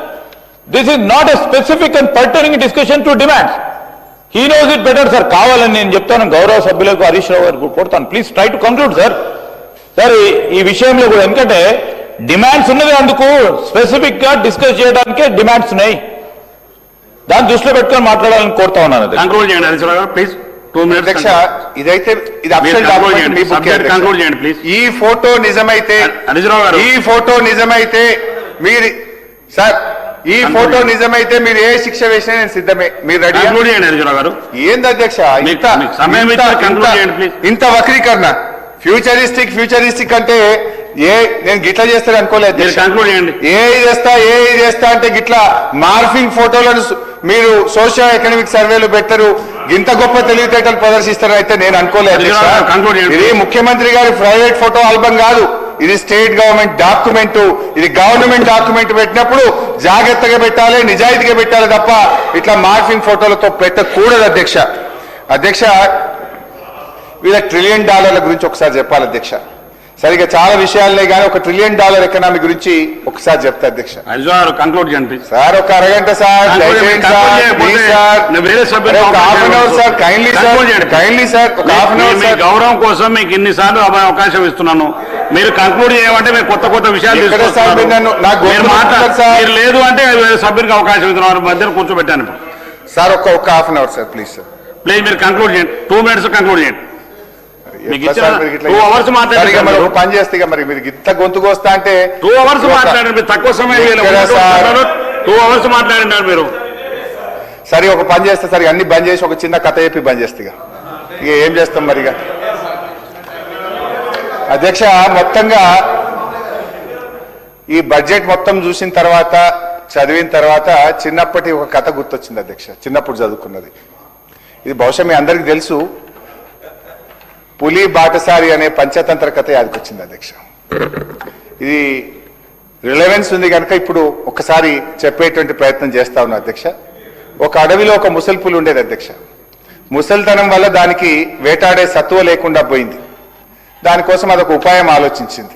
this is not a specific and pertaining discussion to demands. He knows it better sir. కావాలని నేను చెప్తాను గౌరవ సభ్యులకు హరీష్ రావు గారు కోరుతాను, please try to conclude sir. Sir ఈ విషయంలో కూడా ఎందుకంటే డిమాండ్స్ ఉన్నది, అందుకు స్పెసిఫిక్ గా డిస్కస్ చేయడానికే డిమాండ్స్ ఉన్నాయి. దాన్ని దృష్టిలో పెట్టుకొని మాట్లాడాలని కోరుతా ఉన్నాను. కంక్లూడ్ చేయండి హరీష్ రావు గారు ప్లీజ్. 2 minutes అధ్యక్ష, ఇదైతే ఇది అఫీషియల్ డాక్యుమెంట్, మీ బుక్ కంక్లూడ్ చేయండి ప్లీజ్. ఈ ఫోటో నిజమైతే హరీష్ రావు గారు, ఈ ఫోటో నిజమైతే మీరు సార్ ఈ ఫోటో నిజమైతే మీరు ఏ శిక్ష వేసినా నేను సిద్ధమే. మీరు రెడీ? కంక్లూడ్ చేయండి హరీష్ రావు గారు. ఏంది అధ్యక్ష సమయం కంక్లూడ్ చేయండి ప్లీజ్. ఇంత వక్రీకరణ, ఫ్యూచరిస్టిక్ అంటే నేను గిట్లా చేస్తాను అనుకోలేదు. కంక్లూడ్ చేయండి. ఏ చేస్తా అంటే గిట్లా మార్ఫింగ్ ఫోటోలను మీరు సోషియో ఎకనామిక్ సర్వేలు పెట్టరు, ఇంత గొప్ప తెలివితేటలు ప్రదర్శిస్తారని అయితే నేను అనుకోలేదు. ఇది ముఖ్యమంత్రి గారి ప్రైవేట్ ఫోటో ఆల్బమ్ కాదు, ఇది స్టేట్ గవర్నమెంట్ డాక్యుమెంట్. ఇది గవర్నమెంట్ డాక్యుమెంట్ పెట్టినప్పుడు జాగ్రత్తగా పెట్టాలి, నిజాయితీగా పెట్టాలి తప్ప ఇట్లా మార్ఫింగ్ ఫోటోలతో పెట్టకూడదు అధ్యక్ష. వీళ్ళ $1 ట్రిలియన్ గురించి ఒకసారి చెప్పాలి అధ్యక్ష. సరిగా చాలా విషయాలనే కానీ $1 ట్రిలియన్ ఎకానమీ గురించి ఒకసారి చెప్తా అధ్యక్ష. కంక్లూడ్ చేయండి సార్. ఒక అరగంట సార్, గౌరవం కోసం మీకు ఇన్నిసార్లు అవకాశం ఇస్తున్నాను. మీరు కంక్లూడ్ చేయమంటే మీరు కొత్త విషయాలు మీరు లేదు అంటే సభ్యునికి అవకాశం ఇస్తున్నారు, మధ్యలో కూర్చోబెట్టాను సార్. ఒక half an hour sir please sir. Please మీరు కంక్లూడ్ చేయండి. 2 minutes కంక్లూడ్ చేయండి. 2 hours మాట్లాడారు, పని చేస్తే మరి మీరు ఇంత గొంతుకు వస్తా అంటే 2 hours మాట్లాడండి. మీరు తక్కువ సమయం 2 hours మాట్లాడినారు మీరు. సరే ఒక పని చేస్తే సరే అన్ని బంద్ చేసి ఒక చిన్న కథ చెప్పి బంద్ చేస్తే ఇక ఏం చేస్తాం మరిగా అధ్యక్ష. మొత్తంగా ఈ బడ్జెట్ మొత్తం చూసిన తర్వాత చదివిన తర్వాత చిన్నప్పటి ఒక కథ గుర్తొచ్చింది అధ్యక్ష. చిన్నప్పుడు చదువుకున్నది ఇది బహుశా మీ అందరికి తెలుసు. పులి బాటసారి అనే పంచతంత్ర కథ యాదకొచ్చింది అధ్యక్ష. ఇది రిలవెన్స్ ఉంది కనుక ఇప్పుడు ఒకసారి చెప్పేటువంటి ప్రయత్నం చేస్తా ఉన్నా అధ్యక్ష. ఒక అడవిలో ఒక ముసలి పులి ఉండేది అధ్యక్ష. ముసలితనం వల్ల దానికి వేటాడే సత్తువ లేకుండా పోయింది. దానికోసం అదొక ఉపాయం ఆలోచించింది.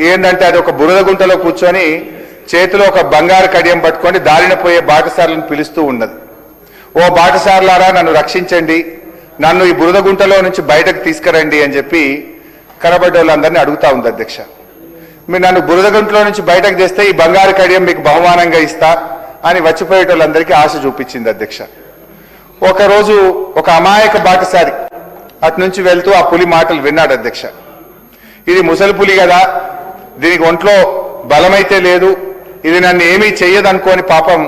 ఏంటంటే అది ఒక బురద గుంటలో కూర్చొని చేతిలో ఒక బంగారు కడియం పట్టుకొని దారిన పోయే బాటసారులను పిలుస్తూ ఉన్నది. ఓ బాటసారులారా, నన్ను రక్షించండి, నన్ను ఈ బురద గుంటలో నుంచి బయటకు తీసుకురండి అని చెప్పి కనబడ్డ వాళ్ళందరినీ అడుగుతా ఉంది అధ్యక్ష. మీరు నన్ను బురద గుంటలో నుంచి బయటకు తెస్తే ఈ బంగారు కడియం మీకు బహుమానంగా ఇస్తా అని వచ్చిపోయేటోళ్ళందరికీ ఆశ చూపించింది అధ్యక్ష. ఒకరోజు ఒక అమాయక బాటసారి అటు నుంచి వెళ్తూ ఆ పులి మాటలు విన్నాడు అధ్యక్ష. ఇది ముసలి పులి కదా, దీనికి ఒంట్లో బలమైతే లేదు, ఇది నన్ను ఏమీ చెయ్యదనుకోని పాపం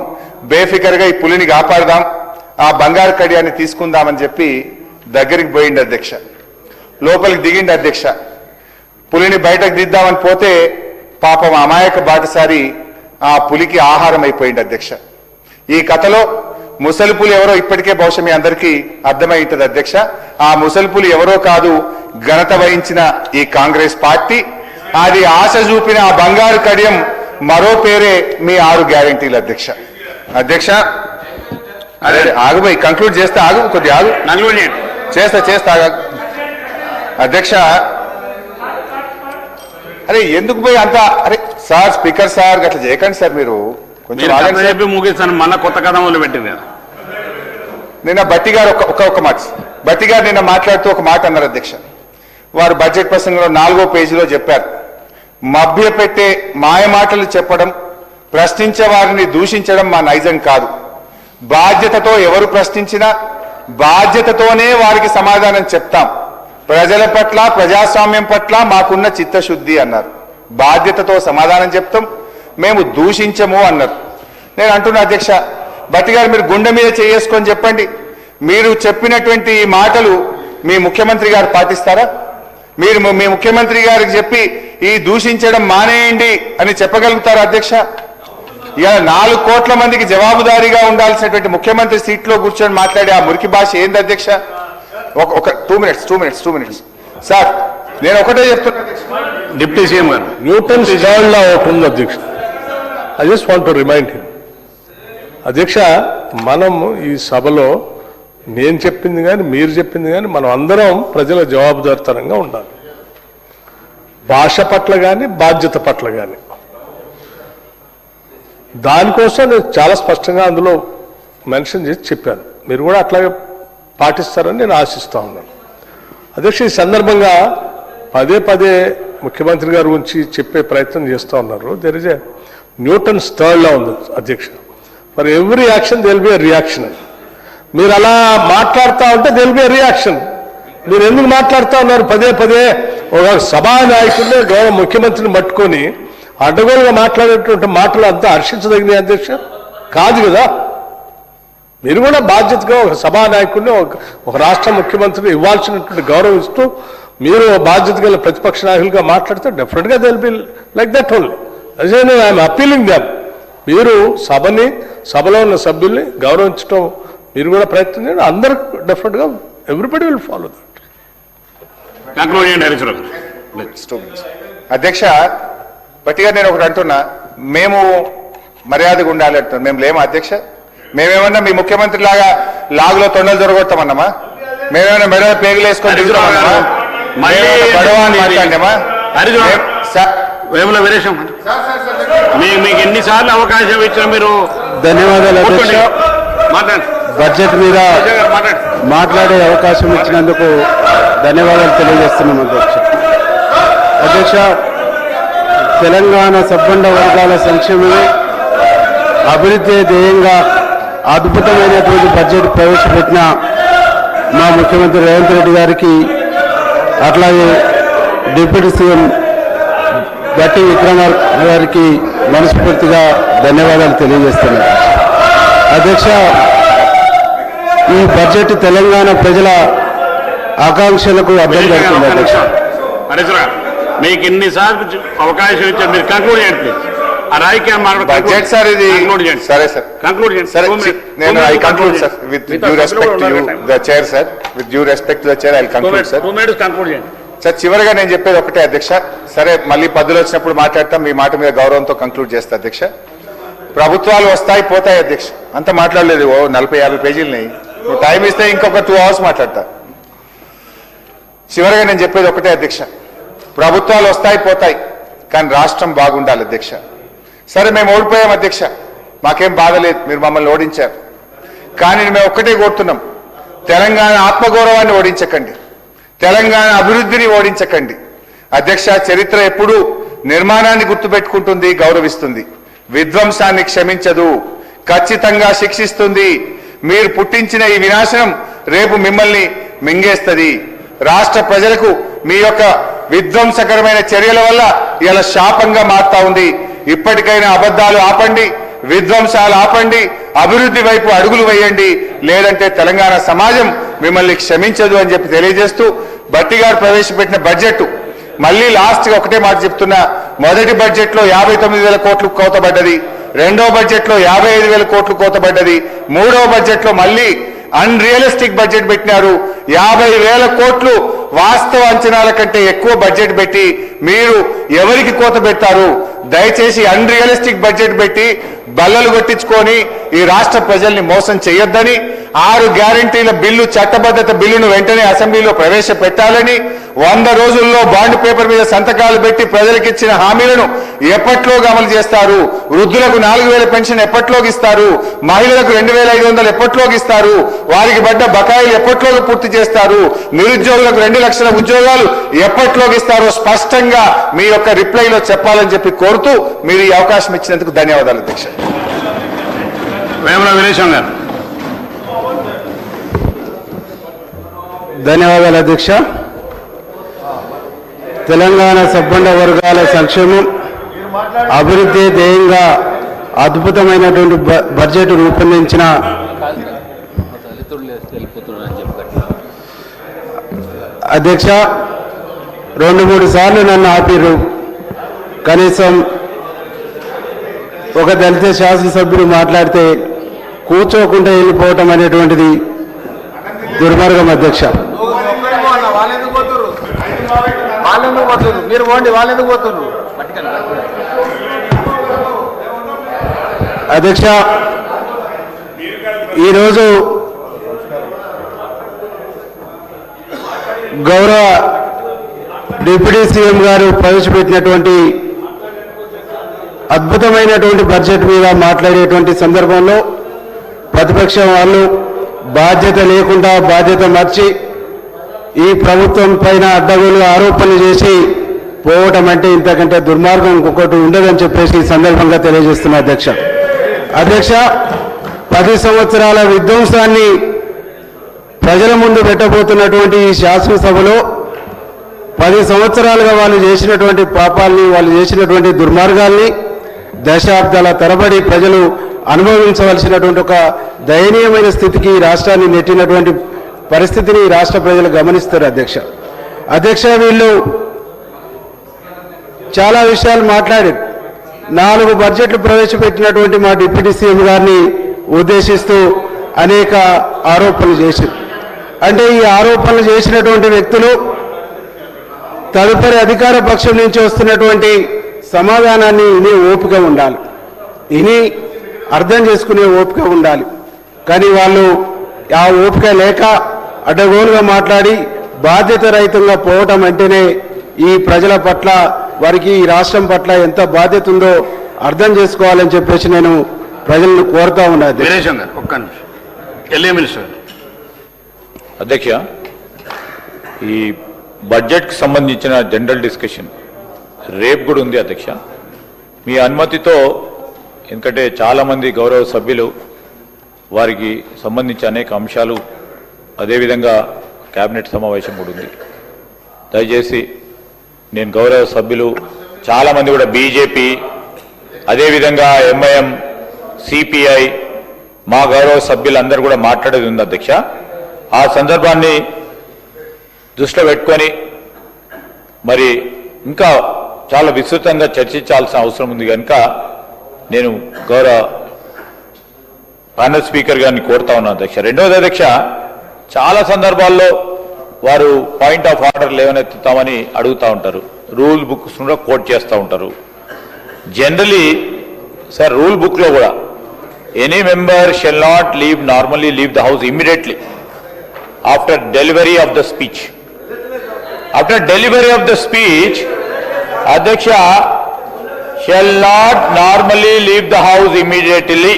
బేఫికర్గా ఈ పులిని కాపాడదాం, ఆ బంగారు కడియాన్ని తీసుకుందామని చెప్పి దగ్గరికి పోయింది అధ్యక్ష. లోపలికి దిగిండి అధ్యక్ష. పులిని బయటకు దిద్దామని పోతే పాపం అమాయక బాటసారి ఆ పులికి ఆహారం అయిపోయింది అధ్యక్ష. ఈ కథలో ముసలి పులి ఎవరో ఇప్పటికే బహుశా మీ అందరికీ అర్థమై ఉంటుంది అధ్యక్ష. ఆ ముసలి పులి ఎవరో కాదు, ఘనత వహించిన ఈ కాంగ్రెస్ పార్టీ. అది ఆశ చూపిన ఆ బంగారు కడియం మరో పేరే మీ 6 గ్యారెంటీలు అధ్యక్ష. అధ్యక్ష అదే ఆగుపోయి కంక్లూడ్ చేస్తే ఆగు, కొద్దిగా ఆగు, చేస్తా అధ్యక్ష. అరే ఎందుకు పోయి అంత, అరే సార్ స్పీకర్ సార్ అట్లా చేయకండి సార్, మీరు కొంచెం చెప్పి ముగిస్తాను. మళ్ళా కొత్త కథ మొదలు పెట్టింది. నిన్న బట్టి గారు ఒక మాట, బట్టి గారు నిన్న మాట్లాడుతూ ఒక మాట అన్నారు అధ్యక్ష. వారు బడ్జెట్ ప్రసంగంలో 4వ పేజీలో చెప్పారు, మభ్యపెట్టే మాయమాటలు చెప్పడం, ప్రశ్నించే వారిని దూషించడం మా నైజం కాదు. బాధ్యతతో ఎవరు ప్రశ్నించినా బాధ్యతతోనే వారికి సమాధానం చెప్తాం. ప్రజల పట్ల, ప్రజాస్వామ్యం పట్ల మాకున్న చిత్తశుద్ధి అన్నారు. బాధ్యతతో సమాధానం చెప్తాం, మేము దూషించము అన్నారు. నేను అంటున్నా అధ్యక్ష, భట్టి గారు మీరు గుండె మీద చేసుకొని చెప్పండి, మీరు చెప్పినటువంటి ఈ మాటలు మీ ముఖ్యమంత్రి గారు పాటిస్తారా? మీరు మీ ముఖ్యమంత్రి గారికి చెప్పి ఈ దూషించడం మానేయండి అని చెప్పగలుగుతారా అధ్యక్ష? ఇలా 4 కోట్ల మందికి జవాబుదారీగా ఉండాల్సినటువంటి ముఖ్యమంత్రి సీట్లో కూర్చొని మాట్లాడే ఆ మురికి భాష ఏంది అధ్యక్ష? ఒక 2 మినిట్స్ సార్, నేను ఒకటే చెప్తున్నా డిప్యూటీ సీఎం గారు. న్యూటన్ థర్డ్ లా ఒకటి ఉంది అధ్యక్ష. I just want to remind him. అధ్యక్ష, మనం ఈ సభలో నేను చెప్పింది కానీ మీరు చెప్పింది కానీ మనం అందరం ప్రజల జవాబుదారితనంగా ఉండాలి, భాష పట్ల కానీ బాధ్యత పట్ల కానీ. దానికోసం నేను చాలా స్పష్టంగా అందులో మెన్షన్ చేసి చెప్పాను. మీరు కూడా అట్లాగే పాటిస్తారని నేను ఆశిస్తా ఉన్నాను. అధ్యక్ష, ఈ సందర్భంగా పదే ముఖ్యమంత్రి గారి గురించి చెప్పే ప్రయత్నం చేస్తూ ఉన్నారు. There is a Newton's third law ఉంది అధ్యక్ష. For every action there will be a reaction. మీరు అలా మాట్లాడుతూ ఉంటే there will be a reaction. మీరు ఎందుకు మాట్లాడుతూ ఉన్నారు? పదే ఒక సభా నాయకుడిని గౌరవ ముఖ్యమంత్రిని పట్టుకొని అడ్డగోలుగా మాట్లాడేటువంటి మాటలు అంతా హర్షించదగిన అధ్యక్ష కాదు కదా. మీరు కూడా బాధ్యతగా ఒక సభా నాయకుడిని ఒక రాష్ట్ర ముఖ్యమంత్రిని ఇవ్వాల్సినటువంటి గౌరవం ఇస్తూ మీరు బాధ్యత గల ప్రతిపక్ష నాయకులుగా మాట్లాడితే డెఫినెట్గా they will be like that only. అదే ఐఎమ్ అప్పీలింగ్ దెమ్. మీరు సభలో ఉన్న సభ్యుల్ని గౌరవించడం మీరు కూడా ప్రయత్నం చేయండి. అందరూ డెఫినెట్గా everybody will follow that. Conclude చేయండి హరీష్ రావు. అధ్యక్ష, పట్టిగా నేను ఒకటి అంటున్నా, మేము మర్యాదగా ఉండాలి అంటున్నాం. మేము లేమా అధ్యక్ష? మేమేమన్నా మీ ముఖ్యమంత్రి లాగా లాగులో తొండలు జరగొడతామన్నామా? మేమేమన్నా మెడలో పేగులు వేసుకొని దిగుతామన్నామా? వేముల వీరేశం, మీకు ఎన్నిసార్లు అవకాశం ఇచ్చినా మీరు. ధన్యవాదాలు అధ్యక్ష. బడ్జెట్ మీద మాట్లాడే అవకాశం ఇచ్చినందుకు ధన్యవాదాలు తెలియజేస్తున్నాం అధ్యక్ష. అధ్యక్ష, తెలంగాణ సబ్బండ వర్గాల సంక్షేమమే అభివృద్ధి ధ్యేయంగా అద్భుతమైనటువంటి బడ్జెట్ ప్రవేశపెట్టిన మా ముఖ్యమంత్రి రేవంత్ రెడ్డి గారికి, అట్లాగే డిప్యూటీ సీఎం భట్టి విక్రమార్క గారికి మనస్ఫూర్తిగా ధన్యవాదాలు తెలియజేస్తున్నాను. అధ్యక్ష, ఈ బడ్జెట్ తెలంగాణ ప్రజల ఆకాంక్షలకు అర్థం జరుగుతుంది అధ్యక్ష. మీకు ఎన్నిసార్లు అవకాశం ఇచ్చారు, మీరు కంక్లూడ్ చేయండి. బడ్జెట్ సార్ ఇది. సరే సార్, కంక్లూడ్ చేయండి. నేను I conclude sir with due respect to the chair sir. With due respect to the chair I conclude sir. 2 minutes conclude చేయండి సార్. చివరిగా నేను చెప్పేది ఒకటే అధ్యక్ష. సరే, మళ్ళీ పద్ధతులు వచ్చినప్పుడు మాట్లాడతాం. మీ మాట మీద గౌరవంతో కంక్లూడ్ చేస్తా అధ్యక్ష. ప్రభుత్వాలు వస్తాయి పోతాయి అధ్యక్ష, అంత మాట్లాడలేదు. 40-50 పేజీలున్నాయి. నువ్వు టైం ఇస్తే ఇంకొక 2 hours మాట్లాడతా. చివరిగా నేను చెప్పేది ఒకటే అధ్యక్ష, ప్రభుత్వాలు వస్తాయి పోతాయి కానీ రాష్ట్రం బాగుండాలి అధ్యక్ష. సరే, మేము ఓడిపోయాం అధ్యక్ష, మాకేం బాధ లేదు, మీరు మమ్మల్ని ఓడించారు. కానీ మేము ఒక్కటే కోరుతున్నాం, తెలంగాణ ఆత్మగౌరవాన్ని ఓడించకండి, తెలంగాణ అభివృద్ధిని ఓడించకండి అధ్యక్ష. చరిత్ర ఎప్పుడూ నిర్మాణాన్ని గుర్తుపెట్టుకుంటుంది, గౌరవిస్తుంది, విధ్వంసాన్ని క్షమించదు, ఖచ్చితంగా శిక్షిస్తుంది. మీరు పుట్టించిన ఈ వినాశనం రేపు మిమ్మల్ని మింగేస్తుంది. రాష్ట్ర ప్రజలకు మీ యొక్క విధ్వంసకరమైన చర్యల వల్ల ఇలా శాపంగా మారుతా ఉంది. ఇప్పటికైనా అబద్ధాలు ఆపండి, విధ్వంసాలు ఆపండి, అభివృద్ధి వైపు అడుగులు వేయండి, లేదంటే తెలంగాణ సమాజం మిమ్మల్ని క్షమించదు అని చెప్పి తెలియజేస్తూ, భట్టి గారు ప్రవేశపెట్టిన బడ్జెట్ మళ్ళీ లాస్ట్ ఒకటే మాట చెప్తున్నా. మొదటి బడ్జెట్లో 59,000 కోట్లు కోతబడ్డది, రెండో బడ్జెట్లో 55,000 కోట్లు కోతబడ్డది, మూడో బడ్జెట్లో మళ్ళీ అన్రియలిస్టిక్ బడ్జెట్ పెట్టినారు. 50,000 కోట్లు వాస్తవ అంచనాల కంటే ఎక్కువ బడ్జెట్ పెట్టి మీరు ఎవరికి కోత పెట్టారు? దయచేసి అన్రియలిస్టిక్ బడ్జెట్ పెట్టి బల్లలు కొట్టించుకొని ఈ రాష్ట్ర ప్రజల్ని మోసం చేయొద్దని, 6 గ్యారంటీల బిల్లు చట్టబద్ధత బిల్లును వెంటనే అసెంబ్లీలో ప్రవేశపెట్టాలని, 100 రోజుల్లో బాండ్ పేపర్ మీద సంతకాలు పెట్టి ప్రజలకు ఇచ్చిన హామీలను ఎప్పట్లోగా అమలు చేస్తారు? వృద్ధులకు 4,000 పెన్షన్ ఎప్పట్లోకి ఇస్తారు? మహిళలకు 2,500 ఎప్పట్లోకి ఇస్తారు? వారికి పడ్డ బకాయిలు ఎప్పట్లోకి పూర్తి చేస్తారు? నిరుద్యోగులకు 2 లక్షల ఉద్యోగాలు ఎప్పట్లోకి ఇస్తారో స్పష్టంగా మీ యొక్క రిప్లైలో చెప్పాలని చెప్పి కోరుతూ మీరు ఈ అవకాశం ఇచ్చినందుకు ధన్యవాదాలు అధ్యక్ష. వేముల వీరేశం గారు. ధన్యవాదాలు అధ్యక్ష. తెలంగాణ సబ్బండ వర్గాల సంక్షేమం అభివృద్ధి ధ్యేయంగా అద్భుతమైనటువంటి బడ్జెట్ రూపొందించిన అధ్యక్ష 2-3 సార్లు నన్ను ఆపిరు. కనీసం ఒక దళిత శాసనసభ్యుడు మాట్లాడితే కూర్చోకుండా వెళ్ళిపోవటం అనేటువంటిది దుర్మార్గం అధ్యక్ష. అధ్యక్ష, ఈరోజు గౌరవ డిప్యూటీ సీఎం గారు ప్రవేశపెట్టినటువంటి అద్భుతమైనటువంటి బడ్జెట్ మీద మాట్లాడేటువంటి సందర్భంలో ప్రతిపక్షం వాళ్ళు బాధ్యత లేకుండా బాధ్యత మర్చి ఈ ప్రభుత్వం పైన అడ్డగోలుగా ఆరోపణలు చేసి పోవటం అంటే ఇంతకంటే దుర్మార్గం ఇంకొకటి ఉండదని చెప్పేసి ఈ సందర్భంగా తెలియజేస్తున్నా అధ్యక్ష. అధ్యక్ష, 10 సంవత్సరాల విధ్వంసాన్ని ప్రజల ముందు పెట్టబోతున్నటువంటి ఈ శాసనసభలో 10 సంవత్సరాలుగా వాళ్ళు చేసినటువంటి పాపాలని, వాళ్ళు చేసినటువంటి దుర్మార్గాల్ని దశాబ్దాల తరబడి ప్రజలు అనుభవించవలసినటువంటి ఒక దయనీయమైన స్థితికి రాష్ట్రాన్ని నెట్టినటువంటి పరిస్థితిని రాష్ట్ర ప్రజలు గమనిస్తారు అధ్యక్ష. అధ్యక్ష, వీళ్ళు చాలా విషయాలు మాట్లాడారు. 4 బడ్జెట్లు ప్రవేశపెట్టినటువంటి మా డిప్యూటీ సీఎం గారిని ఉద్దేశిస్తూ అనేక ఆరోపణలు చేశారు. అంటే ఈ ఆరోపణలు చేసినటువంటి వ్యక్తులు తదుపరి అధికార పక్షం నుంచి వస్తున్నటువంటి సమాధానాన్ని వినే ఓపిక ఉండాలి, విని అర్థం చేసుకునే ఓపిక ఉండాలి. కానీ వాళ్ళు ఆ ఓపిక లేక అడ్డగోలుగా మాట్లాడి బాధ్యత రహితంగా పోవటం అంటేనే ఈ ప్రజల పట్ల, వారికి ఈ రాష్ట్రం పట్ల ఎంత బాధ్యత ఉందో అర్థం చేసుకోవాలని చెప్పేసి నేను ప్రజలను కోరుతా ఉన్నాను. అధ్యక్ష, ఈ బడ్జెట్కి సంబంధించిన జనరల్ డిస్కషన్ రేపు కూడా ఉంది అధ్యక్ష. మీ అనుమతితో, ఎందుకంటే చాలామంది గౌరవ సభ్యులు వారికి సంబంధించి అనేక అంశాలు, అదేవిధంగా కేబినెట్ సమావేశం కూడా ఉంది. దయచేసి నేను గౌరవ సభ్యులు చాలామంది కూడా బీజేపీ, అదేవిధంగా ఎంఐఎం, సిపిఐ, మా గౌరవ సభ్యులందరూ కూడా మాట్లాడేది ఉంది అధ్యక్ష. ఆ సందర్భాన్ని దృష్టిలో పెట్టుకొని మరి ఇంకా చాలా విస్తృతంగా చర్చించాల్సిన అవసరం ఉంది కనుక నేను గౌరవ ప్యానెల్ స్పీకర్ గారిని కోరుతా ఉన్నాను అధ్యక్ష. రెండవది అధ్యక్ష, చాలా సందర్భాల్లో వారు పాయింట్ ఆఫ్ ఆర్డర్ లేవనెత్తుతామని అడుగుతూ ఉంటారు, రూల్ బుక్స్ కూడా కోట్ చేస్తూ ఉంటారు. జనరలీ సార్, రూల్ బుక్లో కూడా any member shall not normally leave the house immediately after delivery of the speech. After delivery of the speech, అధ్యక్ష, shall not normally leave the house immediately